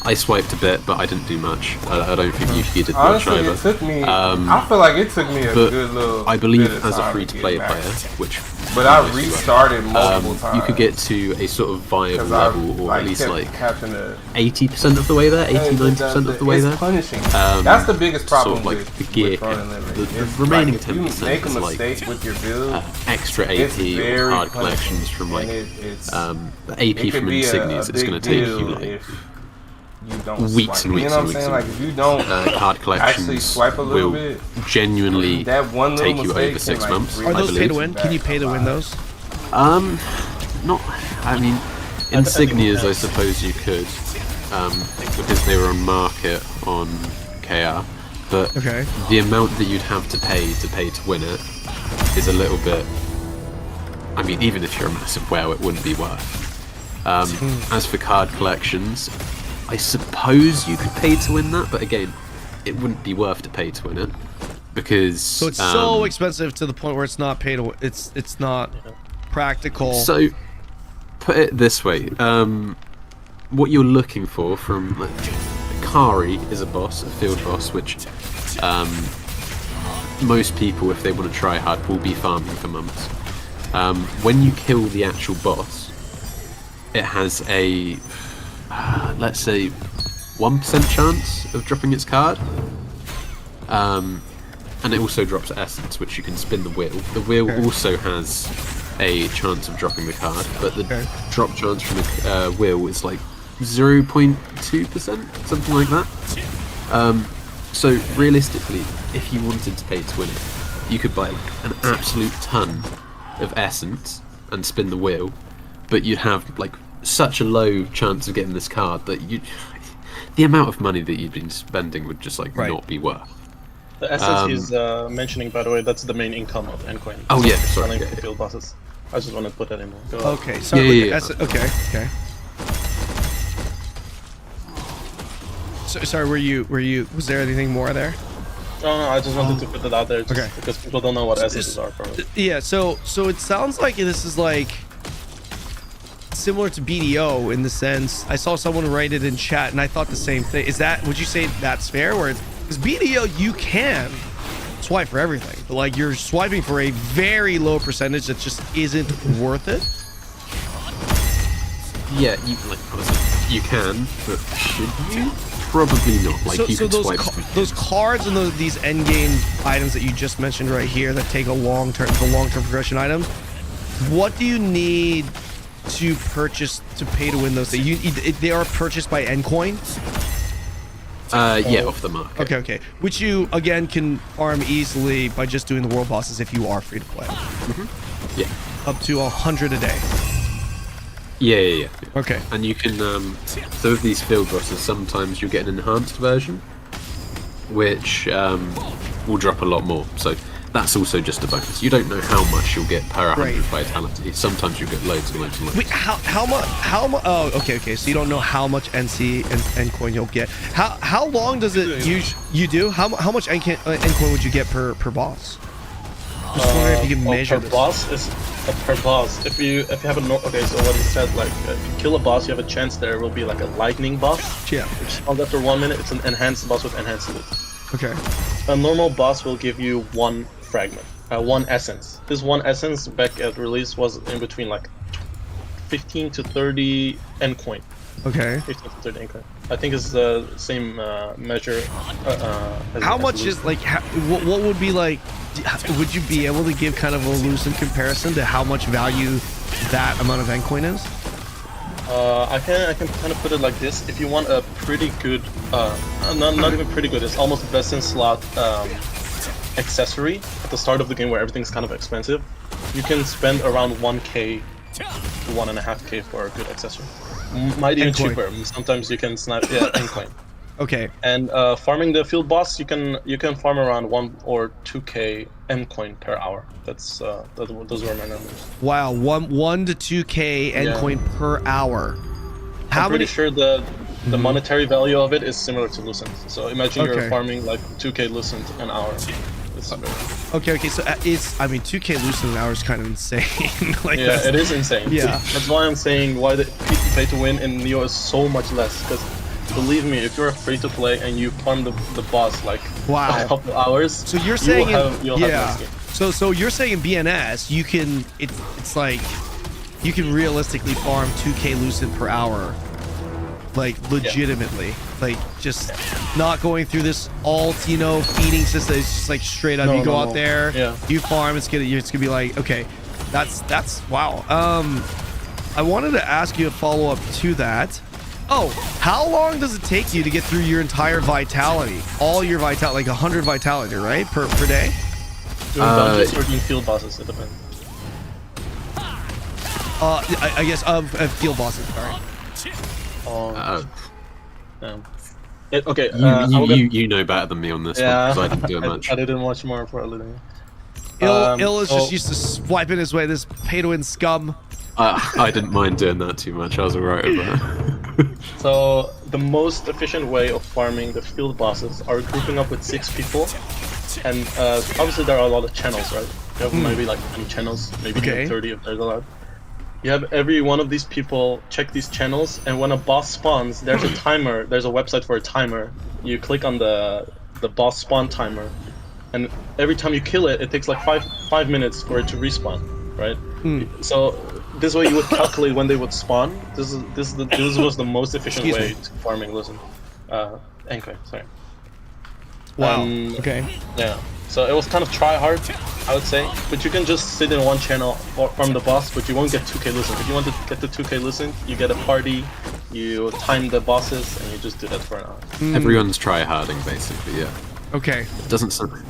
I swiped a bit, but I didn't do much. I don't think Yuki did much Honestly, either. it took me. I feel like it took me a good little. I believe bit of as a time free-to-play to get player, max. which. But I restarted multiple times. You could get to a sort of viable level, or at least like catching the 80% of the way there, 80-90% of the way it's there. punishing. That's the biggest problem sort of like with the gear. Throne and Liberty. The remaining like, if you 10% make a is mistake like with your build, extra it's AP or very hard punishing. collections from like And AP it could from be insignias. It's going to take you like if you don't weeks swipe. and weeks You know what I'm and saying? weeks. Like if you don't hard actually collections swipe a little will bit, genuinely that one little take you mistake over can, 6 like, months. really Are I those pay believe. to win? Can you pay to win those? Not. I mean, insignias. I suppose you could, because they were on market on KR. But Okay. the amount that you'd have to pay to win it is a little bit. I mean, even if you're a massive whale, it wouldn't be worth. As for card collections, I suppose you could pay to win that, but again, it wouldn't be worth to pay to win it because. So it's so expensive to the point where it's not pay to. It's not practical. So, put it this way: what you're looking for from Kari is a boss, a field boss, which most people, if they want to try hard, will be farming for months. When you kill the actual boss, it has a let's say 1% chance of dropping its card. And it also drops essence, which you can spin the wheel. The wheel also has a chance of dropping the card, but the drop chance from the wheel is like 0.2%, something like that. So realistically, if you wanted to pay to win it, you could buy like an absolute ton of essence and spin the wheel, but you'd have like such a low chance of getting this card that the amount of money that you'd been spending would just like not be worth. The essence he's mentioning, by the way, that's the main income of Endcoin. Oh yeah, sorry. Selling Yeah, the yeah. field bosses. I just want to put that in there. Go ahead. Okay, so Yeah. okay. So, sorry, were you? Was there anything more there? No, I just wanted to put that out there, just Okay. because people don't know what essences are. Probably. Yeah. So it sounds like this is like similar to BDO in the sense. I saw someone write it in chat, and I thought the same thing. Is that? Would you say that's fair? Where because BDO you can swipe for everything, but like you're swiping for a very low percentage that just isn't worth it. Yeah, obviously you can, but should you? Probably not. Like you so can swipe. those cards and these end game items that you just mentioned right here that take the long term progression items. What do you need to purchase to pay to win those? They are purchased by Endcoin. Yeah, off the market. Okay. Which you again can farm easily by just doing the world bosses if you are free to play. Yeah. Up to 100 a day. Yeah. Okay. And you can, so with these field bosses, sometimes you get an enhanced version, which will drop a lot more. So that's also just a bonus. You don't know how much you'll get per 100 vitality. Sometimes you get loads and loads and loads. Wait, how much? Oh, okay. So you don't know how much NC and coin you'll get. How long does it you do? How much N coin would you get per boss? Just wondering if you can measure per boss is per boss. If you have a okay, so what he said, like if you kill a boss, you have a chance there will be like a lightning boss. Yeah. Which spawns after 1 minute. It's an enhanced boss with enhanced loot. Okay. A normal boss will give you one fragment, one essence. This one essence back at release was in between like 15 to 30 N coin. Okay. 15 to 30 N coin. I think it's the same measure. How much is like? What would be like? Would you be able to give kind of a lucid comparison to how much value that amount of N coin is? I can kind of put it like this. If you want a pretty good, not even pretty good, it's almost best in slot accessory at the start of the game where everything's kind of expensive, you can spend around 1k to 1.5k for a good accessory. Might even cheaper. Sometimes you can snap N-coin. Okay. And farming the field boss, you can farm around 1 or 2k M-coin per hour. Those were my numbers. Wow, 1 to 2k N-coin per hour. I'm pretty sure the monetary value of it is similar to Lucent. So imagine you're farming like 2k Lucent an hour. Okay, so I mean 2k Lucent an hour is kind of insane. Like yeah, it is insane. Yeah. That's why I'm saying why the pay to win in Neo is so much less. Because believe me, if you're free to play and you farm the boss like a couple hours, so you're saying you'll have so you're saying in BNS you can it's like you can realistically farm 2k Lucent per hour, like legitimately, like just not going through this alt, you know, feeding system. It's just like straight up. You go out there, you farm. It's gonna be like, okay, that's wow. I wanted to ask you a follow up to that. Oh, how long does it take you to get through your entire vitality, all your vitality, like 100 vitality, right, per day? Doing dungeons or doing field bosses, it depends. I guess of field bosses. Sorry. Okay. You know better than me on this one because I didn't do much. I didn't watch more for a living. Ill is just used to swiping his way. This pay-to-win scum. I didn't mind doing that too much. I was alright with that. So the most efficient way of farming the field bosses are grouping up with 6 people, and obviously there are a lot of channels, right? You have maybe like 20 channels, maybe even 30 if there's a lot. You have every one of these people check these channels, and when a boss spawns, there's a timer. There's a website for a timer. You click on the boss spawn timer, and every time you kill it, it takes like five minutes for it to respawn, right? So this way you would calculate when they would spawn. This was the most efficient way to farming Listen. Anyway, sorry. Wow. Okay. Yeah. So it was kind of try hard, I would say. But you can just sit in one channel from the boss, but you won't get 2k listen. If you want to get the 2k listen, you get a party, you time the bosses, and you just do that for an hour. Everyone's try harding, basically, yeah. Okay. It doesn't sound...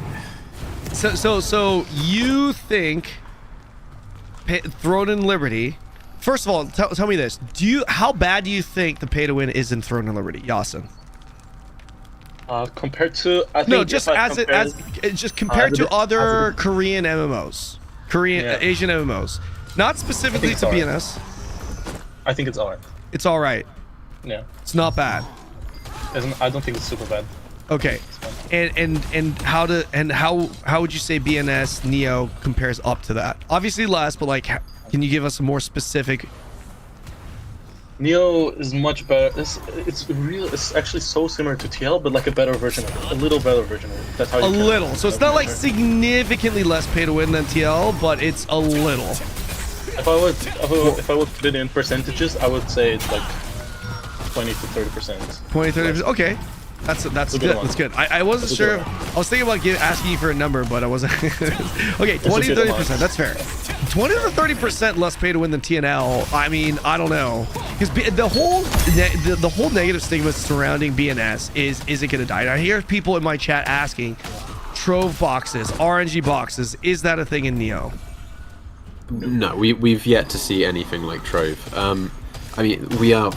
So you think Throne and Liberty... First of all, tell me this. How bad do you think the pay-to-win is in Throne and Liberty, Yasin? Compared to, I think No, just if I as it compare- as just compared to other as it- Korean MMOs, Yeah. Asian MMOs, not specifically it's to alright. BNS. I think it's alright. It's all right. Yeah, It's not bad. I don't think it's super bad. Okay. And how would you say BNS Neo compares up to that? Obviously less, but like, can you give us a more specific? Neo is much better. It's actually so similar to TL, but like a better version of it, a little better version of it. That's how you A can- little. So it's not like significantly less pay to win than TL, but it's a little. If I would put it in percentages, I would say it's like 20 to 30%. 20-30%. Okay. That's a good. good one. That's good. I wasn't That's a good sure. one. I was thinking about asking you for a number, but I wasn't. Okay, 20 to good 30%. one. That's fair. 20 to 30% less pay to win than TNL. I mean, I don't know, because the whole negative stigma surrounding BNS is it going to die? And I hear people in my chat asking, Trove boxes, RNG boxes, is that a thing in Neo? No, we've yet to see anything like Trove. I mean, we are,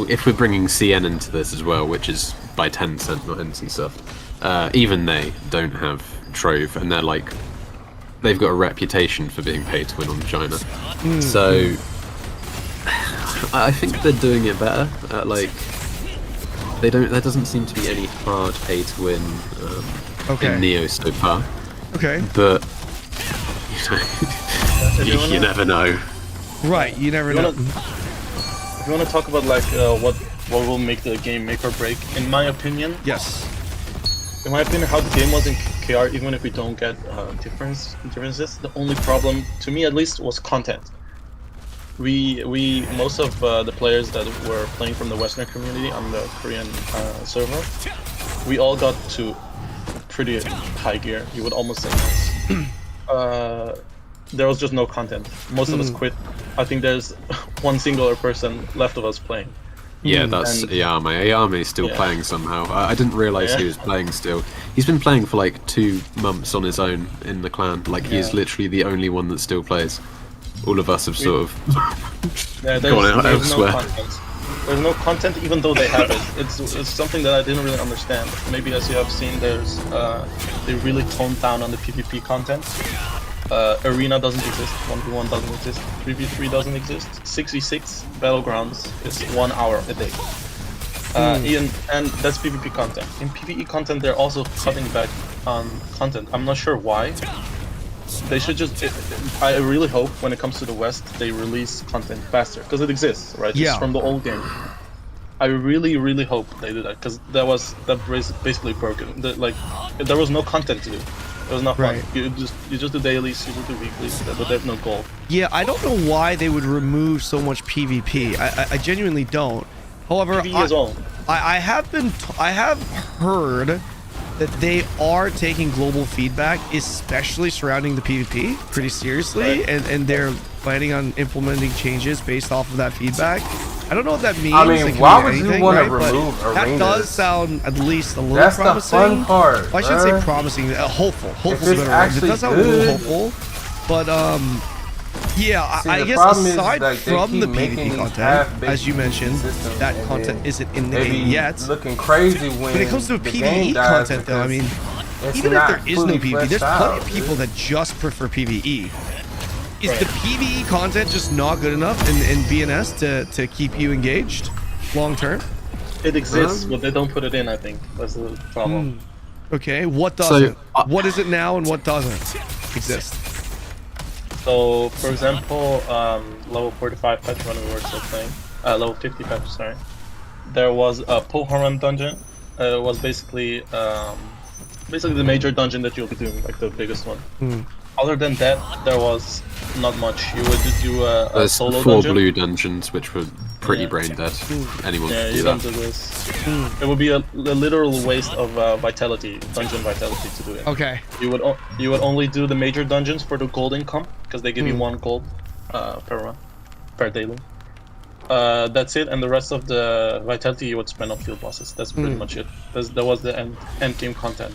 if we're bringing CN into this as well, which is by Tencent, not NCSoft, even they don't have Trove, and they're like, they've got a reputation for being paid to win on China. So, I think they're doing it better. Like, there doesn't seem to be any hard pay to win in Neo so far. Okay. But, you never know. Right, you never know. If you want to talk about like what will make the game make or break, in my opinion, Yes. in my opinion, how the game was in KR, even if we don't get differences, the only problem, to me at least, was content. Most of the players that were playing from the Western community on the Korean server, we all got to pretty high gear. You would almost say this. There was just no content. Most of us quit. I think there's one singular person left of us playing. Yeah, that's And- Ayame. Ayame's still Yeah. playing somehow. I didn't realize he Yeah. was playing still. He's been playing for like 2 months on his own in the clan. Like, he's Yeah. literally the only one that still plays. All of us have sort of Yeah, gone out there's elsewhere. no content. There's no content, even though they have it. It's something that I didn't really understand. Maybe as you have seen, there's they really toned down on the PvP content. Arena doesn't exist, 1v1 doesn't exist, 3v3 doesn't exist, 6v6 battlegrounds is 1 hour a day. And that's PvP content. In PvE content, they're also cutting back on content. I'm not sure why. They should just. I really hope when it comes to the West, they release content faster because it exists, right? Yeah. Just from the old game. I really hope they do that because that was basically broken. There was no content to do. It was not fun. Right. You just do dailies, you just do weeklies, but there's no goal. Yeah, I don't know why they would remove so much PvP. I genuinely don't. However, PvE as well. I have heard that they are taking global feedback, especially surrounding the PvP, pretty seriously, Right. and they're planning on implementing changes based off of that feedback. I don't know what that means. I mean, It could why mean would you anything, wanna right? But remove that arenas? does sound at least a little That's the promising. fun part, Well, I shouldn't say bruh. promising. Hopeful. Hopeful it's is a better word. It actually does sound a little good. hopeful, but yeah, See, I the guess problem is, aside like, they from keep the making PvP these content, half-baked as you mentioned, systems, that and content then isn't in the they game be yet. looking crazy when When it comes to the PvE game dies content, though, I because mean, it's even if not there is no fully PvP, fleshed there's plenty out, of people dude. that just prefer PvE. Is Right. the PvE content just not good enough in BNS to keep you engaged long term? It exists, but they don't put it in. I think that's the problem. Okay, what doesn't? So, What is it now and what doesn't exist? So, for example, level 45 patch when we were still playing, level 50 patch, sorry, there was a Poharan dungeon. It was basically the major dungeon that you'll be doing, like the biggest one. Other than that, there was not much. You would do a There's solo 4 dungeon. blue dungeons, which were pretty Yeah. brain dead. Anyone Yeah, could you do don't that. do this. It would be a literal waste of vitality, dungeon vitality to do it. Okay. You would only do the major dungeons for the gold income because they give you 1 gold per run, per daily. That's it, and the rest of the vitality you would spend on field bosses. That's pretty much it. That was the end game content.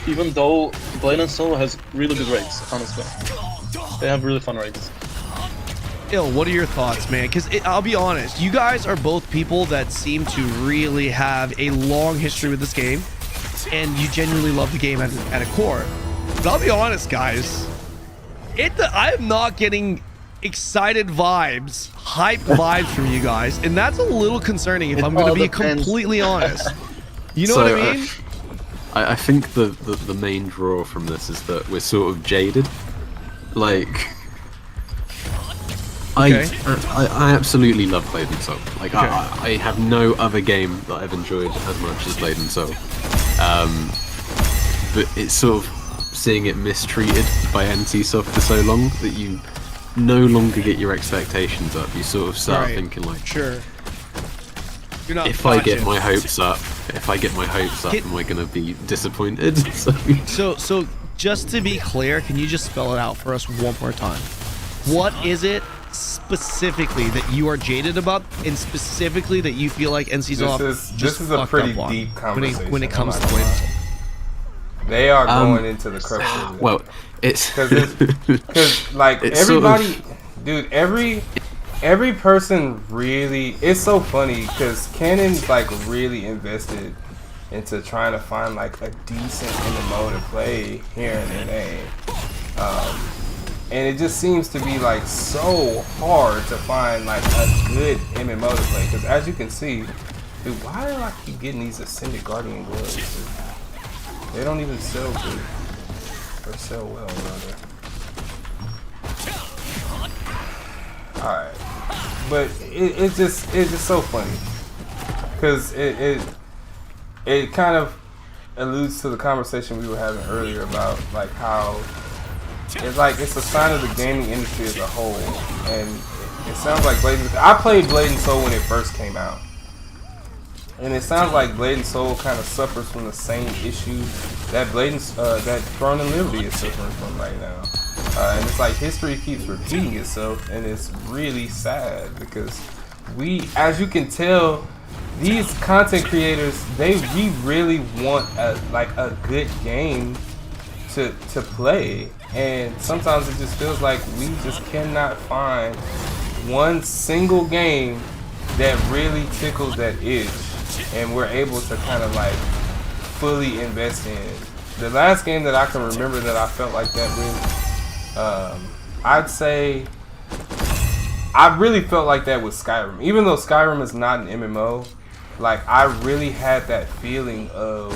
Even though Blade and Soul has really good rates, honestly, they have really fun rates. Ill, what are your thoughts, man? Because I'll be honest, you guys are both people that seem to really have a long history with this game. and you genuinely love the game at a core. But I'll be honest, guys, I am not getting excited vibes, hype vibes from you guys, and that's a little concerning if I'm going to be completely honest. You know what I mean? I think the main draw from this is that we're sort of jaded. Like, I absolutely love Blade and Soul. Like, I have no other game that I've enjoyed as much as Blade and Soul. But it's sort of seeing it mistreated by NCSoft for so long that you no longer get your expectations up. You sort of start thinking like, sure. You're not if I get my hopes up, am I gonna be disappointed? So just to be clear, can you just spell it out for us one more time? What is it specifically that you are jaded about, and specifically that you feel like NCSoft this is a pretty deep conversation when it comes to Blade? They are going into the crux of it. Well, it's because like everybody, sort of, dude, every person really. It's so funny because Canon's like really invested into trying to find like a decent MMO to play here in NA, and it just seems to be like so hard to find like a good MMO to play. Because as you can see, dude, why do I keep getting these Ascended Guardian gloves? Dude? They don't even sell good. Or sell well, rather. Alright. But it's just so funny. Because it kind of alludes to the conversation we were having earlier about like how it's a sign of the gaming industry as a whole. And it sounds like I played Blade and Soul when it first came out. And it sounds like Blade and Soul kind of suffers from the same issue that that Throne and Liberty is suffering from right now. And it's like history keeps repeating itself, and it's really sad because as you can tell, these content creators, we really want a good game to play, and sometimes it just feels like we just cannot find one single game that really tickles that itch. And we're able to kind of like fully invest in. The last game that I can remember that I felt like that with, I'd say I really felt like that with Skyrim. Even though Skyrim is not an MMO, like I really had that feeling of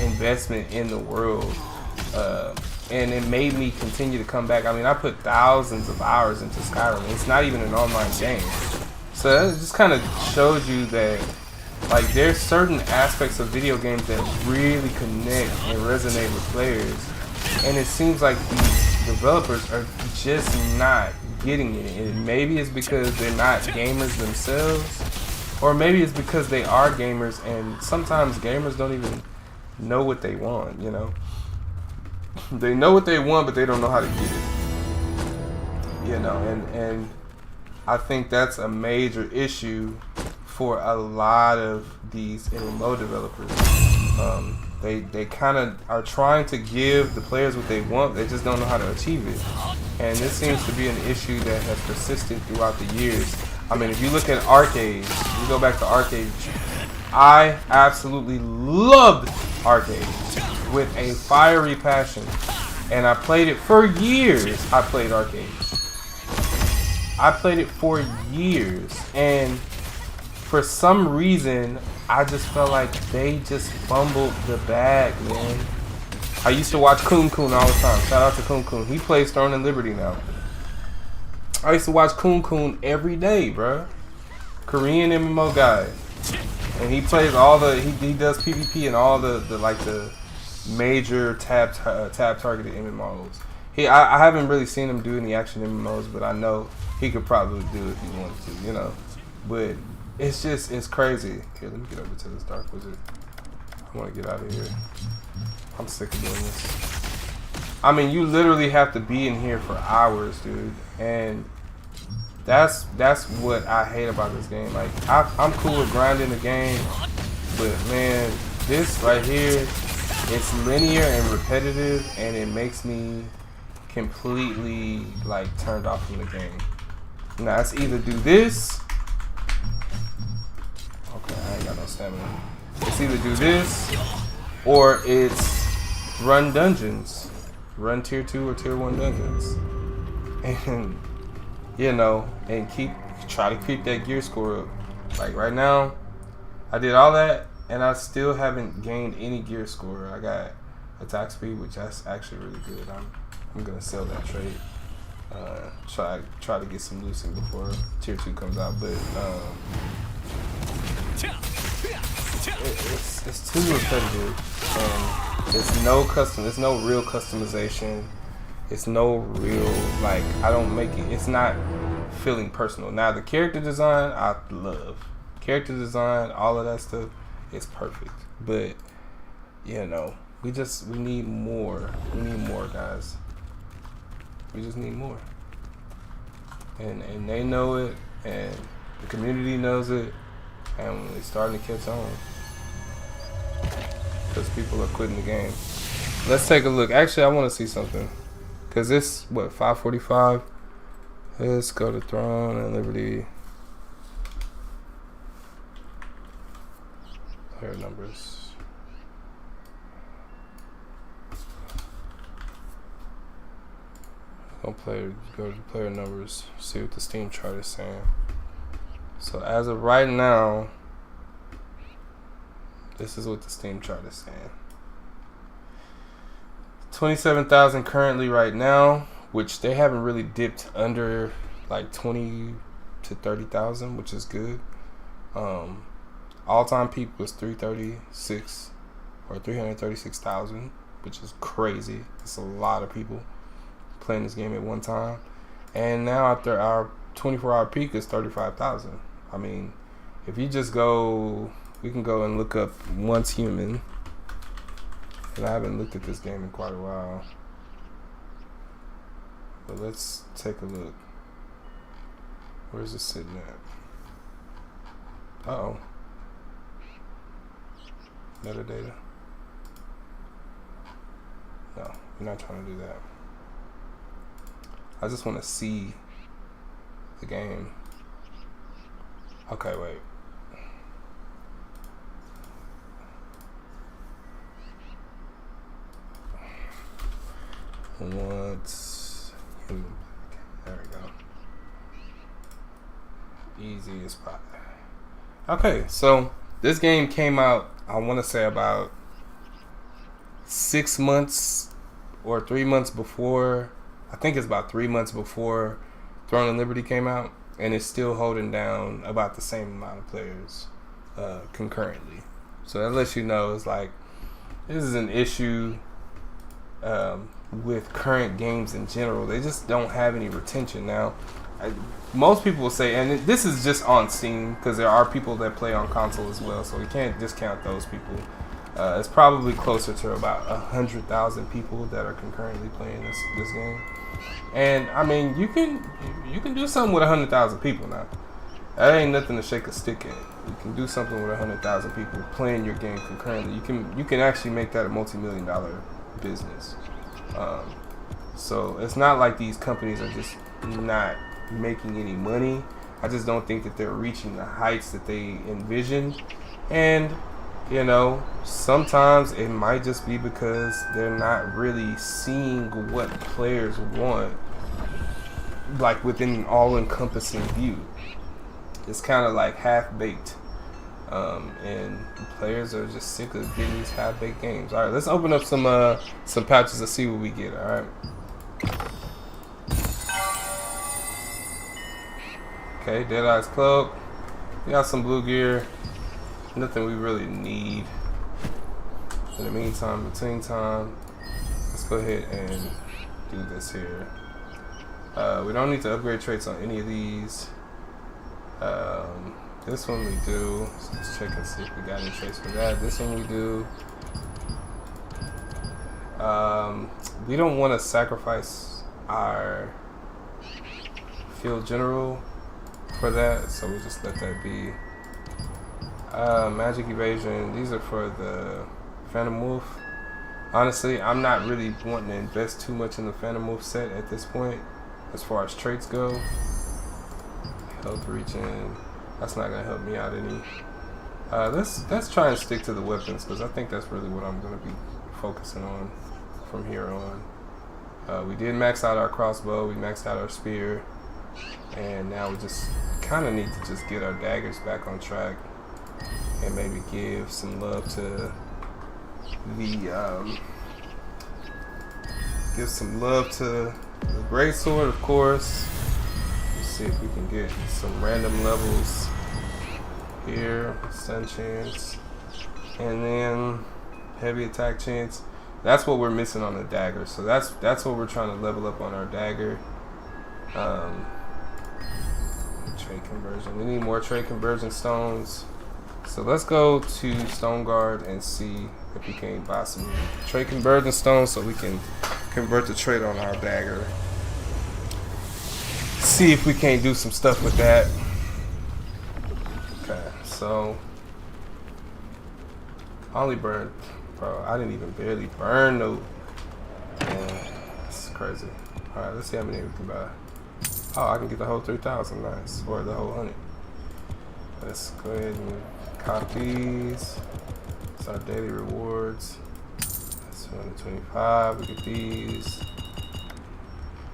investment in the world, and it made me continue to come back. I mean, I put thousands of hours into Skyrim. It's not even an online game, so that just kind of shows you that. Like, there's certain aspects of video games that really connect and resonate with players, and it seems like these developers are just not getting it. And maybe it's because they're not gamers themselves, or maybe it's because they are gamers, and sometimes gamers don't even know what they want, you know? They know what they want, but they don't know how to get it. You know, and I think that's a major issue for a lot of these MMO developers. They kind of are trying to give the players what they want, they just don't know how to achieve it. And this seems to be an issue that has persisted throughout the years. I mean, if you look at Arcade, you go back to Arcade, I absolutely loved Arcade with a fiery passion. And I played it for years. I played Arcade. I played it for years. And for some reason, I just felt like they just fumbled the bag, man. I used to watch Kun Kun all the time. Shout out to Kun Kun. He plays Throne and Liberty now. I used to watch Kun Kun every day, bro. Korean MMO guy. And he plays all the, he does PvP and all the major tab targeted MMOs. I haven't really seen him do any action MMOs, but I know he could probably do it if he wanted to, you know. But it's crazy. Here, let me get over to this Dark Wizard. I want to get out of here. I'm sick of doing this. I mean, you literally have to be in here for hours, dude. And that's what I hate about this game. Like, I'm cool with grinding the game, but man, this right here, it's linear and repetitive, and it makes me completely like turned off from the game. Now it's either do this. Okay, I ain't got no stamina. It's either do this or it's run dungeons, run tier 2 or tier 1 dungeons, and you know, and try to keep that gear score up. Like right now, I did all that, and I still haven't gained any gear score. I got attack speed, which that's actually really good. I'm gonna sell that trade. Try to get some looting before tier 2 comes out, but it's too repetitive, and it's no real customization. It's no real, like, I don't make it. It's not feeling personal. Now the character design, I love. Character design, all of that stuff, is perfect. But you know, we need more. We need more, guys. We just need more. And they know it, and the community knows it, and it's starting to catch on. Because people are quitting the game. Let's take a look. Actually, I want to see something. Because it's, what, 5:45? Let's go to Throne and Liberty. Player numbers. Go to player numbers. See what the Steam chart is saying. So as of right now, this is what the Steam chart is saying. 27,000 currently right now, which they haven't really dipped under like 20 to 30,000, which is good. All-time peak was 336 or 336,000, which is crazy. It's a lot of people playing this game at one time. And now after our 24-hour peak is 35,000. I mean, if you just go, we can go and look up Once Human. And I haven't looked at this game in quite a while. But let's take a look. Where's it sitting at? Uh-oh. Metadata. No, we're not trying to do that. I just want to see the game. Okay, wait. There we go. Easy as pie. Okay, so this game came out, I want to say about 6 months or 3 months before. I think it's about 3 months before Throne and Liberty came out, and it's still holding down about the same amount of players concurrently. So that lets you know it's like this is an issue with current games in general. They just don't have any retention now. Most people will say, and this is just on Steam because there are people that play on console as well, so we can't discount those people. It's probably closer to about 100,000 people that are concurrently playing this game. And I mean, you can do something with 100,000 people now. That ain't nothing to shake a stick at. You can do something with 100,000 people playing your game concurrently. You can actually make that a multi-million-dollar business. So it's not like these companies are just not making any money. I just don't think that they're reaching the heights that they envisioned. And you know, sometimes it might just be because they're not really seeing what players want, like within an all-encompassing view. It's kind of like half-baked, and players are just sick of getting these half-baked games. All right, let's open up some pouches and see what we get. All right. Okay, Deadeye's Cloak. We got some blue gear. Nothing we really need. In the meantime, between time, let's go ahead and do this here. We don't need to upgrade traits on any of these. This one we do. So let's check and see if we got any traits for that. This one we do. We don't want to sacrifice our field general for that, so we'll just let that be. Magic evasion, these are for the Phantom Wolf. Honestly, I'm not really wanting to invest too much in the Phantom Wolf set at this point as far as traits go. Health regen, that's not gonna help me out any. Let's try and stick to the weapons because I think that's really what I'm gonna be focusing on from here on. We did max out our crossbow, we maxed out our spear, and now we just kind of need to just get our daggers back on track and maybe give some love to the give some love to the greatsword, of course. Let's see if we can get some random levels here, stun chance, and then heavy attack chance. That's what we're missing on the dagger, so that's what we're trying to level up on our dagger. Trade conversion. We need more trade conversion stones. So let's go to Stone Guard and see if we can buy some trade conversion stones so we can convert the trade on our dagger. See if we can't do some stuff with that. Okay, so I only burned, bro. I didn't even barely burn no. Man, this is crazy. All right, let's see how many we can buy. Oh, I can get the whole 3,000. Nice, or the whole 100. Let's go ahead and copy these. It's our daily rewards. That's 225. We get these.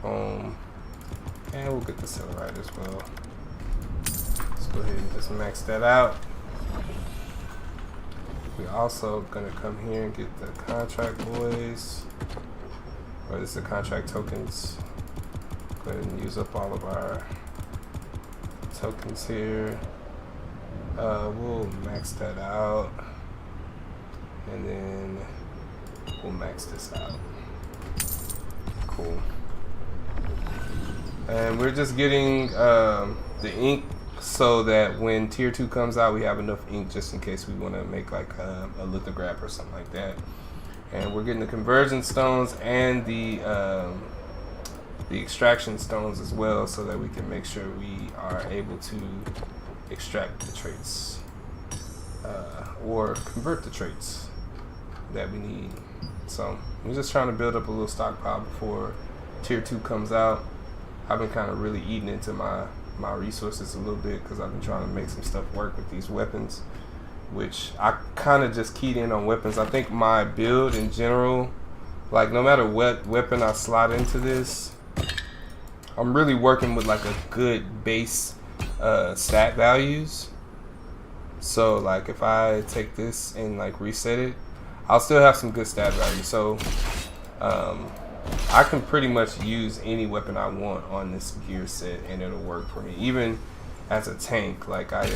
Boom. And we'll get the Cellrite as well. Let's go ahead and just max that out. We're also gonna come here and get the contract boys. Or this is the contract tokens. Go ahead and use up all of our tokens here. We'll max that out. And then we'll max this out. Cool. And we're just getting the ink so that when tier 2 comes out, we have enough ink just in case we want to make like a lithograph or something like that. And we're getting the conversion stones and the extraction stones as well, so that we can make sure we are able to extract the traits or convert the traits that we need. So we're just trying to build up a little stockpile before tier 2 comes out. I've been kind of really eating into my resources a little bit because I've been trying to make some stuff work with these weapons, which I kind of just keyed in on weapons. I think my build in general, like no matter what weapon I slot into this, I'm really working with like a good base stat values. So like if I take this and like reset it, I'll still have some good stat values. So I can pretty much use any weapon I want on this gear set and it'll work for me. Even as a tank, like I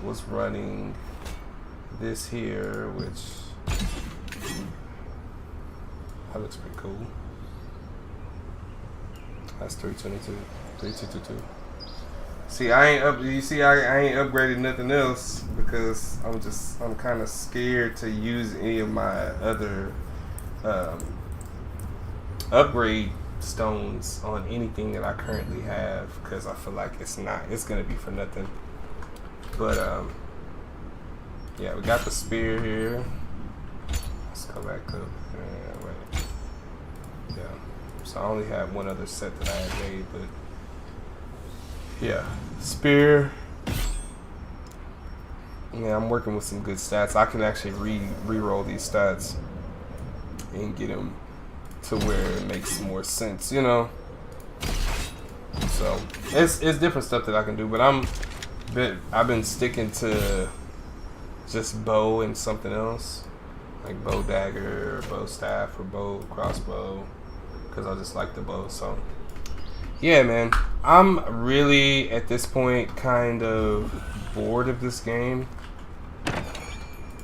was running this here, which that looks pretty cool. That's 322, 3222. See, I ain't upgraded nothing else because I'm kind of scared to use any of my other upgrade stones on anything that I currently have because I feel like it's gonna be for nothing. But yeah, we got the spear here. Let's go back up. Wait. Yeah. So I only had one other set that I had made, but yeah, spear. Yeah, I'm working with some good stats. I can actually re-roll these stats and get them to where it makes more sense, you know. So it's different stuff that I can do, but I've been sticking to just bow and something else, like bow dagger, or bow staff, or bow crossbow, because I just like the bow. So yeah, man, I'm really at this point kind of bored of this game.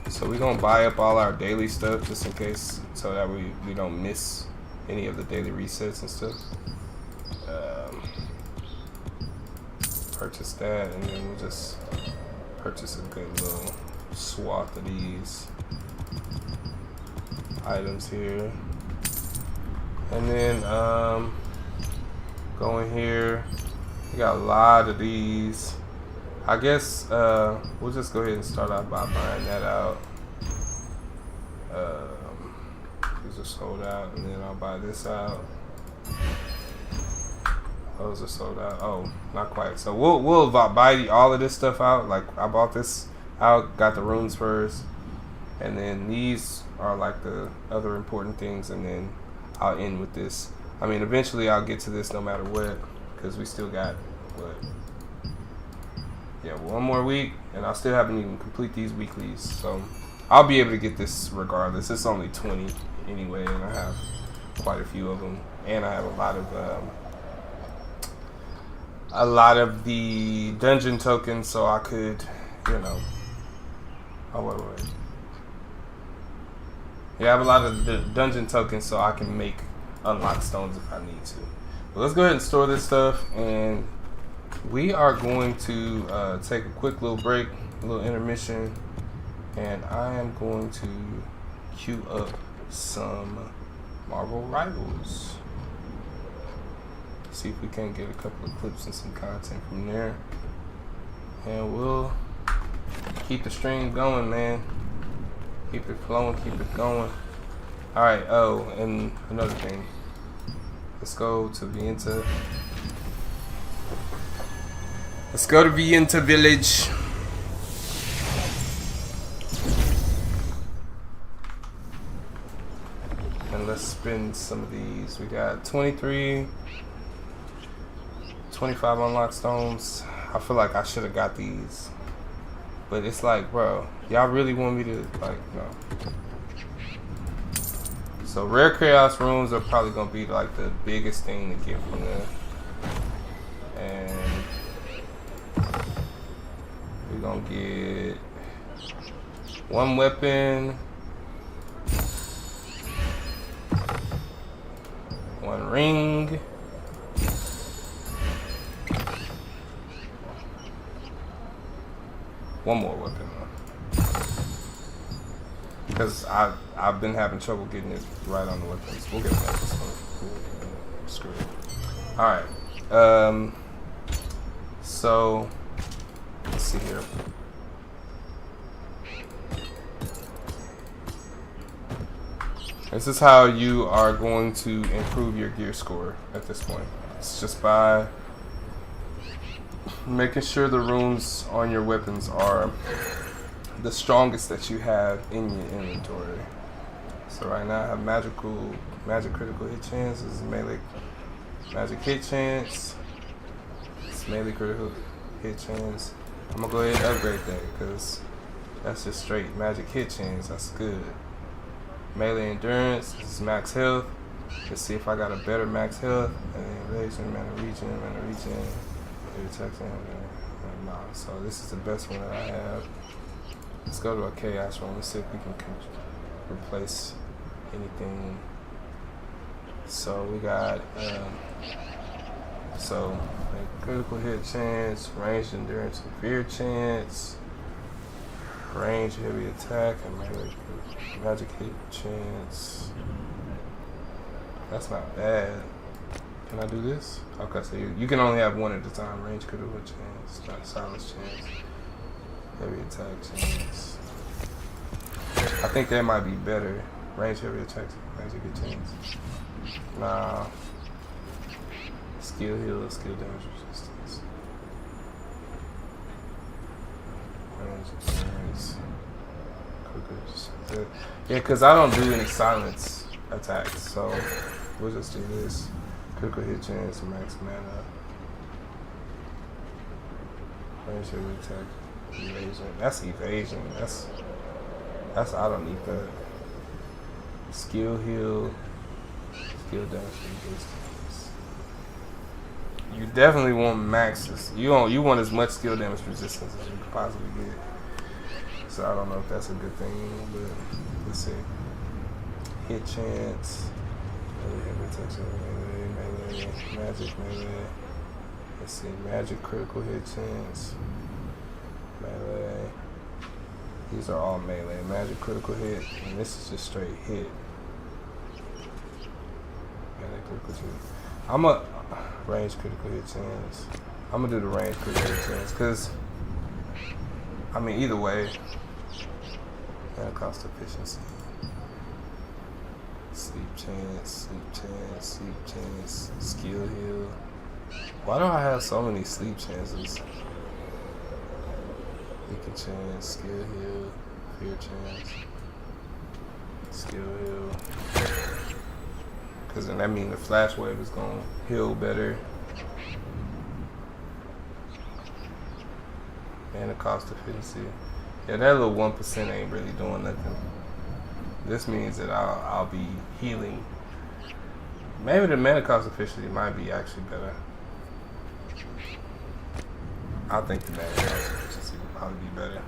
So we're gonna buy up all our daily stuff just in case, so that we don't miss any of the daily resets and stuff. Purchase that, and then we'll just purchase a good little swath of these items here. And then go in here. We got a lot of these. I guess we'll just go ahead and start out by buying that out. These are sold out, and then I'll buy this out. Those are sold out. Oh, not quite. So we'll buy all of this stuff out. Like I bought this I got the runes first, and then these are like the other important things, and then I'll end with this. I mean, eventually I'll get to this no matter what, because we still got what? Yeah, one more week, and I still haven't even complete these weeklies, so I'll be able to get this regardless. It's only 20 anyway, and I have quite a few of them, and I have a lot of the dungeon tokens, so I could, you know. Oh wait. Yeah, I have a lot of the dungeon tokens, so I can make unlock stones if I need to. But let's go ahead and store this stuff, and we are going to take a quick little break, a little intermission, and I am going to queue up some Marvel Rivals. See if we can get a couple of clips and some content from there, and we'll keep the stream going, man. Keep it flowing, keep it going. All right. Oh, and another thing. Let's go to Vienta. Let's go to Vienta Village. And let's spin some of these. We got 23, 25 unlock stones. I feel like I should have got these. But it's like, bro, y'all really want me to, like, no. So rare chaos runes are probably gonna be like the biggest thing to get from there. And we're gonna get one weapon, one ring, one more weapon because I've been having trouble getting it right on the weapons. We'll get back to this one. Screw it. All right. So let's see here. This is how you are going to improve your gear score at this point. It's just by making sure the runes on your weapons are the strongest that you have in your inventory. So right now I have magic critical hit chance. This is melee magic hit chance. It's melee critical hit chance. I'm gonna go ahead and upgrade that because that's just straight magic hit chance. That's good. Melee endurance. This is max health. Let's see if I got a better max health. And evasion, mana region. Nah, so this is the best one that I have. Let's go to a chaos room. Let's see if we can replace anything. So we got so critical hit chance, range endurance and fear chance, range heavy attack, and magic hit chance. That's not bad. Can I do this? Okay, so you can only have one at a time. Range critical chance, not silence chance, heavy attack chance. I think that might be better. Range heavy attack, magic hit chance. Nah. Skill heal, skill damage resistance. Range endurance. Yeah, because I don't do any silence attacks, so we'll just do this. Critical hit chance, max mana. Range heavy attack, evasion. That's evasion. That's I don't need that. Skill heal, skill damage resistance. You definitely want maxes. You want as much skill damage resistance as you could possibly get. So I don't know if that's a good thing, but let's see. Hit chance, melee, magic melee. Let's see, magic critical hit chance, melee. These are all melee. Magic critical hit, and this is just straight hit. Melee critical hit. I'm a range critical hit chance. I'm gonna do the range critical hit chance because I mean either way, and cost efficiency. Sleep chance, skill heal. Why do I have so many sleep chances? second chance, skill heal, fear chance, skill heal. Cause then that means the flash wave is gonna heal better. And the cost efficiency. Yeah, that little 1% ain't really doing nothing. This means that I'll be healing. Maybe the mana cost efficiency might be actually better. I think the mana cost efficiency would probably be better.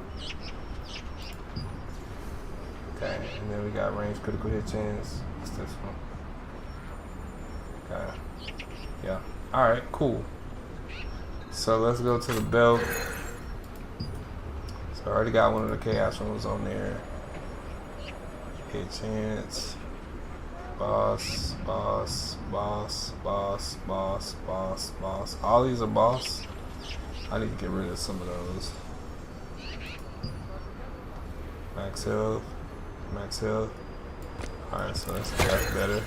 Okay, and then we got range critical hit chance. What's this one? Okay. Yeah. Alright, cool. So let's go to the belt. So I already got one of the chaos ones on there. Hit chance. Boss, boss, boss, boss, boss, boss, boss. All these are boss. I need to get rid of some of those. Max health. Max health. Alright, so that's better.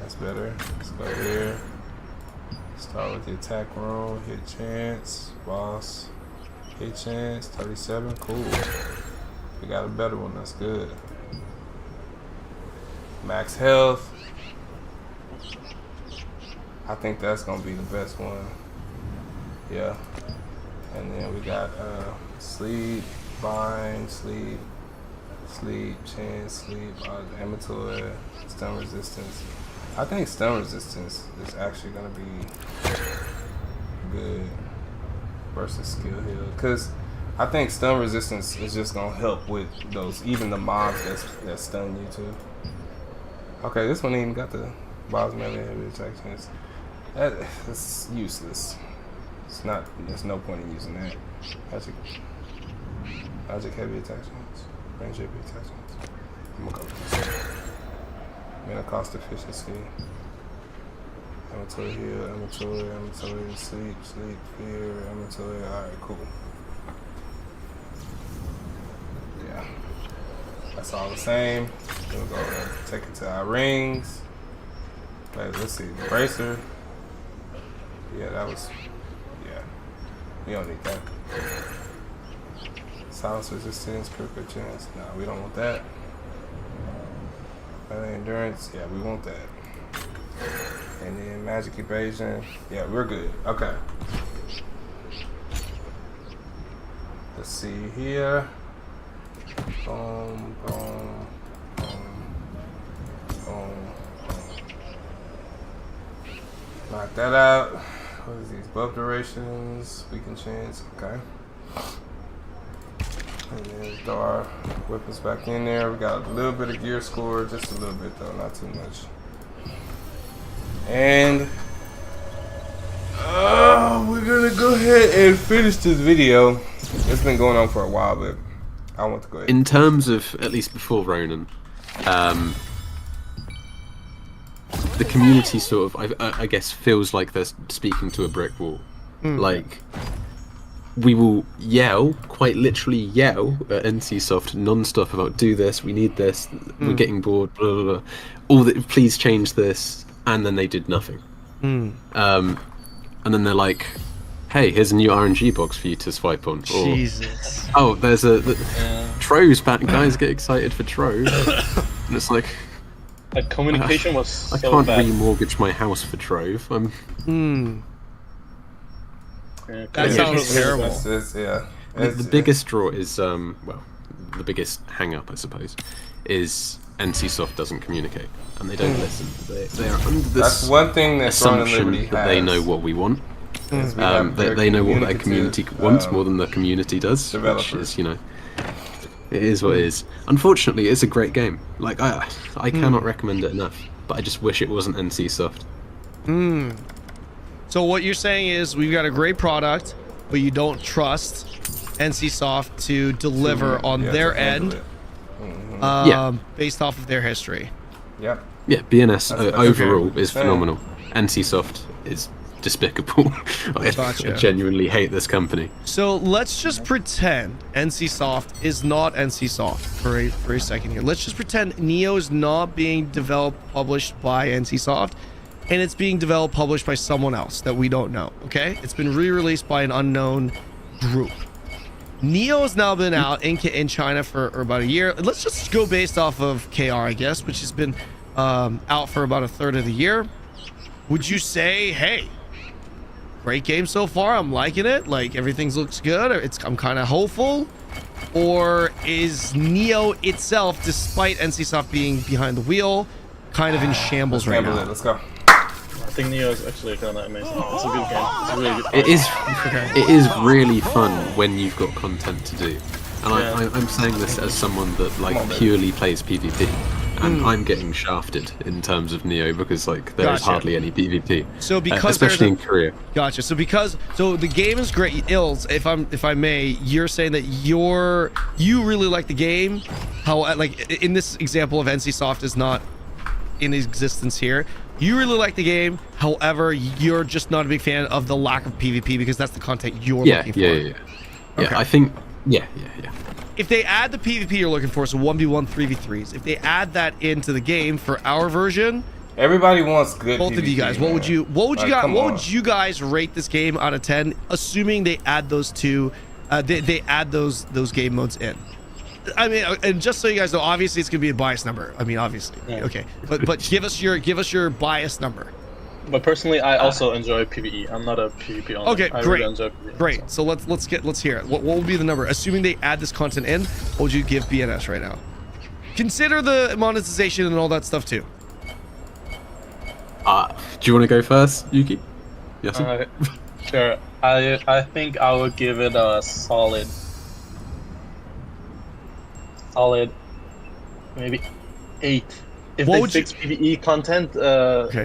That's better. Let's go here. Start with the attack roll. Hit chance. Boss. Hit chance. 37. Cool. We got a better one. That's good. Max health. I think that's gonna be the best one. Yeah. And then we got sleep, bind, sleep, chance, sleep, amateur, stun resistance. I think stun resistance is actually gonna be good versus skill heal, because I think stun resistance is just gonna help with those, even the mobs that stun you too. Okay, this one ain't even got the boss melee heavy attack chance. That's useless. It's not. There's no point in using that. Magic heavy attack chance. Range heavy attack chance. I'm gonna go with this. Mana cost efficiency. Amateur heal. Amateur sleep. Fear. Amateur. All right, cool. Yeah. That's all the same. We'll go and take it to our rings. Wait, let's see. Bracer. Yeah, that was. Yeah. We don't need that. Silence resistance, critical chance. Nah, we don't want that. Endurance. Yeah, we want that. And then magic evasion. Yeah, we're good. Okay. Let's see here. Boom, boom, boom, boom, boom. Knock that out. What is these? Buff durations. Weaken chance. Okay. And then throw our weapons back in there. We got a little bit of gear score. Just a little bit though. Not too much. And we're gonna go ahead and finish this video. It's been going on for a while, but I want to go ahead. In terms of, at least before Ronan, the community sort of, I guess, feels like they're speaking to a brick wall. Like, we will yell, quite literally yell at NCSoft non-stop about do this, we need this, we're getting bored, blah, blah, blah. All that, please change this, and then they did nothing. And then they're like, hey, here's a new RNG box for you to swipe on. Or, Jesus. oh, there's Trove's back. Guys get excited for Trove. And it's like, That communication was so I can't bad. remortgage my house for Trove. Yeah, That sounds terrible. Yeah. The biggest draw is, well, the biggest hang-up, I suppose, is NCSoft doesn't communicate. And they don't listen. They are under this That's one thing that assumption that they know what we want. They know what their community wants more than the community does, which is, you know, it is what it is. Unfortunately, it's a great game. Like, I cannot recommend it enough, but I just wish it wasn't NCSoft. So what you're saying is we've got a great product, but you don't trust NCSoft to deliver on their end, based off of their history. Yep. Yeah, BNS overall okay. is phenomenal. NCSoft is despicable. I genuinely hate this company. So let's just pretend NCSoft is not NCSoft for a second here. Let's just pretend Neo is not being developed, published by NCSoft, and it's being developed, published by someone else that we don't know, okay? It's been re-released by an unknown group. Neo has now been out in China for about a year. Let's just go based off of KR, I guess, which has been out for about a third of the year. Would you say, hey, great game so far, I'm liking it, like everything looks good, or I'm kind of hopeful? Or is Neo itself, despite NCSoft being behind the wheel, kind of in shambles right now? Let's go. I think Neo is actually kind of amazing. It's a good game. It's a really good game. It is really fun when you've got content to do. And I'm saying this as someone that like purely plays PvP. And I'm getting shafted in terms of Neo because like there's hardly any PvP. So because especially in Korea. Gotcha. So the game is great. Ills, if I may, you're saying that you really like the game. How like in this example of NCSoft is not in existence here. You really like the game. However, you're just not a big fan of the lack of PvP because that's the content you're looking for. Yeah. Okay. I think yeah. If they add the PvP you're looking for, so 1v1 3v3s, if they add that into the game for our version, Everybody wants good. both PvP, of you guys, man. what would you on. guys rate this game out of 10, assuming they add those two, they add those game modes in? I mean, and just so you guys know, obviously it's gonna be a biased number. I mean, obviously, okay, but give us your biased number. But personally, I also enjoy PvE. I'm not a PvP only. Okay, I great, really enjoy PvE, great. So let's hear it. What will be the number, assuming they add this content in? What would you give BNS right now? Consider the monetization and all that stuff too. Do you want to go first, Yuki? Yes. Sure. I think I would give it a solid maybe 8. If What they would you- fix PvE content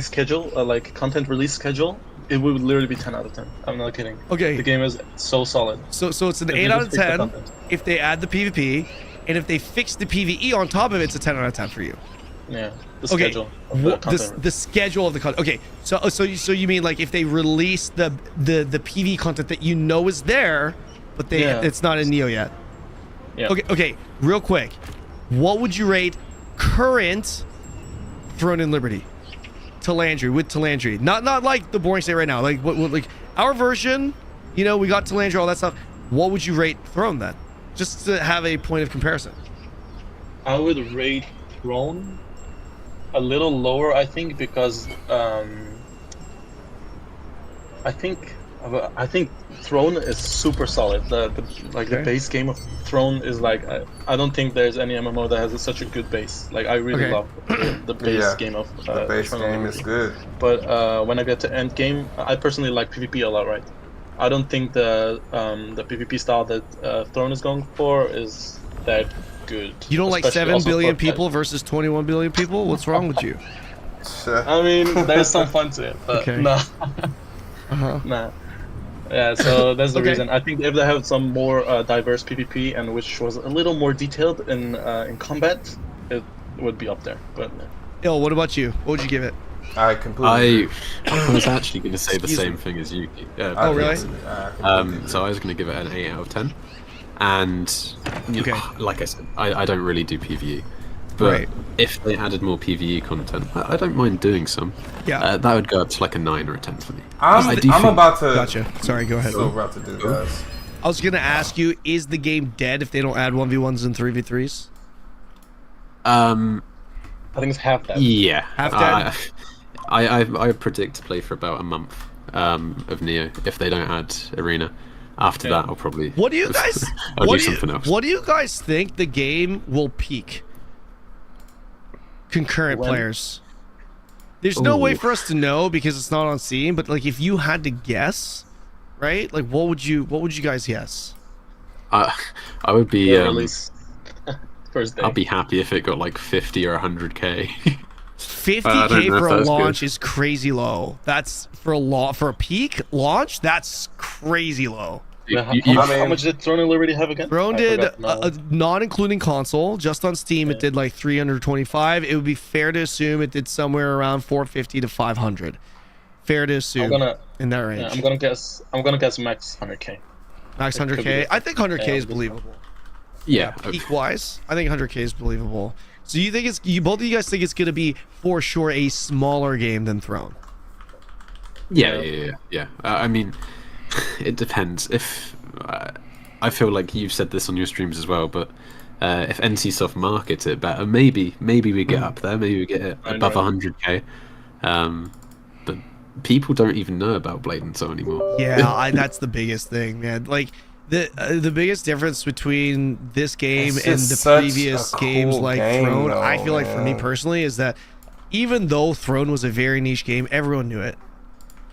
schedule, like content release schedule, it would literally be 10 out of 10. I'm not kidding. Okay. The game is so solid. So it's an If 8 they out just of fix the 10 content. if they add the PvP, and if they fix the PvE on top of it, it's a 10 out of 10 for you. Yeah. The Okay. schedule. Of the content. The schedule of the content. Okay. So you mean like if they release the PvE content that you know is there, but it's not in Neo yet. Yeah. Okay. Real quick, what would you rate current Throne and Liberty? Talandry with Talandry, not like the boring state right now. Like what like our version, we got Talandry, all that stuff. What would you rate Throne then? Just to have a point of comparison. I would rate Throne a little lower, I think, because I think Throne is super solid. The base game of Throne is like I don't think there's any MMO that has such a good base. Like I really love the base game of the base Throne game Liberty. is good. But when I get to end game, I personally like PvP a lot, right? I don't think the PvP style that Throne is going for is that good. You don't like Especially 7 also billion for- people versus 21 billion people? What's wrong with you? I mean, there's some fun to it, but Okay. no. Uh-huh. Nah. Yeah, so that's the Okay. reason. I think if they have some more diverse PvP and which was a little more detailed in combat, it would be up there. But Il, what about you? What would you give it? I completely. I was actually going to say the Excuse same me. thing as Yuki. Yeah, Oh, really? So I was going to give it an 8 out of 10. And like I said, I don't really do PvE. But Right. if they added more PvE content, I don't mind doing some. Yeah. That would go up to like a 9 or a 10 for me. I'm about to. Gotcha. Sorry, go ahead. So about to do guys. I was gonna ask you, is the game dead if they don't add 1v1s and 3v3s? I think it's half that. Yeah. Half dead? I predict to play for about a month of Neo if they don't add Arena. After that, I'll probably. What do you guys? I'll what do something else. What do you guys think the game will peak? Concurrent When? players. There's no way Ooh. for us to know because it's not on Steam. But like, if you had to guess, right? Like, what would you guys guess? I would be. Release first day. I'll be happy if it got like 50 or 100k. 50k I don't know for if a that's launch good. is crazy low. That's for a peak launch. That's crazy low. Yeah, how, You- how much did Throne and Liberty have again? Throne I did, forgot now. not including console, just on Steam, it did like 325. It would be fair to assume it did somewhere around 450 to 500. Fair to assume in that range. Yeah, I'm gonna guess max 100k. Max it could 100k. be- I think 100k yeah, is believable. yeah. Peak wise, I think 100k is believable. So you think both of you guys think it's gonna be for sure a smaller game than Throne? Yeah. I mean, it depends. If I feel like you've said this on your streams as well, but if NCSoft markets it better, maybe we get up there, maybe we get it above 100k. But people don't even know about Blade and Soul anymore. Yeah, that's the biggest thing, man. Like the biggest difference between this game and the previous games like Throne, though, I feel like for me personally, is that even though Throne was a very niche game, everyone knew it.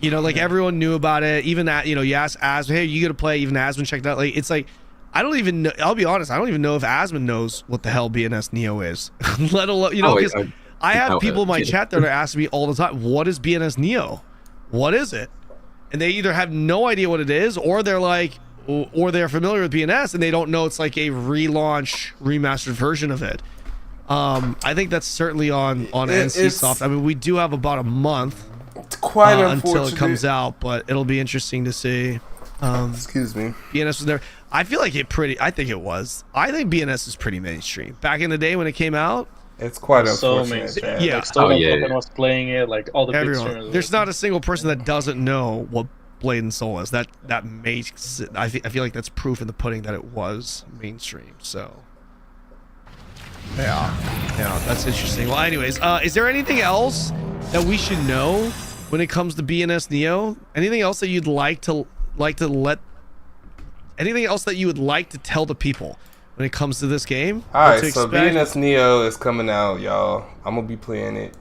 You know, like everyone knew about it. Even that, you know, you ask Asmon, hey, you gonna play? Even Asmon checked out. Like, it's like, I don't even know. I'll be honest, I don't even know if Asmon knows what the hell BNS Neo is. Let alone, you know, because I have people in my chat that are asking me all the time, what is BNS Neo? What is it? And they either have no idea what it is, or they're like, or they're familiar with BNS and they don't know it's like a relaunch, remastered version of it. I think that's certainly on NCSoft. I mean, we do have about a month. It's quite until it comes out, but it'll be interesting to see. Excuse me. BNS was there. I feel like I think it was. I think BNS is pretty mainstream. Back in the day when it came out, it's quite so unfortunate. mainstream. Yeah. Like, Stolen was playing it. Like all the big streamers. There's not a single person that doesn't know what Blade and Soul is. That makes it, I feel like that's proof in the pudding that it was mainstream. So yeah, that's interesting. Well, anyways, is there anything else that we should know when it comes to BNS Neo? Anything else that you'd like to let? Anything else that you would like to tell the people when it comes to this game? All right, so BNS Neo is coming out, y'all. I'm gonna be playing it.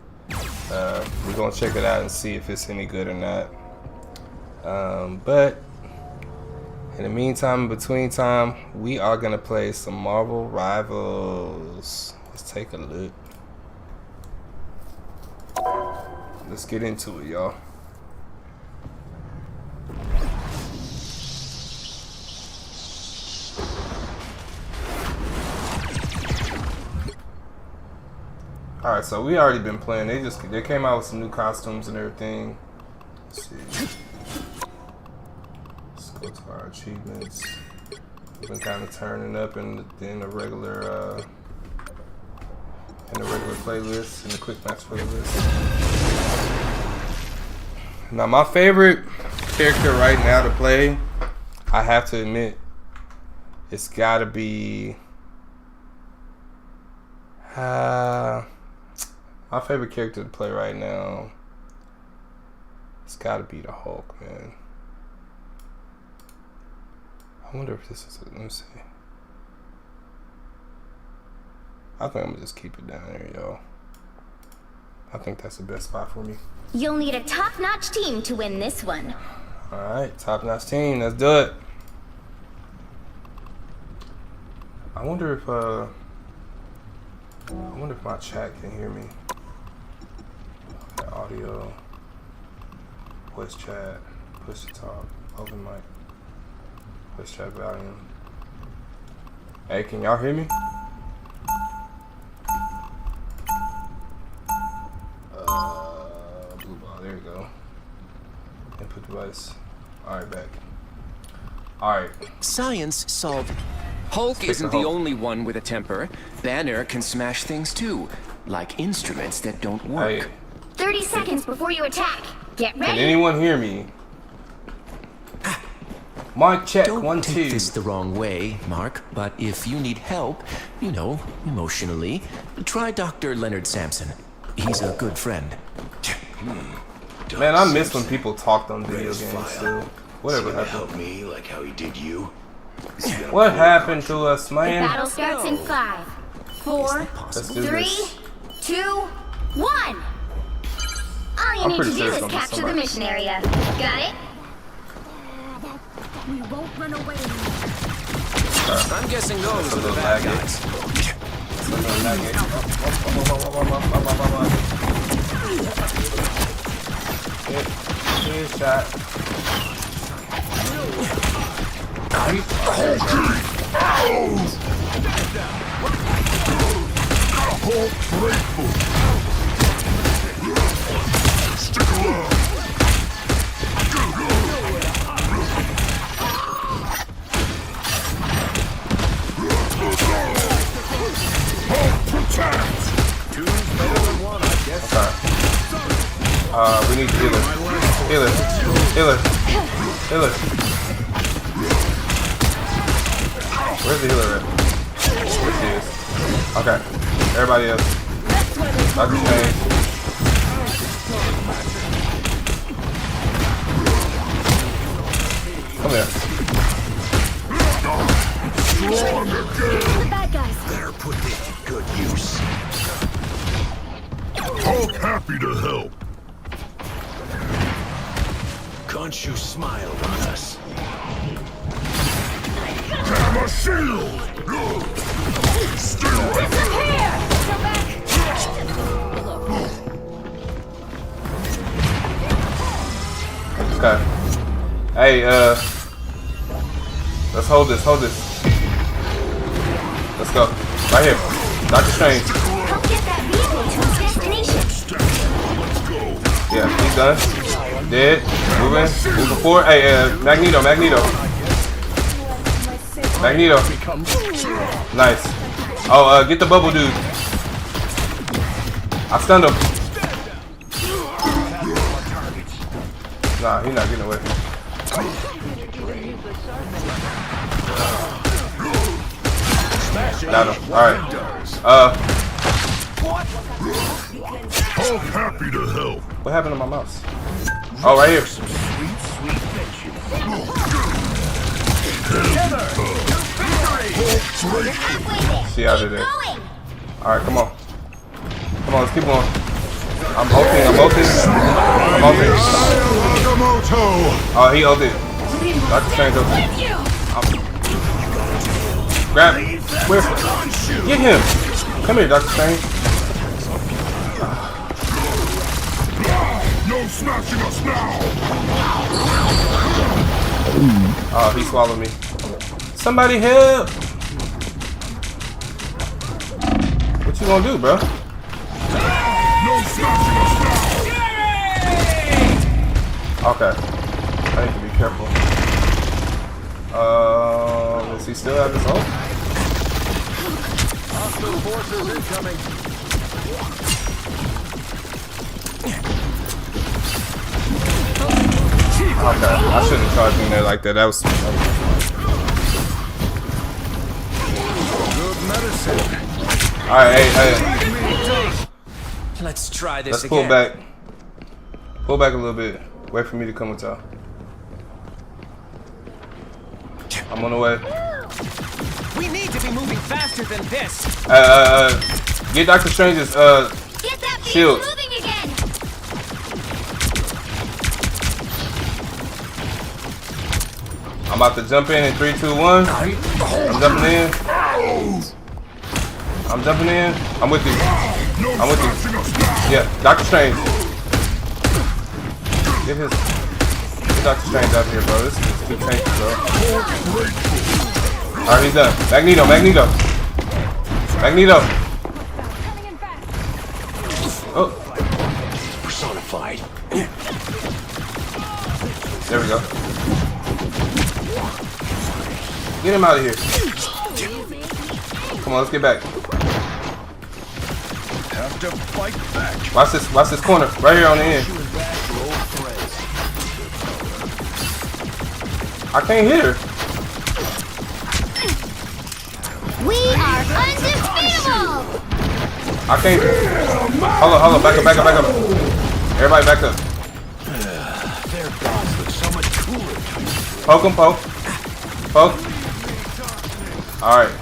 We're gonna check it out and see if it's any good or not. But in the meantime, in between time, we are gonna play some Marvel Rivals. Let's take a look. Let's get into it, y'all. All right, so we already been playing. They came out with some new costumes and everything. Let's see. Let's go to our achievements. We've been kind of turning up in the regular playlist, in the quick match playlist. Now, my favorite character right now to play, I have to admit, it's got to be. My favorite character to play right now, it's got to be the Hulk, man. I wonder if this is. Let me see. I think I'm gonna just keep it down there, y'all. I think that's the best spot for me. You'll need a top-notch team to win this one. All right, top-notch team. Let's do it. I wonder if my chat can hear me. Okay, audio, voice chat, push to talk, open mic, voice chat volume. Hey, can y'all hear me? Blue ball, there you go. Input device. Alright, back. Alright. Science solved. Hulk isn't the only one with a temper. Banner can smash things too, like instruments that don't work. Hey. 30 seconds before you attack. Get ready. Can anyone hear me? Mic check, Don't 1 take 2. this the wrong way, Mark, but if you need help, you know, emotionally, try Dr. Leonard Sampson. He's a good friend. Man, I miss when people talked on video games too. Whatever happened. Help me like how he did you. What happened to us, The man? battle starts in 5, 4, Let's do 3, this. 2, 1. All you need to do is capture the mission area. Got it? We won't run away. I'm guessing those are the bad guys. Shot. We need healer. Healer. Healer. Healer. Where's the healer at? There she is. Okay. Everybody else. Dr. Strange. Come here. The bad guys. Better put this to good use. Hulk happy to help. Khonshu smiled on us. Have a shield! Disappear! Go back. Okay. Hey, let's hold this, Let's go. Right here. Dr. Strange. Help get that vehicle to its destination. Yeah, he's done. Dead. Moving forward. Hey, Magneto. Nice. Oh, get the bubble dude. I stunned him. Nah, he's not getting away. Got him. Alright. Hulk happy to help. What happened to my mouse? Oh, right here. She out of there. Alright, come on. Let's keep going. I'm ulting. Oh, he ulted. Dr. Strange ulted. Grab. Where? Get him. Come here, Dr. Strange. No smashing us now. Oh, he swallowed me. Somebody help! What you gonna do, bro? No smashing us now. Okay. I need to be careful. Does he still have his ult? Hostile forces incoming. Okay, I shouldn't have charged in there like that. That was Good medicine. alright, hey. Let's try this Let's again. pull back. Pull back a little bit. Wait for me to come with y'all. I'm on the way. We need to be moving faster than this. Get Dr. Strange's Get that shield. vehicle moving again. I'm about to jump in 3, 2, 1. I'm jumping in. I'm with you. Yeah, Dr. Strange. Get Dr. Strange out here, bro. This is too tanky, bro. Alright, he's done. Magneto. Oh. Personified. There we go. Get him out of here. Come on, let's get back. Have to fight back. Watch this corner. Right here on the end. I can't hit her. We are undefeatable. I can't. Hold on. Back up. Everybody back up. Their gods look so much cooler. Poke him. Alright.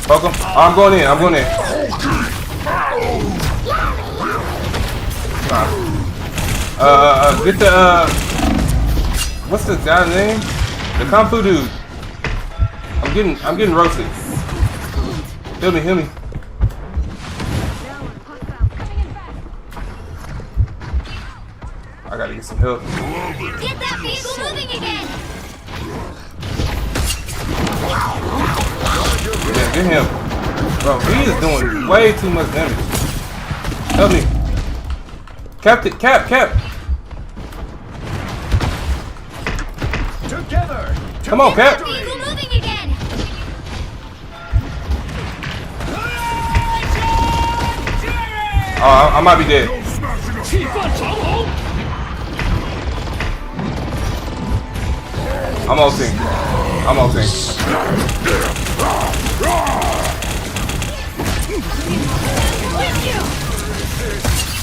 Poke him. Oh, I'm going in. Get the, what's the guy's name? The Kung Fu dude. I'm getting roasted. Heal me. I gotta get some help. Get that vehicle moving again. Yeah, get him. Bro, he is doing way too much damage. Help me. Cap. Together. Come on, Cap. Vehicle moving again. Oh, I might be dead. No smashing us I'm ulting. I'm okay.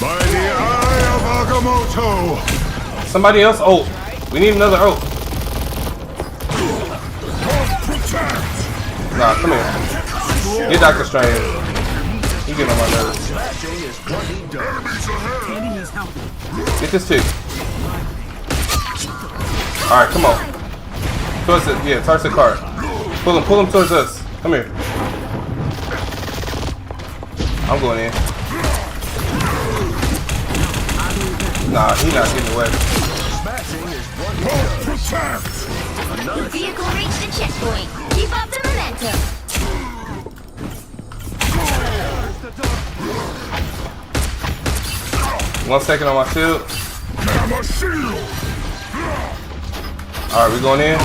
By the eye of Agamotto! Somebody else ult. We need another ult. Nah, come here. Get Dr. Strange. He getting on my nerves. Get this chick. Alright, come on. Towards it, yeah, towards the cart. Pull him towards us. Come here. I'm going in. Nah, he not getting away. Your vehicle reached the checkpoint. Keep up the momentum. 1 second on my shield. Alright, we going in.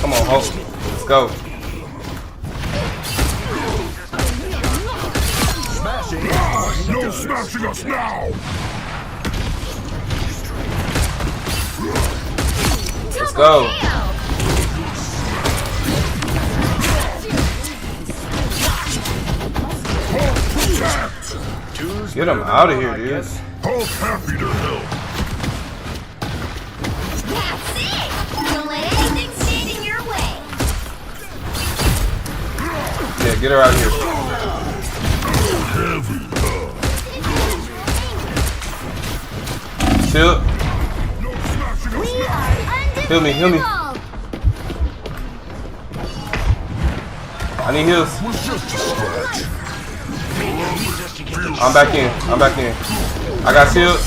Come on, Hulk. Let's go. No smashing us now! Let's go. Get him out of here, dude. Hulk happy to help. That's it. Don't let anything stand in your way. Yeah, get her out of here. Shield. Heal me, heal me. I need heals. I'm back in. I'm back in. I got shield.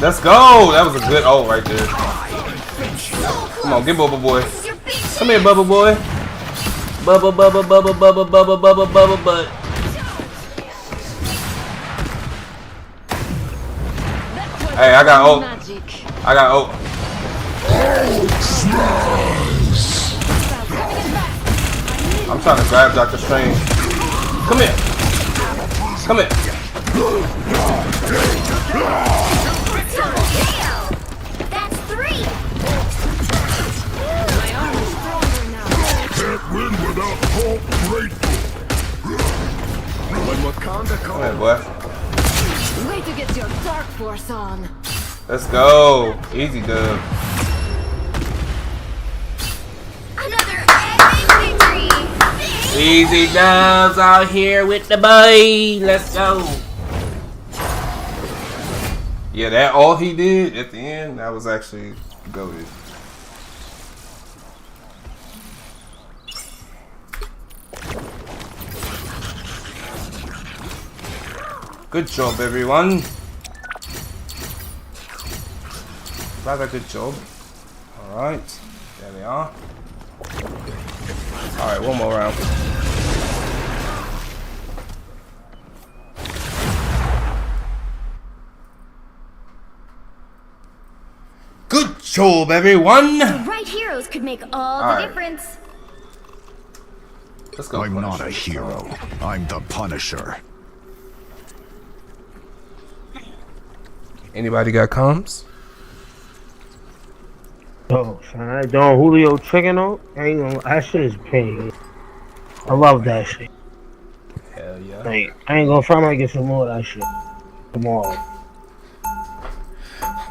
Let's go. That was a good ult right there. Come on, get Bubba Boy. Come here, Bubba Boy. Bubba, Bubba, Bubba, Bubba, Bubba, Bubba, Bubba, Butt. Hey, I got ult. I got ult. I'm trying to grab Dr. Strange. Come here. Come here. That's 3. Can't win without Hulk grateful. When Wakanda Come here, boy. Way to get your dark force on. Let's go. Easy dub. Another epic victory. Easy dubs out here with the boy. Let's go. Yeah, that all he did at the end, that was actually goated. Good job, everyone. Rather good job. Alright, there we are. Alright, one more round. Good job, everyone. The right heroes could make all the difference. Let's go. I'm not a hero. I'm the Punisher. Anybody got comms? Oh, son, I don't. Julio chicken out. I ain't gonna. That shit is pain. I love that shit. Hell yeah. Like, I ain't gonna front like get some more of that shit tomorrow.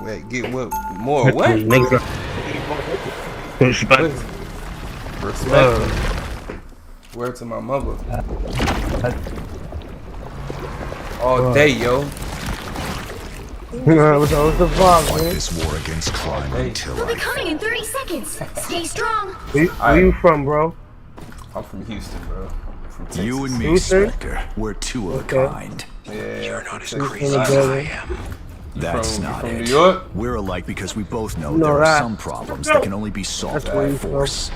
Wait, get what? More what? Nigga. Respect. Respect. Word to my mother. All day, yo. What's the problem, man? This war against crime until We'll be coming in 30 seconds. Stay strong. Where you from, bro? I'm from Houston, bro. From Texas. You and me, Houston? Spectre, we're two of a kind. Yeah. You're not as Texas. crazy as I am. That's from, not from it. New York? We're alike because we both know No, there are that- some problems that can only be solved That's where by you from. force.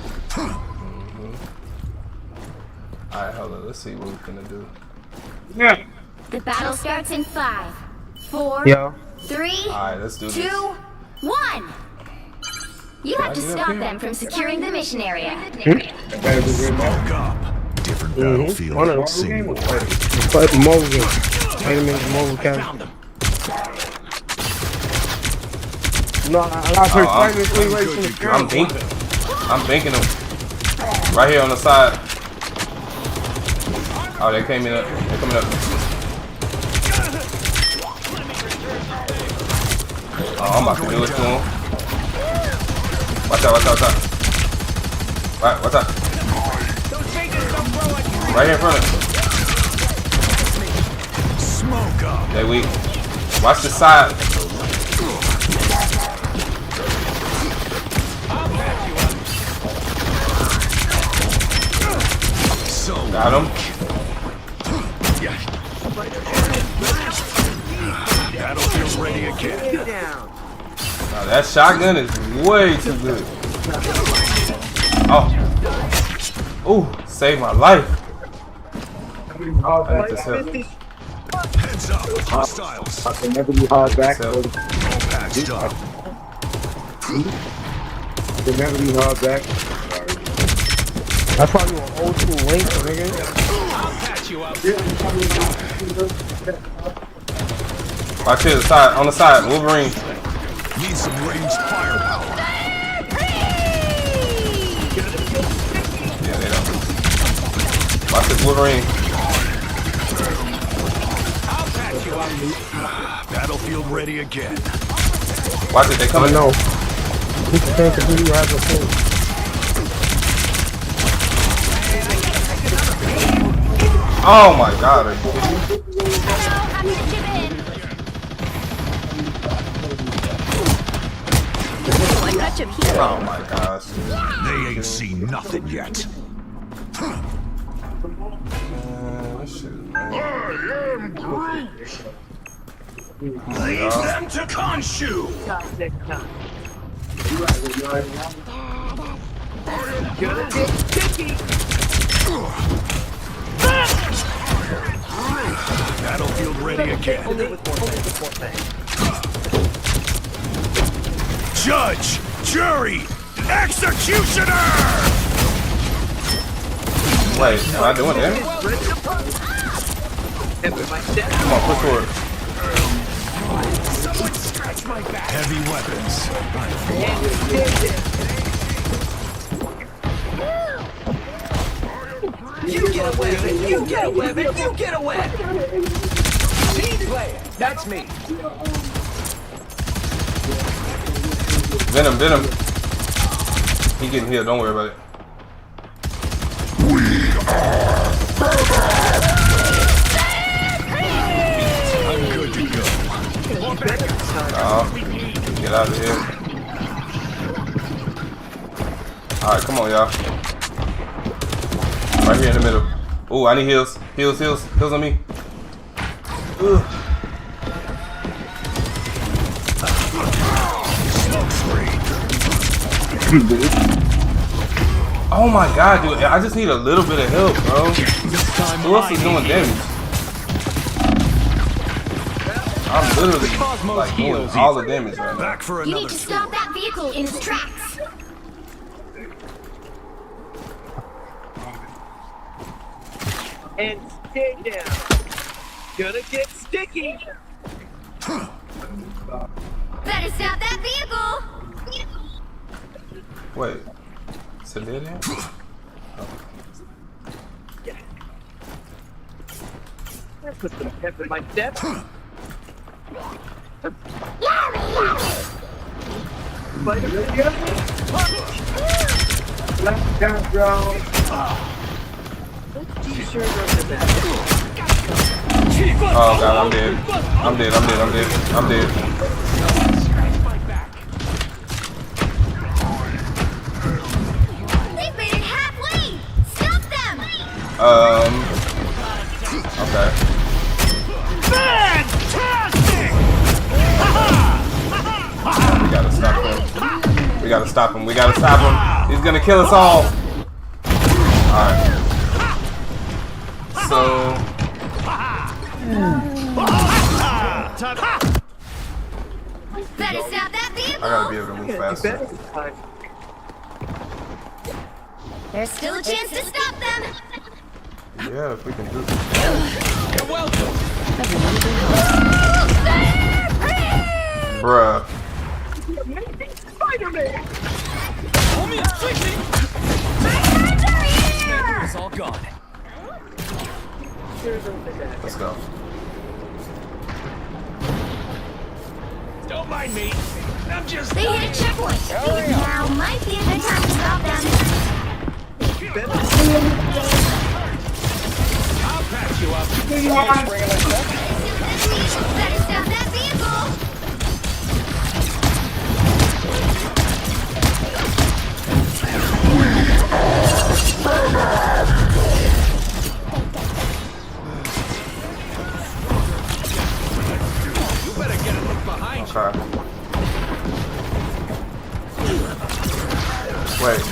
Alright, hold on. Let's see what we're gonna do. Yeah. The battle starts in 5, 4, Yo. 3, Alright, let's do 2, this. 1. You have to get up stop here? them from securing the mission area. Smoke up. different battlefield. One of the Same games. But mobile game. Spider-Man's mobile character. No, I got her Spider-Man right from the I'm binking. I'm binking him. Right here on the side. Oh, they came in up. They're coming up. Oh, I'm about to do it to him. Watch out, watch out, watch out. Right, watch out. Right here in front of him. Smoke up. They weak. Watch the side. Got him. Battlefield ready again. Now that shotgun is way too good. Oh. Ooh, saved my life. I need this help. Heads up. Hostiles. I can never be hard back. All patched up. I can never be hard back. That's why you an old school link, nigga. Watch here, the side, on the side, Wolverine. Need some ranged firepower. Yeah, they don't. Watch this Wolverine. Battlefield ready again. Watch it, they coming. No. He can think of who you have before. Oh my god, are you kidding me? Oh my gosh. They ain't seen nothing yet. This shit, man. Leave them to Khonshu. Battlefield ready again. Judge, jury, executioner! Wait, am I doing damage? Come on, push forward. Heavy weapons. You get a weapon, you get a weapon, you get a weapon! Team player, that's me. Venom, Venom. He getting healed, don't worry about it. I'm good to go. Oh, get out of here. Alright, come on, y'all. Right here in the middle. Ooh, I need heals. Heals, heals. Heals on me. Ugh. Oh my god, dude. I just need a little bit of help, bro. Who else is doing damage? I'm literally like doing all the damage right now. Back for You another need to stop that vehicle in its tracks. And stay down. Gonna get sticky. Better stop that vehicle. Wait. Is it dead end? I put some pep in my step. Left down, drone. Oh god, I'm dead. I'm dead, I'm dead, I'm dead. I'm dead. They've made it halfway. Stop them. Okay. We gotta stop him. We gotta stop him. We gotta stop him. He's gonna kill us all. Alright. So. Better stop that vehicle. I gotta be able to move faster. There's still a chance to stop them. Yeah, if we can do You're welcome. Bruh. Spider-Man! Homie, I'm switching! It's all gone. Let's go. Don't mind me. I'm just. They hit a checkpoint. Now might be a good time to stop them. I'll patch you up. Better stop that vehicle. You better get a look behind you. Okay. Wait.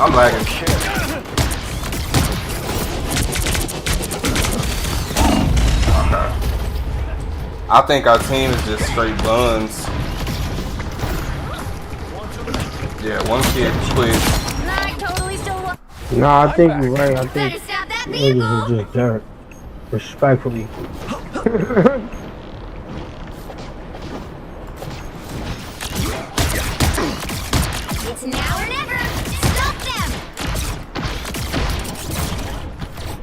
I'm lagging. Okay. I think our team is just straight buns. Yeah, one kid quit. Nah, I think you're right. I think Better stop that niggas vehicle. is just dirt. Respectfully. It's now or never. Stop them.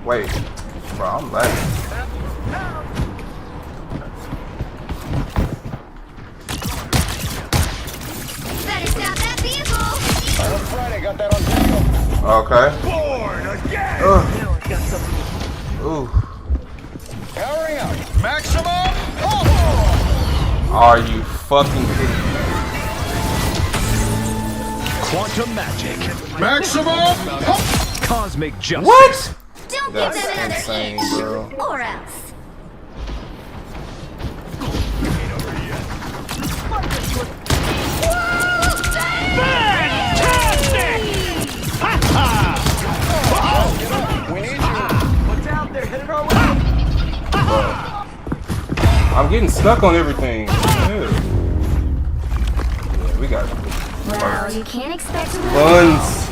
Wait. Bro, I'm lagging. Better stop that vehicle. Friday, got that on video. Okay. Born again. Ooh. Powering up. Maximum. Are you fucking kidding me? Quantum magic. Maximum. Cosmic justice. What? Don't That's give them another insane, inch. bro. Or else. We need you. What's out there? Headed our way. I'm getting stuck on everything. Yeah, we got it. Well, you can't expect to win. Buns.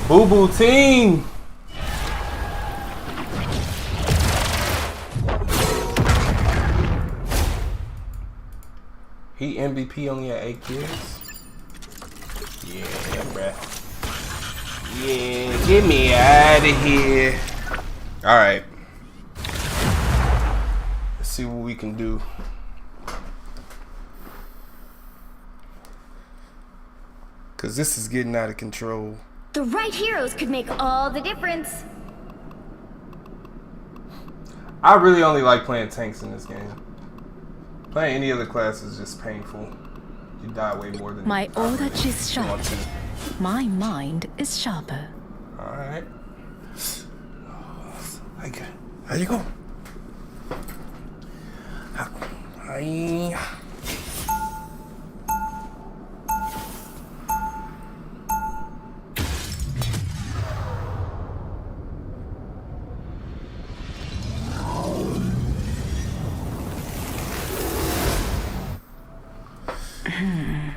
Boo Boo team. He MVP only had 8 kills. Yeah, bruh. Yeah, get me out of here. Alright. Let's see what we can do. Cause this is getting out of control. The right heroes could make all the difference. I really only like playing tanks in this game. Playing any other class is just painful. You die way more than My you order really is want sharp. to. My mind is sharper. Alright. How you go? Hi.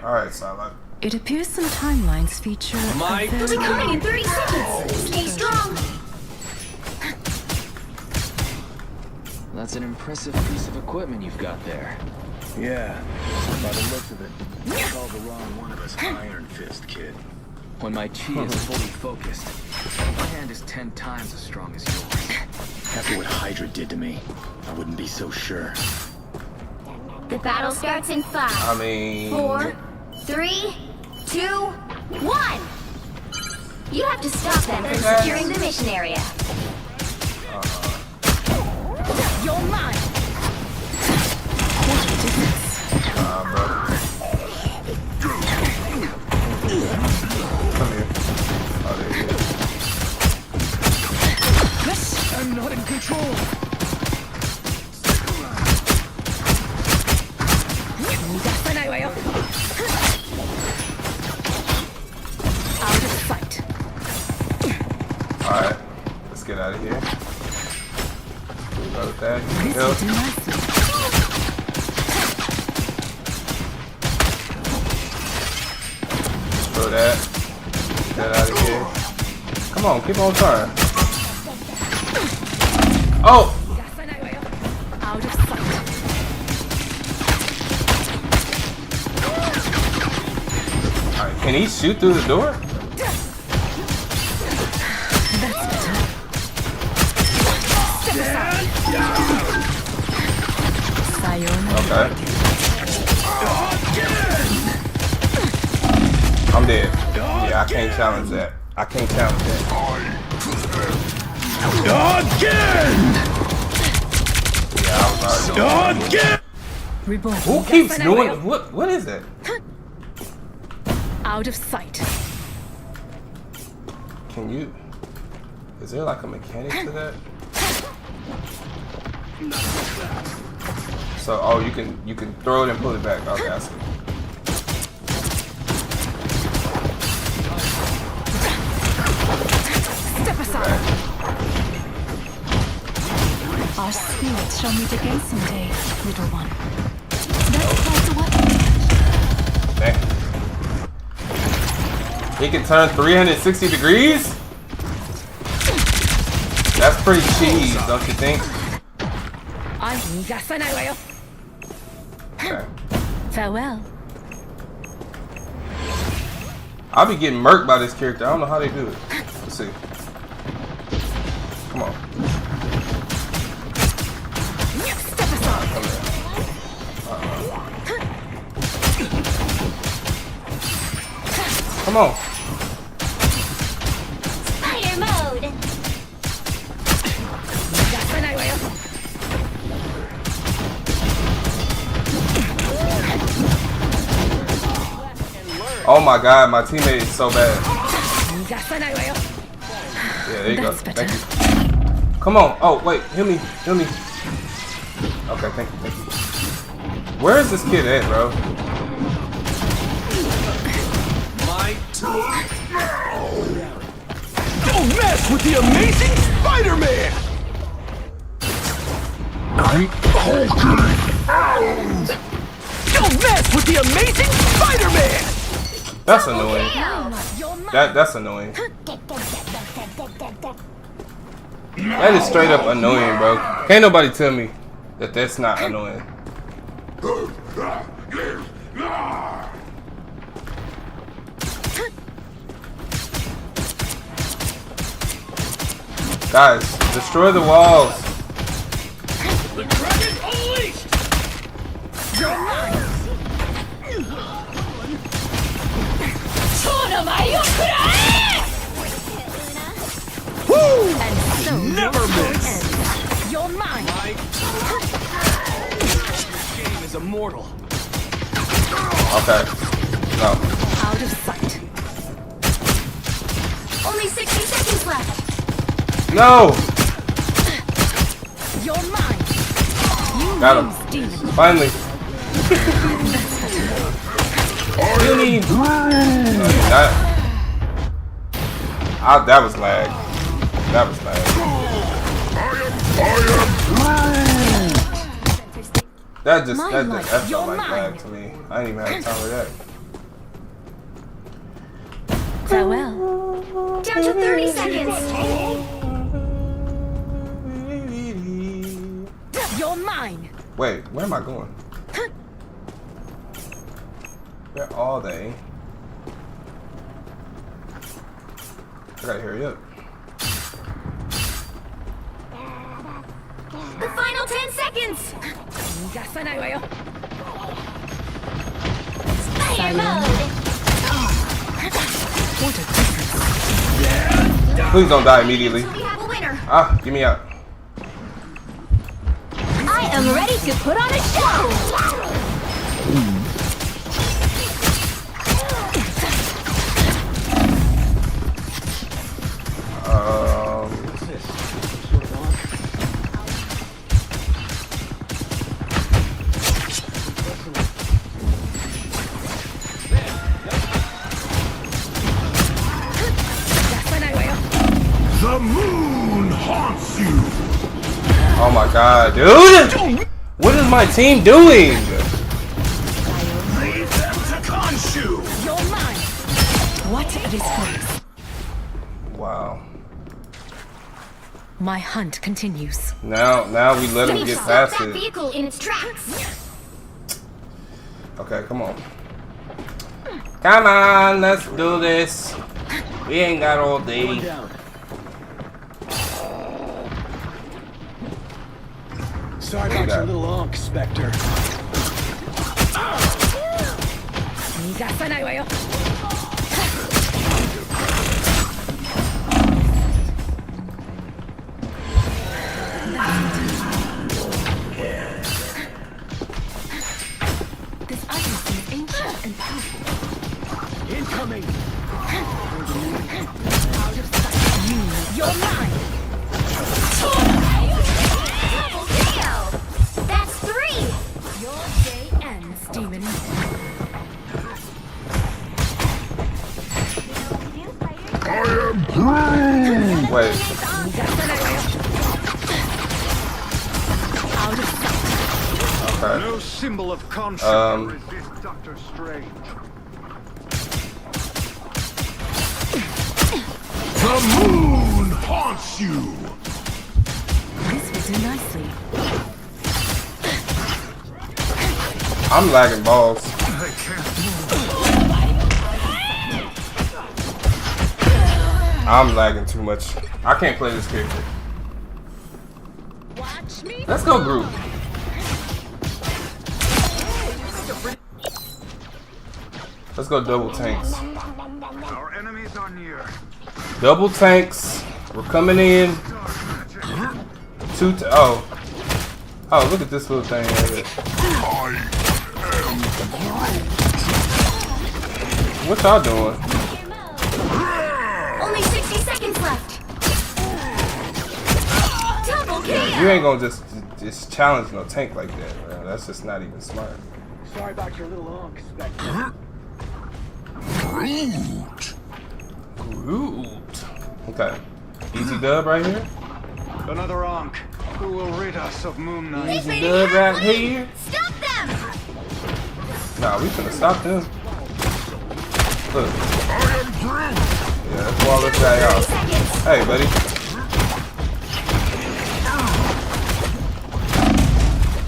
Alright, Sala. It appears some timelines feature My- a very- We'll be coming in 30 seconds. Stay strong. That's an impressive piece of equipment you've got there. Yeah, by the looks of it, you called the wrong one of us Iron Fist, kid. When my chi is fully focused, my hand is 10 times as strong as yours. After what Hydra did to me, I wouldn't be so sure. The battle starts in 5, I mean... 4, 3, 2, 1. You have to stop them from securing the mission area. You're mine. bro. Come here. Oh, there you go. I'm not in control. Out of sight. Alright, let's get out of here. Go with that. This Go. will do nicely. Throw that. Get that out of here. Come on, keep on trying. Oh! Out of sight. Alright, can he shoot through the door? Okay. I'm dead. Yeah, I can't challenge that. I can't challenge that. Yeah, I was already. Who keeps doing what is it? Out of sight. Can you? Is there like a mechanic to that? So, oh, you can throw it and pull it back. Okay, I see. Step aside. Our spirits shall meet again someday, little one. Let's try to what? He can turn 360 degrees? That's pretty cheese, don't you think? Okay. Farewell. I'll be getting murked by this character. I don't know how they do it. Let's see. Come on. Step aside. Come on. Spider mode. Oh my god, my teammate is so bad. Yeah, there you go. Thank you. Come on. Oh, wait. Heal me. Heal me. Okay, thank you. Thank you. Where is this kid at, bro? My turn. Don't mess with the amazing Spider-Man! Don't mess with the amazing Spider-Man! That's annoying. That's annoying. That is straight up annoying, bro. Can't nobody tell me that that's not annoying. Guys, destroy the walls. The dragon unleashed! And so Never miss! you're mine. This game is immortal. Okay. No. Out of sight. Only 60 seconds left. No! You're mine. You Got him. lose, demon. Finally. Really? That was lag. That was lag. That felt like lag to me. I ain't even have time for that. Farewell. Down to 30 seconds. You're mine. Wait, where am I going? Where are they? I gotta hurry up. The final 10 seconds. Spider mode. What a difference. Please don't die immediately. We have a winner. Ah, get me out. I am ready to put on a show. The moon haunts you! Oh my god, dude! What is my team doing? Leave them to Khonshu! You're mine. What a disgrace. Wow. My hunt continues. Now we let him get past that it. vehicle in its tracks. Okay, come on. Come on, let's do this. We ain't got all day. Sorry about your little unk, Spectre. This item seems ancient and powerful. Incoming! Out of sight. You're mine! Double KO. That's 3. Your day ends, demon. Wait. Out of sight. Okay. No symbol of concept can resist Doctor Strange. The moon haunts you! This will do nicely. I'm lagging balls. I'm lagging too much. I can't play this character. Let's go group. Let's go double tanks. Our enemies are near. Double tanks. We're coming in. Oh, look at this little thing right here. What y'all doing? Only 60 seconds left. Double KO. You ain't gonna just challenge no tank like that, bro. That's just not even smart. Sorry about your little unk, Spectre. Groot. Okay. Easy dub right here. Another Ankh who will rid us of Moon Knight. Easy dub right here. Stop them. Nah, we finna stop them. Look. Yeah, let's wall this guy out. Hey, buddy.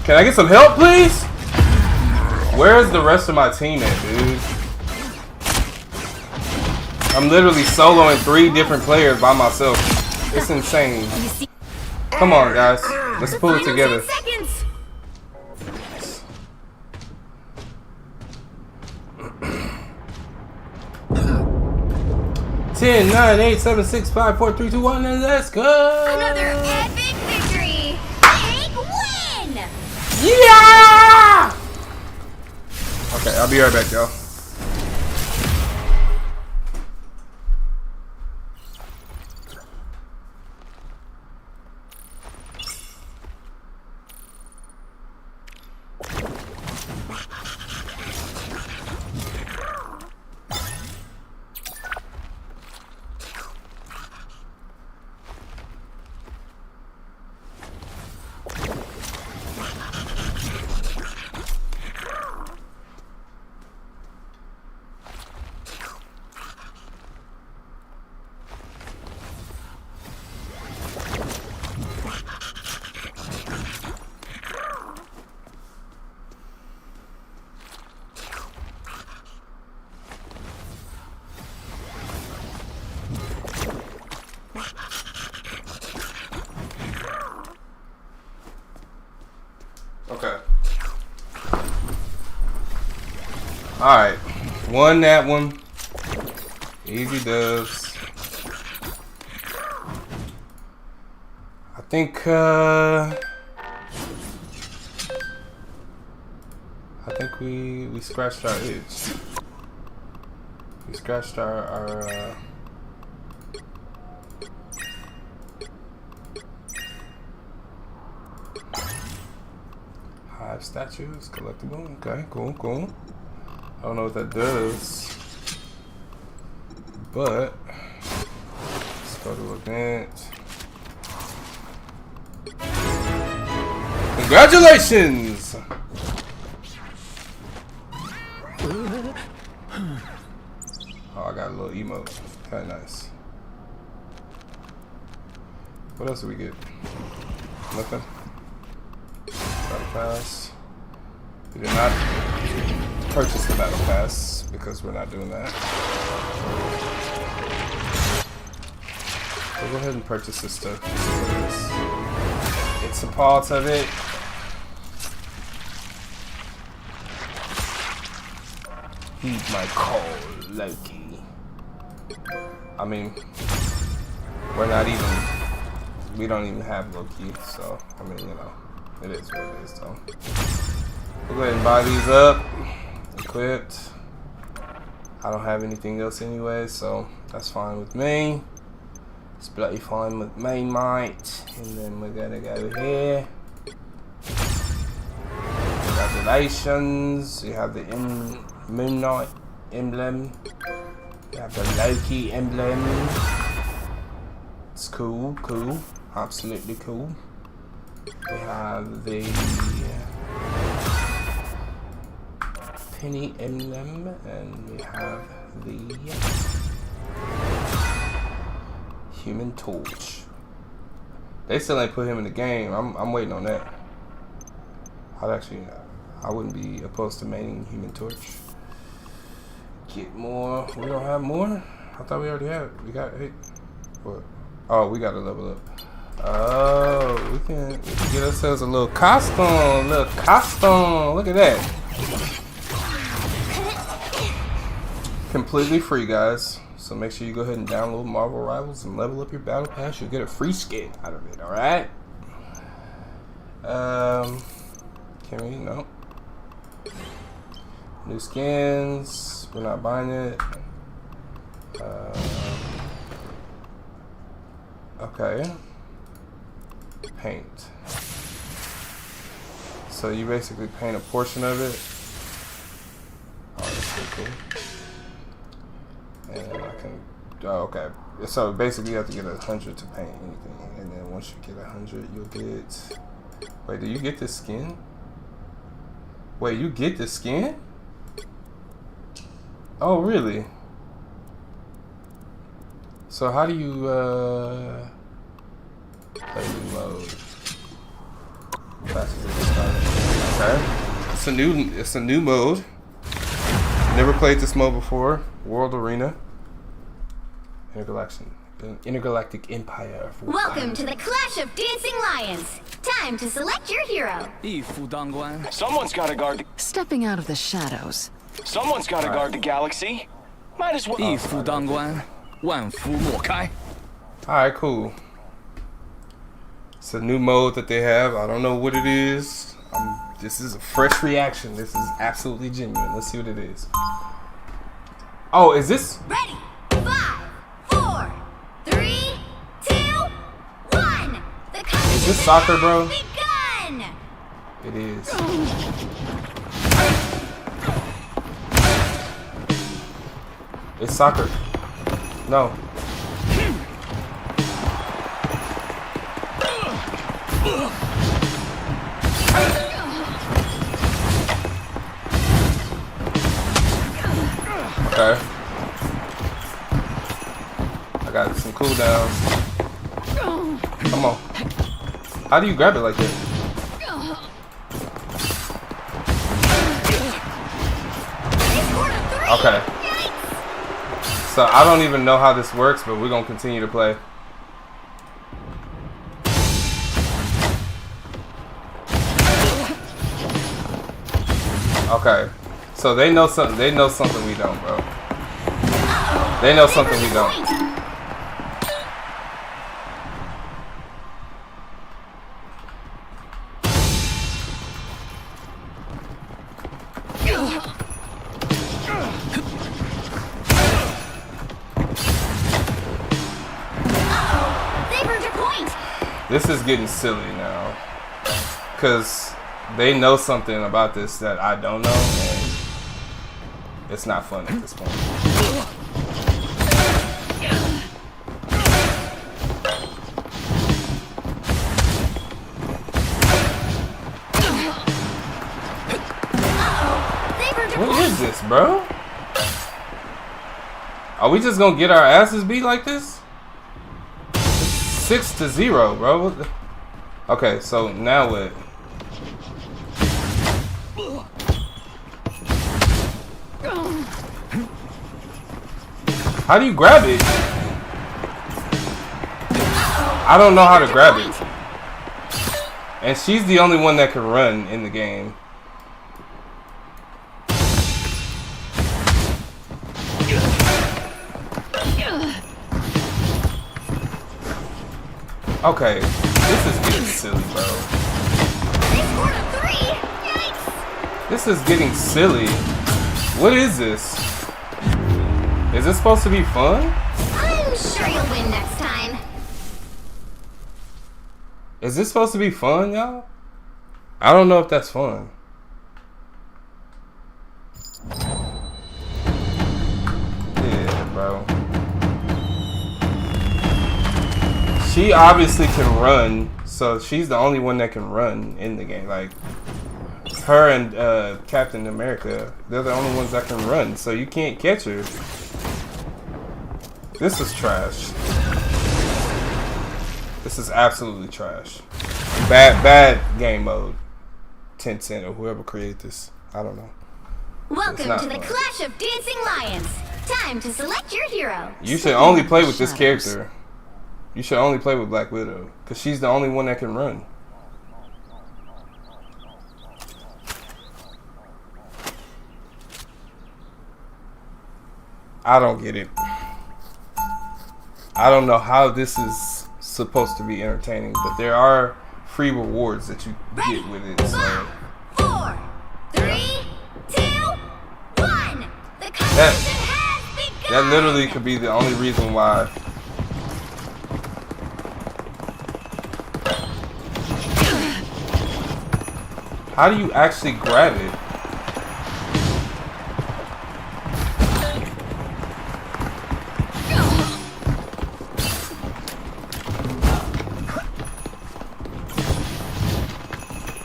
Can I get some help, please? Where's the rest of my team at, dude? I'm literally soloing 3 different players by myself. It's insane. Come on, guys. Let's pull it together. 10 seconds. 10, 9, 8, 7, 6, 5, 4, 3, 2, 1, and let's go! Another epic victory. Big win. Yeah! Okay, I'll be right back, y'all. Okay. Alright. Won that one. Easy dubs. I think we scratched our itch. We scratched our hive statues, collectible. Okay, cool. I don't know what that does, but let's go to event. Congratulations! Oh, I got a little emote. Okay, nice. What else do we get? Nothing. Battle pass. We did not purchase the battle pass because we're not doing that. We'll go ahead and purchase this stuff. It's a part of it. Heed my call, Loki. I mean, we're not even. We don't even have Loki, so I mean, you know, it is what it is, though. We'll go ahead and buy these up. Equipped. I don't have anything else anyway, so that's fine with me. It's bloody fine with me, mate. And then we're gonna go here. Congratulations. You have the Moon Knight emblem. You have the Loki emblem. It's cool, cool. Absolutely cool. We have the Penny emblem, and we have the Human Torch. They still ain't put him in the game. I'm waiting on that. I wouldn't be opposed to maining Human Torch. Get more. We don't have more? I thought we already had it. We got 8. What? Oh, we gotta level up. Oh, we can get ourselves a little costume. Look at that. Completely free, guys. So make sure you go ahead and download Marvel Rivals and level up your battle pass. You'll get a free skin out of it. All right. Can we? No. New skins. We're not buying it. Okay. Paint. So you basically paint a portion of it. Oh, that's pretty cool. And I can. Oh, okay. So basically, you have to get 100 to paint anything, and then once you get 100, you'll get. Wait, do you get this skin? Wait, you get the skin? Oh, really? So how do you play new mode? Okay. It's a new mode. Never played this mode before. World Arena. Intergalactic Empire of Wakanda. Welcome to the Clash of Dancing Lions. Time to select your hero. Someone's got to guard. Stepping out of the shadows. Someone's got to guard the galaxy. Might as well. Alright, cool. It's a new mode that they have. I don't know what it is. This is a fresh reaction. This is absolutely genuine. Let's see what it is. Oh, is this? Ready? 5, 4, 3, 2, 1. Is this soccer, bro? Begun. It is. It's soccer. No. Okay. I got some cooldowns. Come on. How do you grab it like that? Okay. So I don't even know how this works, but we're gonna continue to play. Okay. So they know something. They know something we don't, bro. They know something we don't. This is getting silly now, because they know something about this that I don't know, and it's not fun at this point. What is this, bro? Are we just gonna get our asses beat like this? 6-0, bro. Okay, so now what? How do you grab it? I don't know how to grab it. And she's the only one that can run in the game. Okay, this is getting silly, bro. This is getting silly. What is this? Is this supposed to be fun? I'm sure you'll win next time. Is this supposed to be fun, y'all? I don't know if that's fun. Yeah, bro. She obviously can run, so she's the only one that can run in the game. Like, her and Captain America, they're the only ones that can run, so you can't catch her. This is trash. This is absolutely trash. Bad game mode. Tencent or whoever created this. I don't know. Welcome to the Clash of Dancing Lions. Time to select your hero. You should only play with this character. You should only play with Black Widow, because she's the only one that can run. I don't get it. I don't know how this is supposed to be entertaining, but there are free rewards that you get with it. So. 5, 4, 3, 2, 1. The competition has begun. That literally could be the only reason why. How do you actually grab it?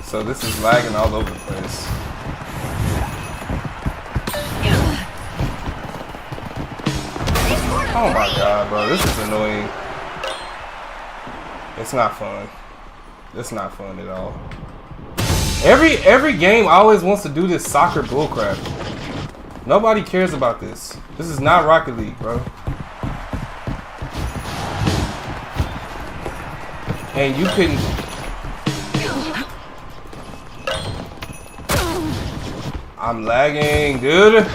So this is lagging all over the place. Oh my god, bro, this is annoying. It's not fun. It's not fun at all. Every game always wants to do this soccer bullcrap. Nobody cares about this. This is not Rocket League, bro. And you couldn't. I'm lagging, dude.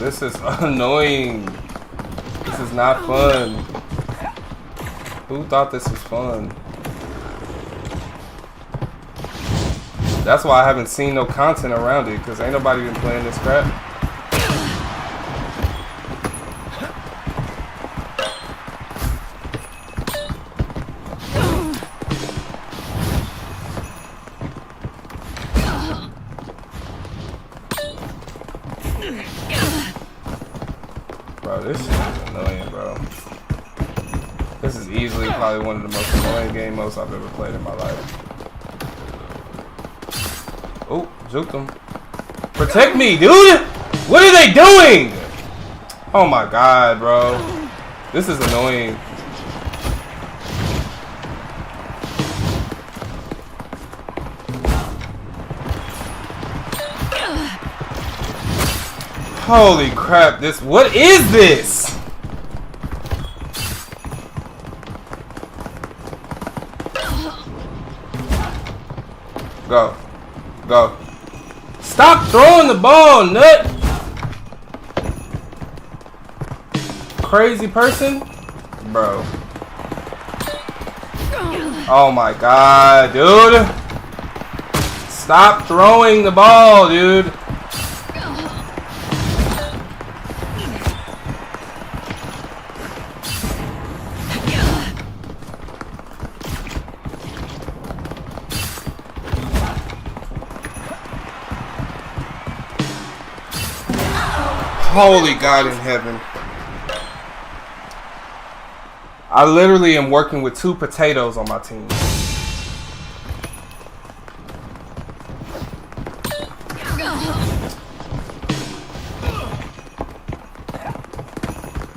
This is annoying. This is not fun. Who thought this was fun? That's why I haven't seen no content around it, because ain't nobody been playing this crap. Bro, this shit is annoying, bro. This is easily probably one of the most annoying game modes I've ever played in my life. Oh, juked him. Protect me, dude! What are they doing? Oh my god, bro. This is annoying. Holy crap, what is this? Go. Go. Stop throwing the ball, nut! Crazy person? Bro. Oh my god, dude. Stop throwing the ball, dude. Holy God in heaven. I literally am working with 2 potatoes on my team.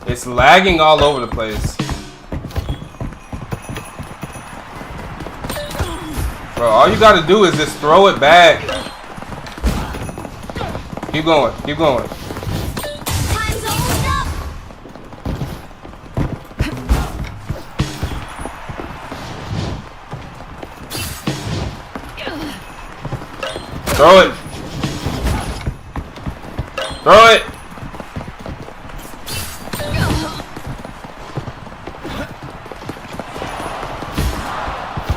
It's lagging all over the place. Bro, all you gotta do is just throw it back. Keep going, keep going. Time's almost up. Throw it. Throw it.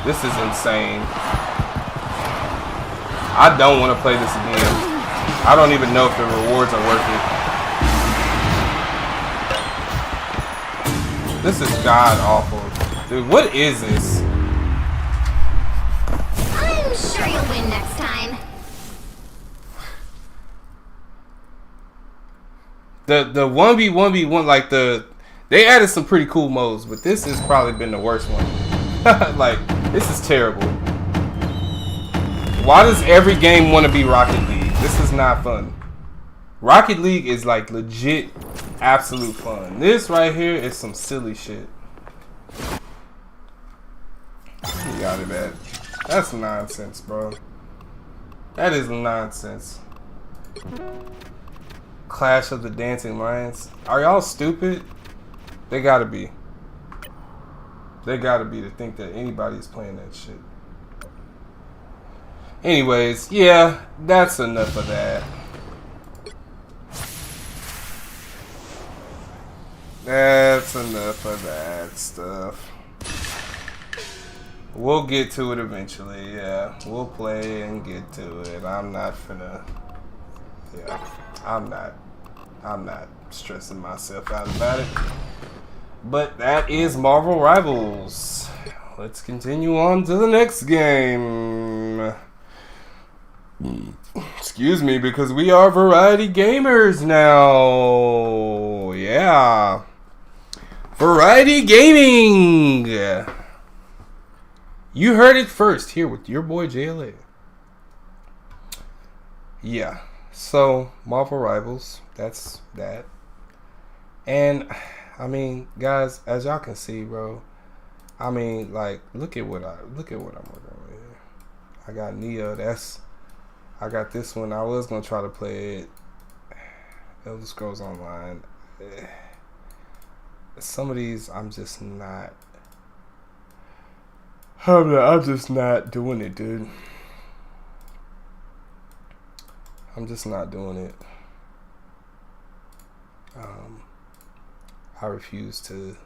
This is insane. I don't want to play this again. I don't even know if the rewards are worth it. This is god awful. Dude, what is this? I'm sure you'll win next time. The 1v1v1, like they added some pretty cool modes, but this has probably been the worst one. Like, this is terrible. Why does every game want to be Rocket League? This is not fun. Rocket League is like legit, absolute fun. This right here is some silly shit. You got it, man. That's nonsense, bro. That is nonsense. Clash of the Dancing Lions. Are y'all stupid? They gotta be. They gotta be to think that anybody's playing that shit. Anyways, yeah, that's enough of that. That's enough of that stuff. We'll get to it eventually, yeah. We'll play and get to it. I'm not finna... Yeah, I'm not stressing myself out about it. But that is Marvel Rivals. Let's continue on to the next game. Excuse me, because we are variety gamers now. Yeah. Variety gaming. You heard it first here with your boy JLA. Yeah. So, Marvel Rivals, that's that. And I mean, guys, as y'all can see, bro, I mean, like, look at what I'm working with here. I got Neo. I got this one. I was gonna try to play it. Elder Scrolls Online. Some of these, I'm just not doing it, dude. I'm just not doing it. I refuse to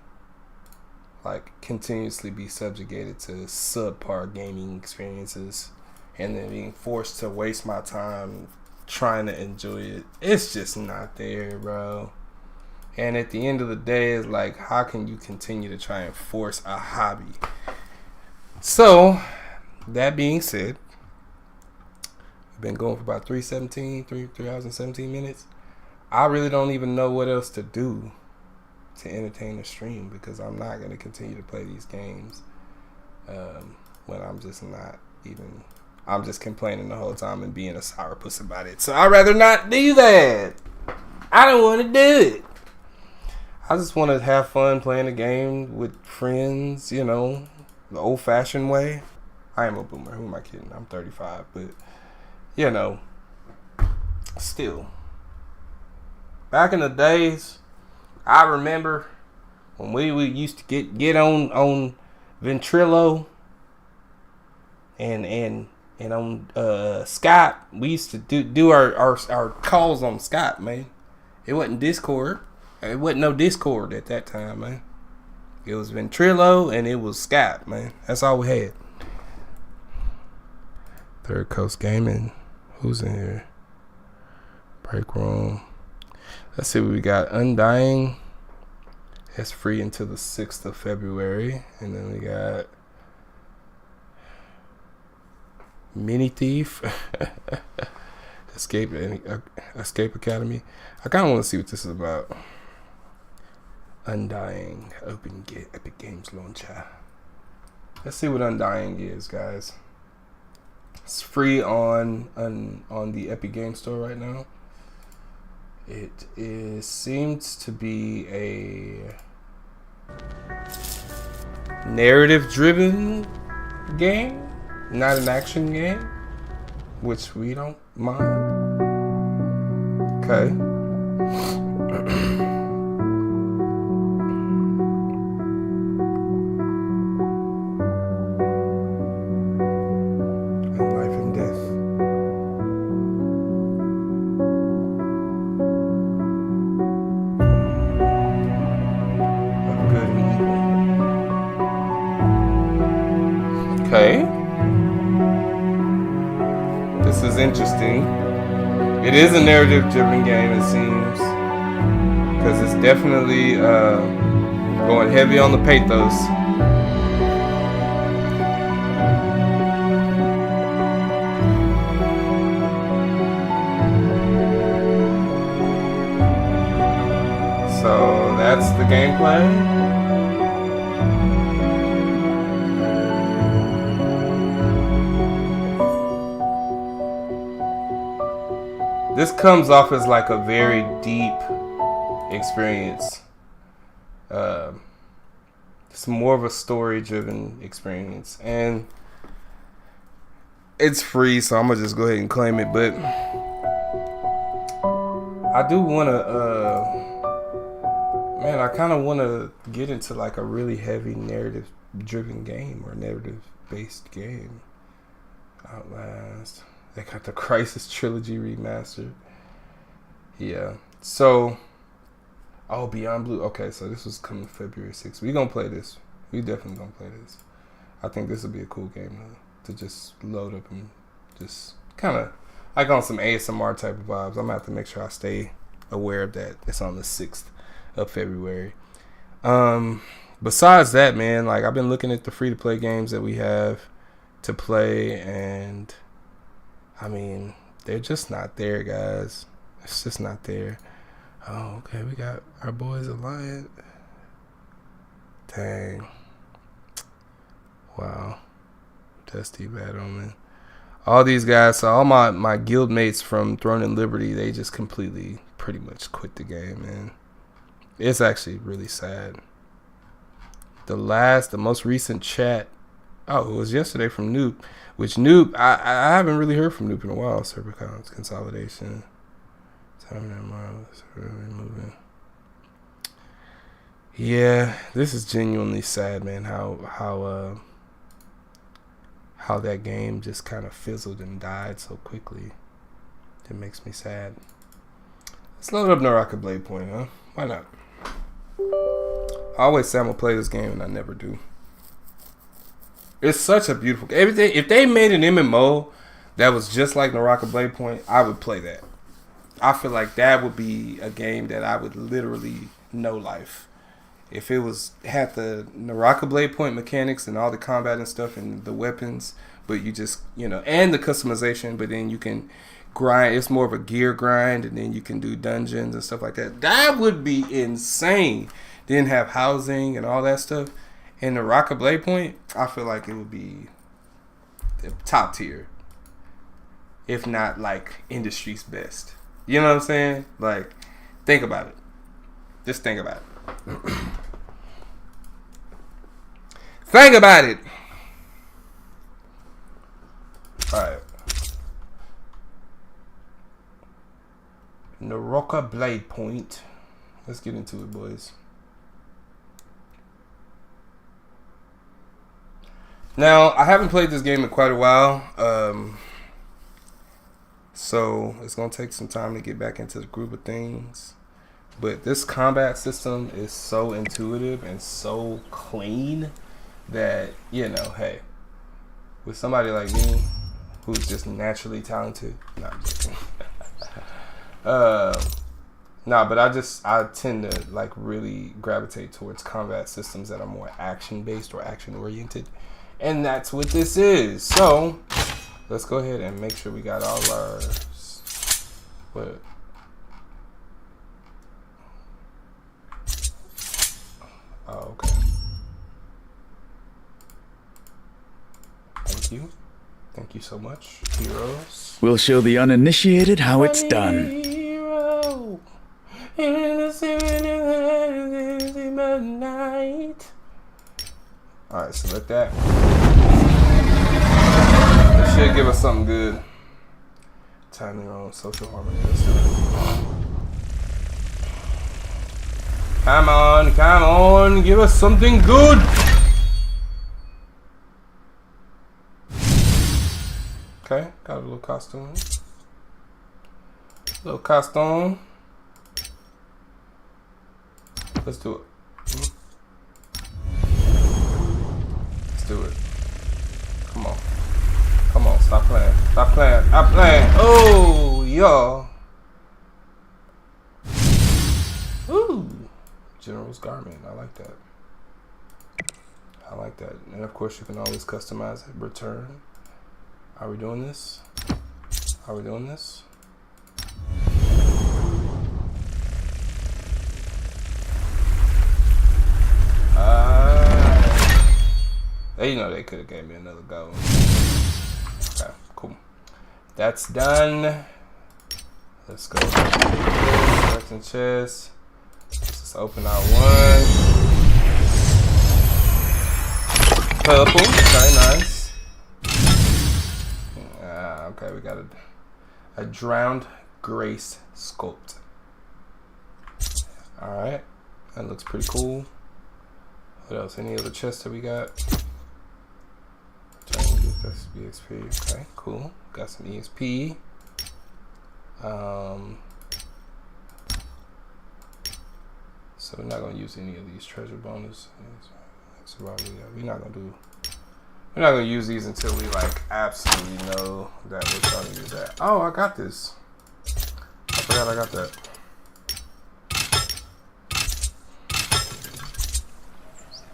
like continuously be subjugated to subpar gaming experiences and then being forced to waste my time trying to enjoy it. It's just not there, bro. And at the end of the day, it's like, how can you continue to try and force a hobby? So, that being said, we've been going for about 3 hours and 17 minutes. I really don't even know what else to do to entertain the stream, because I'm not going to continue to play these games when I'm just complaining the whole time and being a sourpuss about it. So I'd rather not do that. I don't want to do it. I just want to have fun playing a game with friends, you know, the old-fashioned way. I am a boomer. Who am I kidding? I'm 35, but, you know, still. Back in the days, I remember when we used to get on Ventrilo and on Skype. We used to do our calls on Skype, man. It wasn't Discord. It wasn't no Discord at that time, man. It was Ventrilo and it was Skype, man. That's all we had. Third Coast Gaming. Who's in here? Break Room. Let's see what we got. Undying. It's free until the 6th of February. And then we got Mini Thief. Escape Academy. I kind of want to see what this is about. Undying Epic Games launcher. Let's see what Undying is, guys. It's free on the Epic Games Store right now. It seems to be a narrative-driven game, not an action game, which we don't mind. Okay. Okay. This is interesting. It is a narrative-driven game, it seems, because it's definitely going heavy on the pathos. So that's the gameplay. This comes off as like a very deep experience. It's more of a story-driven experience, and it's free, so I'm gonna just go ahead and claim it. But I do want to, man, I kind of want to get into like a really heavy narrative-driven game or narrative-based game. Outlast. They got the Crisis Trilogy remastered. Yeah. So, oh, Beyond Blue. Okay, so this was coming February 6th. We gonna play this. We definitely gonna play this. I think this would be a cool game to just load up and just kind of like on some ASMR type of vibes. I'm gonna have to make sure I stay aware of that. It's on the 6th of February. Besides that, man, like I've been looking at the free-to-play games that we have to play, and I mean, they're just not there, guys. It's just not there. Oh, okay, we got our boys Alliant. Dang. Wow. Dusty Bad Omen. All these guys, so all my guild mates from Throne and Liberty, they just completely pretty much quit the game, man. It's actually really sad. The most recent chat, oh, it was yesterday from Noob. Which Noob, I haven't really heard from Noob in a while. Server counts, consolidation. Moving. Yeah, this is genuinely sad, man. How that game just kind of fizzled and died so quickly. It makes me sad. Let's load up Naraka Blade Point, huh? Why not? I always say I'm gonna play this game, and I never do. It's such a beautiful game. If they made an MMO that was just like Naraka Blade Point, I would play that. I feel like that would be a game that I would literally know life. If it had the Naraka Blade Point mechanics and all the combat and stuff and the weapons, but you just, and the customization, but then you can grind. It's more of a gear grind, and then you can do dungeons and stuff like that. That would be insane. Then have housing and all that stuff. In the Naraka Blade Point, I feel like it would be the top tier, if not like industry's best. You know what I'm saying? Like, think about it. Just think about it. Think about it. All right. Naraka Blade Point. Let's get into it, boys. Now, I haven't played this game in quite a while, so it's going to take some time to get back into the groove of things. But this combat system is so intuitive and so clean that, hey, with somebody like me, who's just naturally talented, not joking. But I tend to like really gravitate towards combat systems that are more action-based or action-oriented. And that's what this is. So let's go ahead and make sure we got all our What? Oh, okay. Thank you. Thank you so much, heroes. We'll show the uninitiated how it's done. Hero in the night. Alright, select that. This should give us something good. Timing on social harmony. Let's do it. Come on, give us something good. Okay, got a little costume. Little costume. Let's do it. Let's do it. Come on. Come on, stop playing. Stop playing. Stop playing. Oh, y'all. Ooh. General's garment. I like that. I like that. And of course, you can always customize it. Return. Are we doing this? Are we doing this? You know, they could have gave me another go. Okay, cool. That's done. Let's go. Selecting chest. Let's just open out one. Purple. Okay, nice. Okay, we got a drowned grace sculpt. Alright. That looks pretty cool. What else? Any other chests that we got? EXP. Okay, cool. Got some EXP. So we're not gonna use any of these treasure bonus. That's about it. We're not gonna use these until we like absolutely know that we're trying to use that. Oh, I got this. I forgot I got that.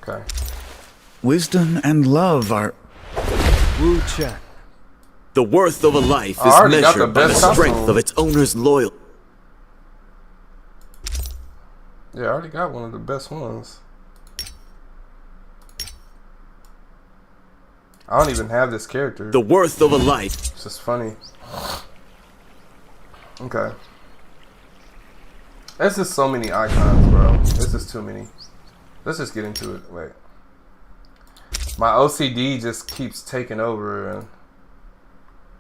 Okay. Wisdom and love are... Wu Chen. The worth of a life is measured by the strength of its owner's loyalty. Yeah, I already got one of the best ones. I don't even have this character. The worth of a life. It's just funny. Okay. There's just so many icons, bro. There's just too many. Let's just get into it. Wait. My OCD just keeps taking over, and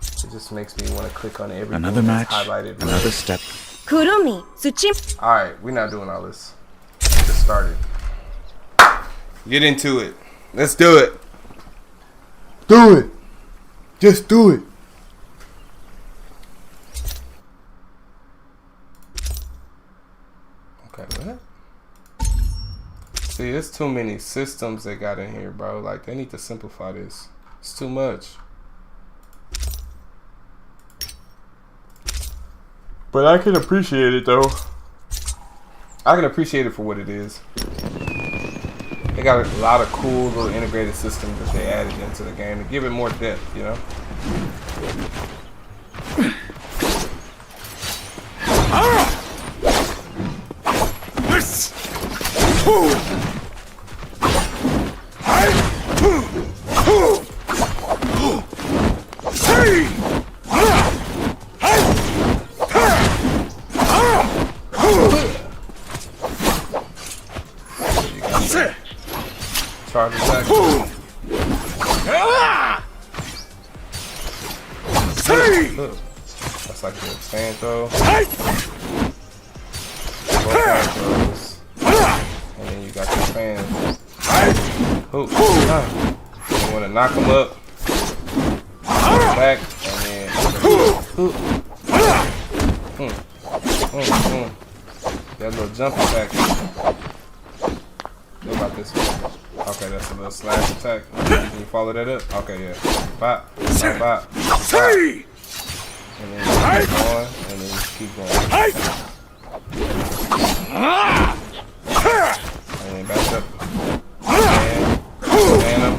it just makes me want to click on everything. Another match, highlighted. another step. Kurumi, Tsuchima. Alright, we're not doing all this. Just started. Get into it. Let's do it. Do it. Just do it. Okay, what? See, there's too many systems they got in here, bro. Like, they need to simplify this. It's too much. But I can appreciate it, though. I can appreciate it for what it is. They got a lot of cool little integrated systems that they added into the game to give it more depth, you know? Charge attack. That's like the fan throw. And then you got your fan. You want to knock them up. Back. And then. That little jump attack. What about this one? Okay, that's a little slash attack. Can you follow that up? Okay, yeah. Bop, bop, bop, bop. And then keep going, and then keep going. And then back up. And him.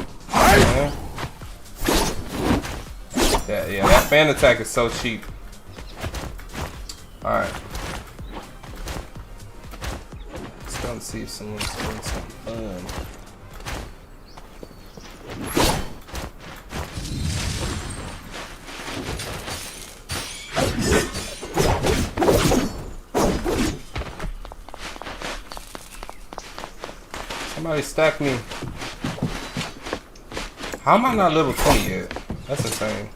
Yeah, that fan attack is so cheap. Alright. Let's go and see if someone's doing something fun. Somebody stack me. How am I not level 20 yet? That's insane.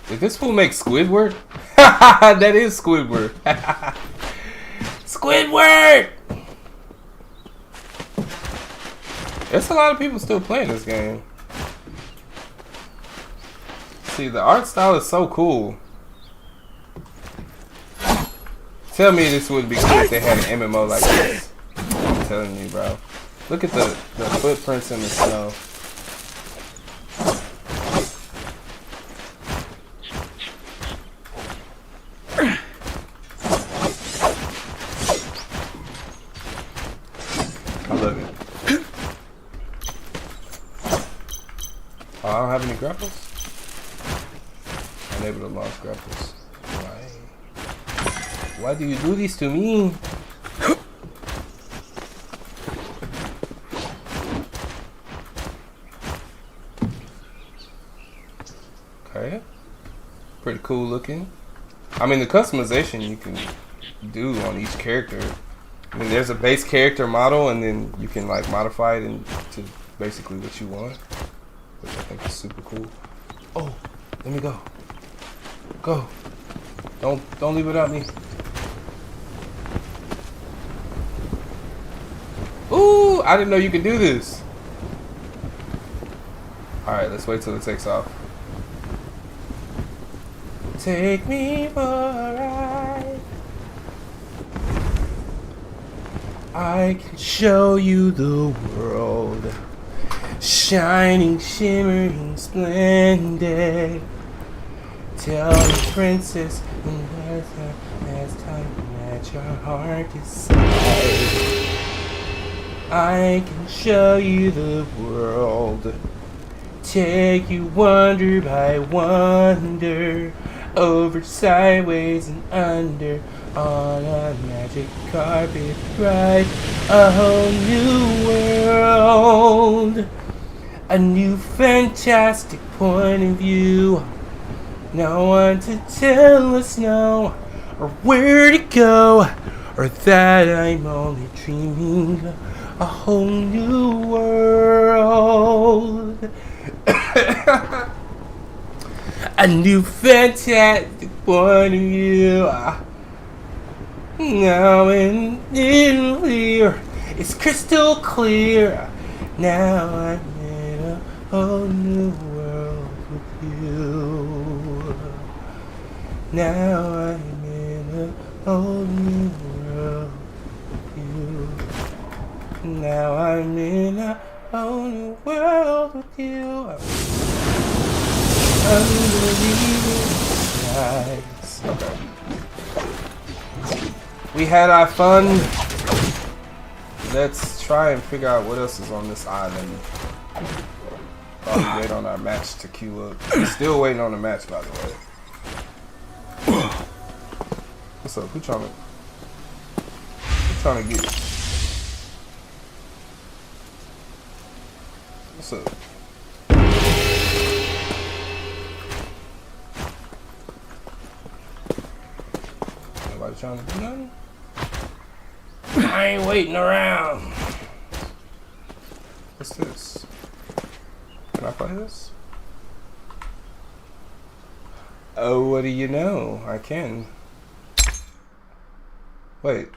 Did this fool make Squidward? That is Squidward. Squidward! There's a lot of people still playing this game. See, the art style is so cool. Tell me this would be cool if they had an MMO like this. I'm telling you, bro. Look at the footprints in the snow. I love it. Oh, I don't have any grapples? Unable to launch grapples. Why? Why do you do this to me? Okay. Pretty cool looking. I mean, the customization you can do on each character. I mean, there's a base character model, and then you can like modify it into basically what you want, which I think is super cool. Oh, let me go. Go. Don't leave without me. Ooh, I didn't know you could do this. All right, let's wait till it takes off. Take me for a ride. I can show you the world, shining, shimmering, splendid. Tell the princess as time that your heart decides. I can show you the world, take you wonder by wonder, over, sideways, and under, on a magic carpet ride, a whole new world, a new fantastic point of view. No one to tell us no, or where to go, or that I'm only dreaming. A whole new world. A new fantastic point of view. Now and in clear, it's crystal clear. Now I'm in a whole new world with you. Now I'm in a whole new world with you. Now I'm in a whole new world with you. Unbelievable skies. Okay. We had our fun. Let's try and figure out what else is on this island. While we wait on our match to queue up. We're still waiting on the match, by the way. What's up? Who trying to get it? What's up? Nobody trying to do nothing? I ain't waiting around. What's this? Can I play this? Oh, what do you know? I can. Wait.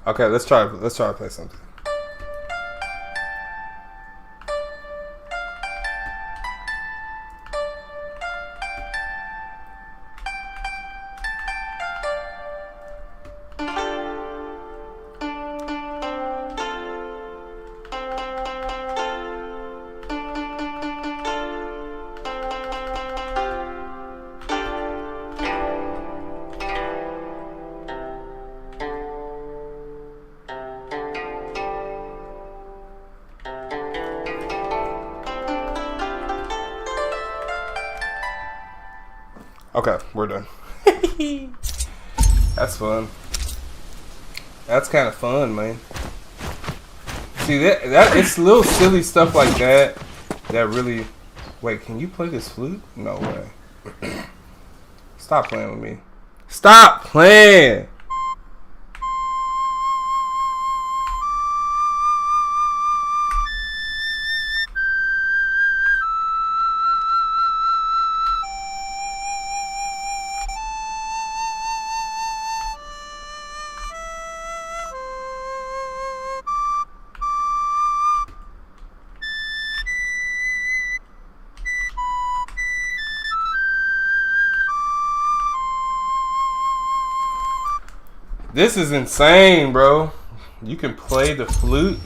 Okay, let's try to play something. Okay, we're done. That's fun. That's kind of fun, man. See that it's little silly stuff like that that really. Wait, can you play this flute? No way. Stop playing with me. Stop playing. This is insane, bro. You can play the flute,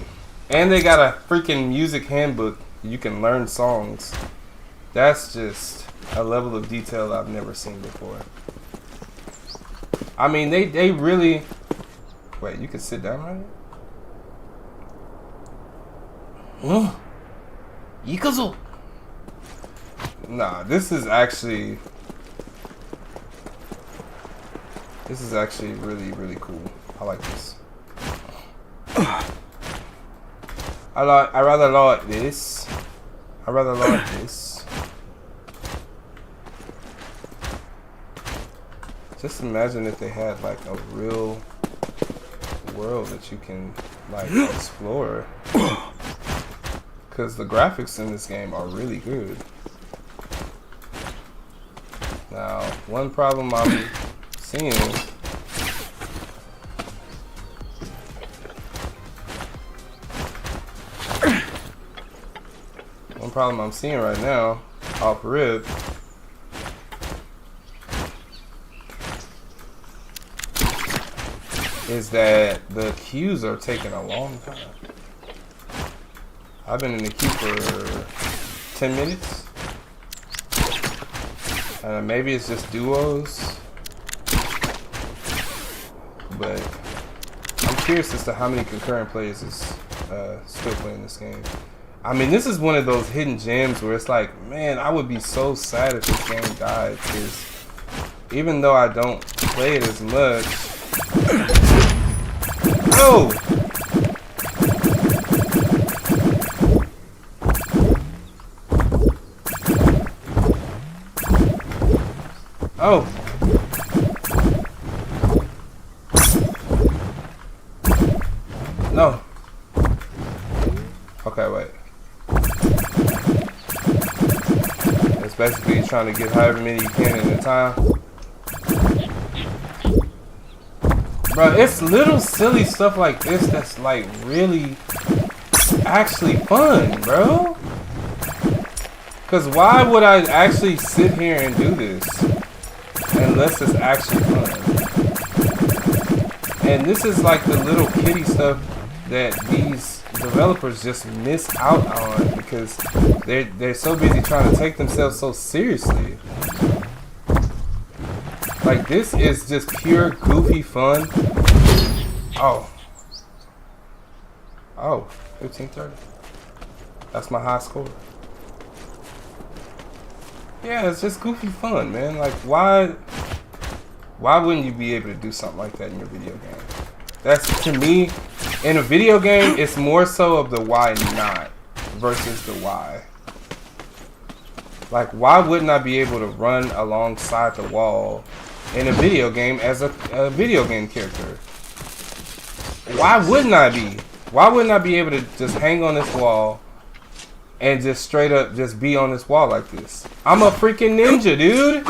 and they got a freaking music handbook. You can learn songs. That's just a level of detail I've never seen before. I mean, they really... Wait, you can sit down right here? Yikazo. Nah, this is actually really, really cool. I like this. I rather like this. I rather like this. Just imagine if they had like a real world that you can like explore. Because the graphics in this game are really good. Now, one problem I'm seeing right now, off rip, is that the queues are taking a long time. I've been in the queue for 10 minutes. Maybe it's just duos. But I'm curious as to how many concurrent players is still playing this game. I mean, this is one of those hidden gems where it's like, man, I would be so sad if this game died. Because even though I don't play it as much... Oh! Oh! No. Okay, wait. It's basically trying to get however many you can at a time. Bro, it's little silly stuff like this that's like really actually fun, bro. Cause why would I actually sit here and do this unless it's actually fun? And this is like the little kiddie stuff that these developers just miss out on because they're so busy trying to take themselves so seriously. Like, this is just pure goofy fun. Oh. Oh, 1530. That's my high score. Yeah, it's just goofy fun, man. Like, why wouldn't you be able to do something like that in your video game? That's, to me, in a video game, it's more so of the why not versus the why. Like, why wouldn't I be able to run alongside the wall in a video game as a video game character? Why wouldn't I be? Why wouldn't I be able to just hang on this wall and just straight up just be on this wall like this? I'm a freaking ninja, dude.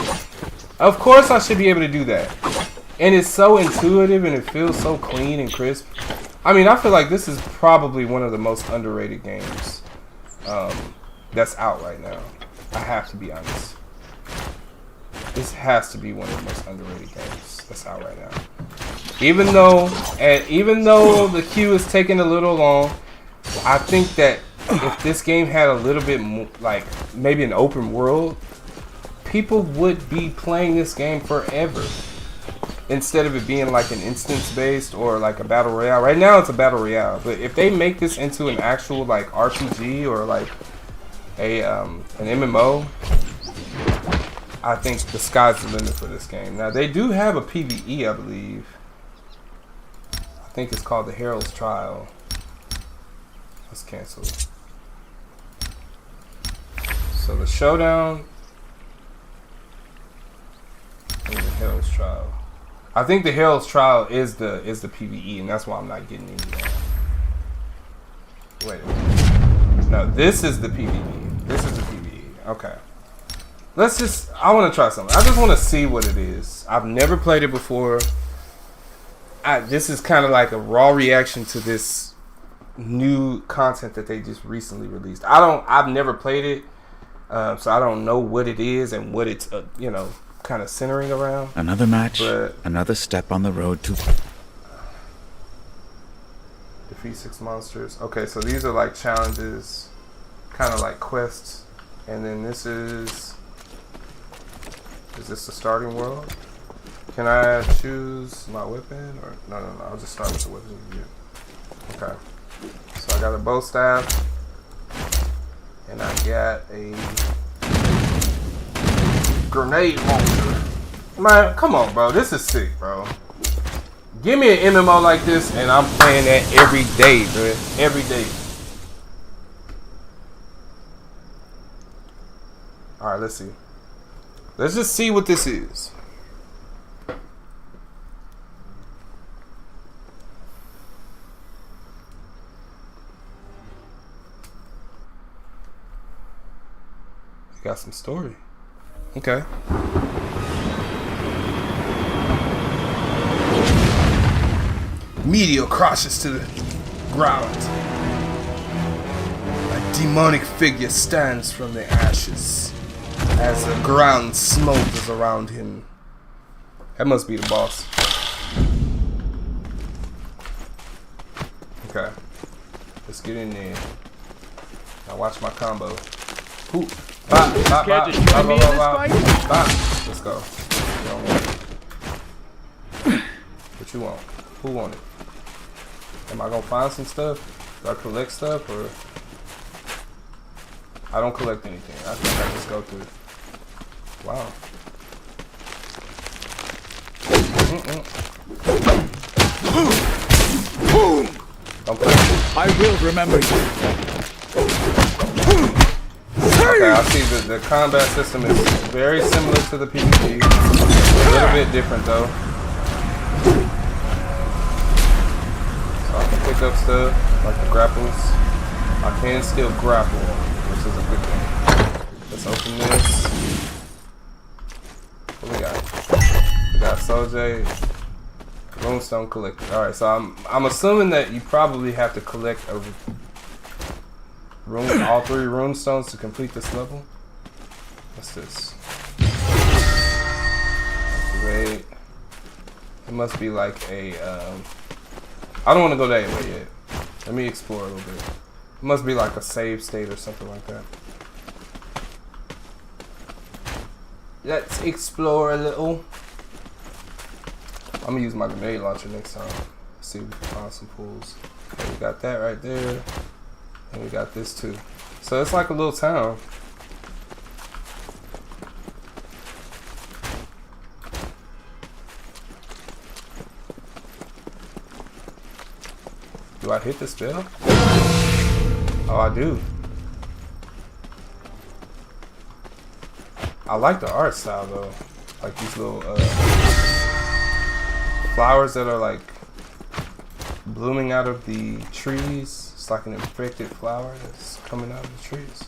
Of course I should be able to do that. And it's so intuitive and it feels so clean and crisp. I mean, I feel like this is probably one of the most underrated games that's out right now. I have to be honest. This has to be one of the most underrated games that's out right now. Even though the queue is taking a little long, I think that if this game had a little bit more, like maybe an open world, people would be playing this game forever. Instead of it being like an instance based or like a battle royale. Right now it's a battle royale, but if they make this into an actual like RPG or like a an MMO, I think the sky's the limit for this game. Now they do have a PvE, I believe. I think it's called the Herald's Trial. Let's cancel it. So the Showdown and the Herald's Trial. I think the Herald's Trial is the PvE, and that's why I'm not getting into that. Wait a minute. No, this is the PvE. This is the PvE. Okay. Let's just, I want to try something. I just want to see what it is. I've never played it before. This is kind of like a raw reaction to this new content that they just recently released. I've never played it, so I don't know what it is and what it's, you know, kind of centering around. Another match, another step on the road to defeat 6 monsters. Okay, so these are like challenges, kind of like quests, and then this is this the starting world? Can I choose my weapon or no? I'll just start with the weapon you get. Okay, so I got a bow staff, and I got a grenade launcher. Man, come on, bro. This is sick, bro. Give me an MMO like this, and I'm playing that every day, bro. Every day. All right, let's see. Let's just see what this is. Got some story. Okay. Meteor crashes to the ground. A demonic figure stands from the ashes as the ground smolders around him. That must be the boss. Okay. Let's get in there. Now watch my combo. Ooh. Bop, bop, bop, bop, bop, bop. Let's go. You don't want it. What you want? Who want it? Am I gonna find some stuff? Do I collect stuff or? I don't collect anything. I think I just go through. Wow. Don't play. I will remember you. Okay, I see the combat system is very similar to the PvP. A little bit different though. So I can pick up stuff like the grapples. I can still grapple, which is a good thing. Let's open this. What we got? We got Sojay, Runestone collected. Alright, so I'm assuming that you probably have to collect a all 3 runestones to complete this level. What's this? Activate. It must be like a. I don't want to go that way yet. Let me explore a little bit. It must be like a save state or something like that. Let's explore a little. I'm gonna use my grenade launcher next time. See if we can find some pools. Okay, we got that right there. And we got this too. So it's like a little town. Do I hit the spell? Oh, I do. I like the art style though. Like these little flowers that are like blooming out of the trees. It's like an infected flower that's coming out of the trees.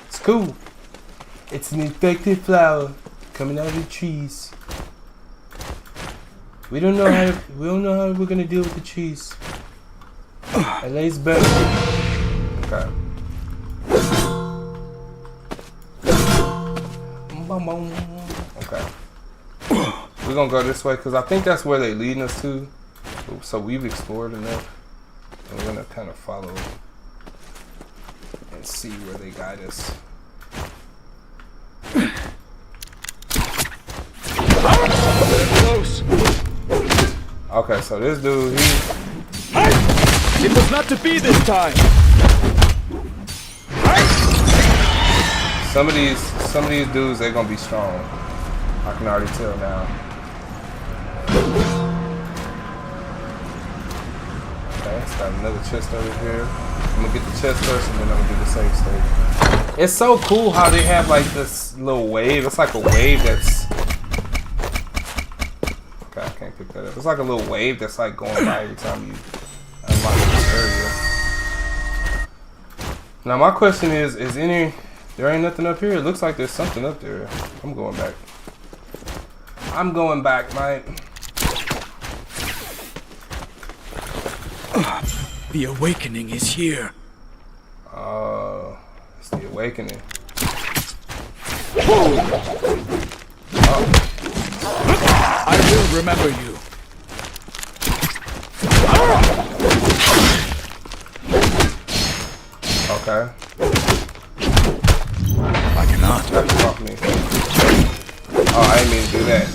It's cool. It's an infected flower coming out of the trees. We don't know how we're gonna deal with the cheese. LA's better. Okay. Okay. We're gonna go this way because I think that's where they're leading us to. So we've explored enough. And we're gonna kind of follow and see where they guide us. Close. Okay, so this dude, It was not to be this time. some of these dudes, they're gonna be strong. I can already tell now. Okay, it's got another chest over here. I'm gonna get the chest first, and then I'm gonna do the save state. It's so cool how they have like this little wave. It's like a wave that's. Okay, I can't pick that up. It's like a little wave that's like going by every time you unlock this area. Now my question is there ain't nothing up here? It looks like there's something up there. I'm going back. I'm going back, mate. The awakening is here. It's the awakening. I will remember you. Okay. I cannot. That's off me. Oh, I didn't mean to do that.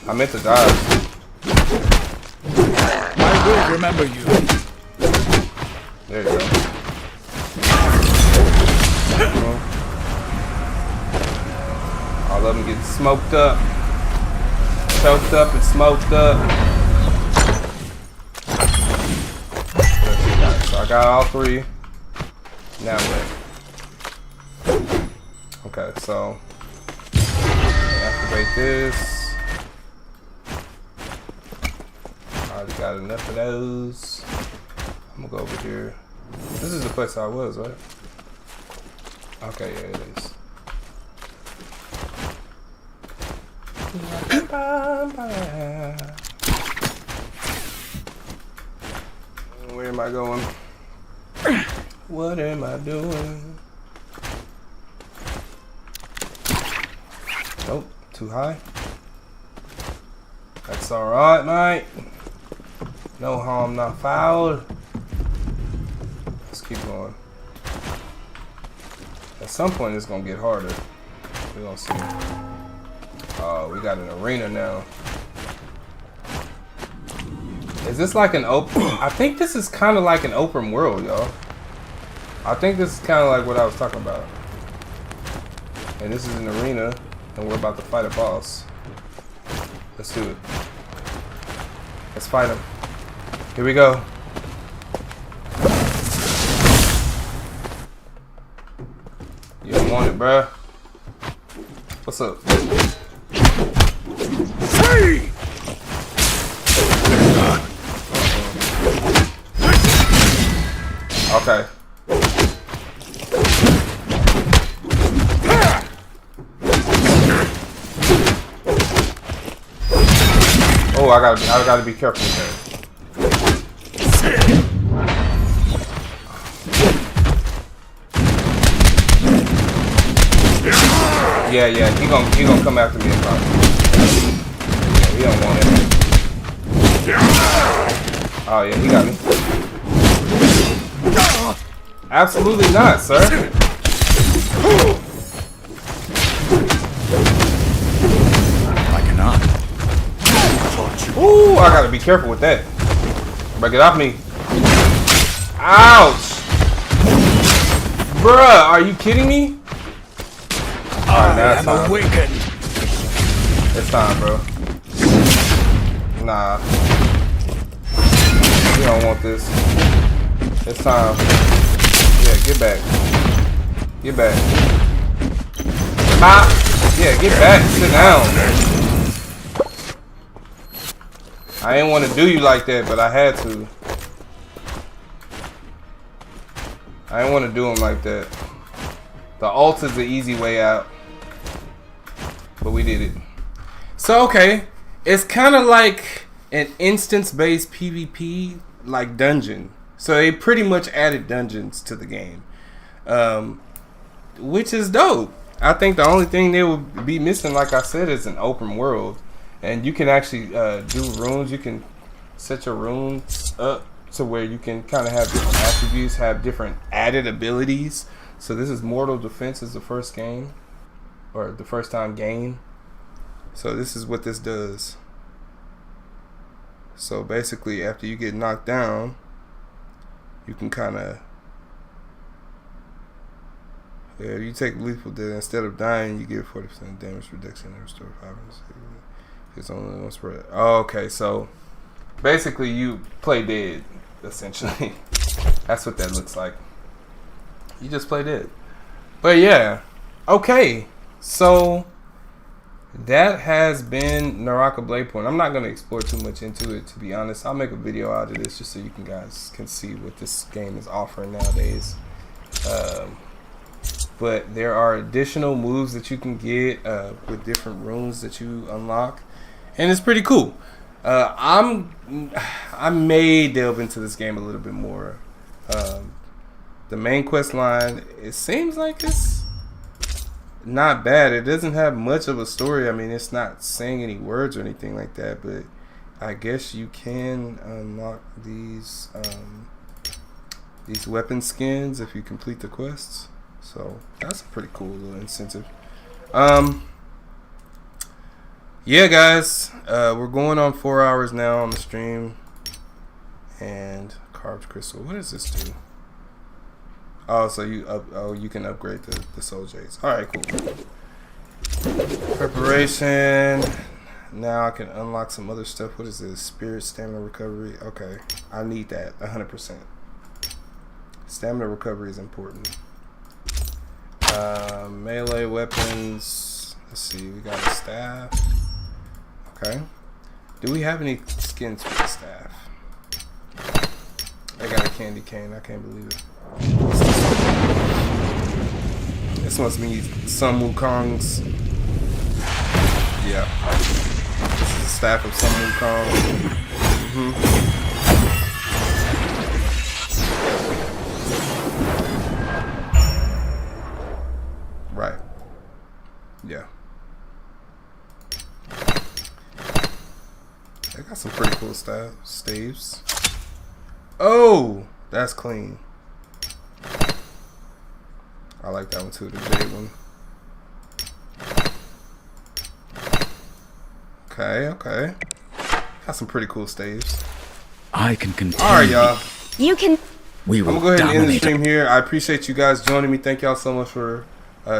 I meant to dodge. I will remember you. There you go. All of them get smoked up. Choked up and smoked up. So I got all three. Now what? Okay, so activate this. Already got enough of those. I'm gonna go over here. This is the place I was, right? Okay, yeah, it is. Where am I going? What am I doing? Nope, too high. That's alright, mate. No harm, not foul. Let's keep going. At some point, it's gonna get harder. We're gonna see. Oh, we got an arena now. Is this like an open? I think this is kind of like an open world, y'all. I think this is kind of like what I was talking about. And this is an arena, and we're about to fight a boss. Let's do it. Let's fight him. Here we go. You don't want it, bruh. What's up? Free! Okay. Oh, I gotta be careful with that. Yeah, he gonna come after me about it. Yeah, he don't want it. Oh yeah, he got me. Absolutely not, sir. I cannot. Ooh, I gotta be careful with that. Break it off me. Ouch! Bruh, are you kidding me? Alright, now it's time. Awakened. It's time, bro. Nah. We don't want this. It's time. Yeah, get back. Get back. Ah! Yeah, get back. Sit down. I didn't want to do you like that, but I had to. I didn't want to do him like that. The ult is the easy way out. But we did it. So, okay. It's kind of like an instance-based PvP like dungeon. So they pretty much added dungeons to the game, which is dope. I think the only thing they will be missing, like I said, is an open world, and you can actually do runes. You can set your runes up to where you can kind of have different attributes, have different added abilities. So this is Mortal Defense is the first game, or the first time game. So this is what this does. So basically, after you get knocked down, you can kind of, yeah, you take lethal damage. Instead of dying, you get 40% damage reduction and restore 5%. It's only one spread. Oh, okay, so basically you play dead, essentially. That's what that looks like. You just play dead. But yeah, okay, so that has been Naraka Blade Point. I'm not going to explore too much into it, to be honest. I'll make a video out of this just so you guys can see what this game is offering nowadays. But there are additional moves that you can get with different runes that you unlock, and it's pretty cool. I may delve into this game a little bit more. The main quest line, it seems like it's not bad. It doesn't have much of a story. I mean, it's not saying any words or anything like that, but I guess you can unlock these weapon skins if you complete the quests. So that's a pretty cool little incentive. Yeah, guys, we're going on 4 hours now on the stream. And carved crystal, what does this do? Oh, so you can upgrade the soul jades. All right, cool. Preparation. Now I can unlock some other stuff. What is this? Spirit stamina recovery. Okay, I need that 100%. Stamina recovery is important. Melee weapons. Let's see. We got a staff. Okay. Do we have any skins for the staff? I got a candy cane. I can't believe it. This must be Sun Wukong's. Yeah. This is the staff of Sun Wukong. Right. Yeah. They got some pretty cool staves. Oh, that's clean. I like that one too, the jade one. Okay. Got some pretty cool staves. I can continue. Alright, y'all. You can. We will I'm gonna go ahead and end the dominate. stream here. I appreciate you guys joining me. Thank y'all so much for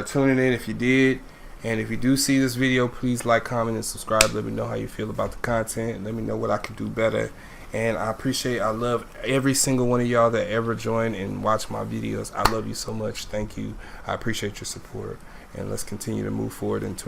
tuning in if you did. And if you do see this video, please like, comment, and subscribe. Let me know how you feel about the content. Let me know what I can do better. And I love every single one of y'all that ever join and watch my videos. I love you so much. Thank you. I appreciate your support. And let's continue to move forward into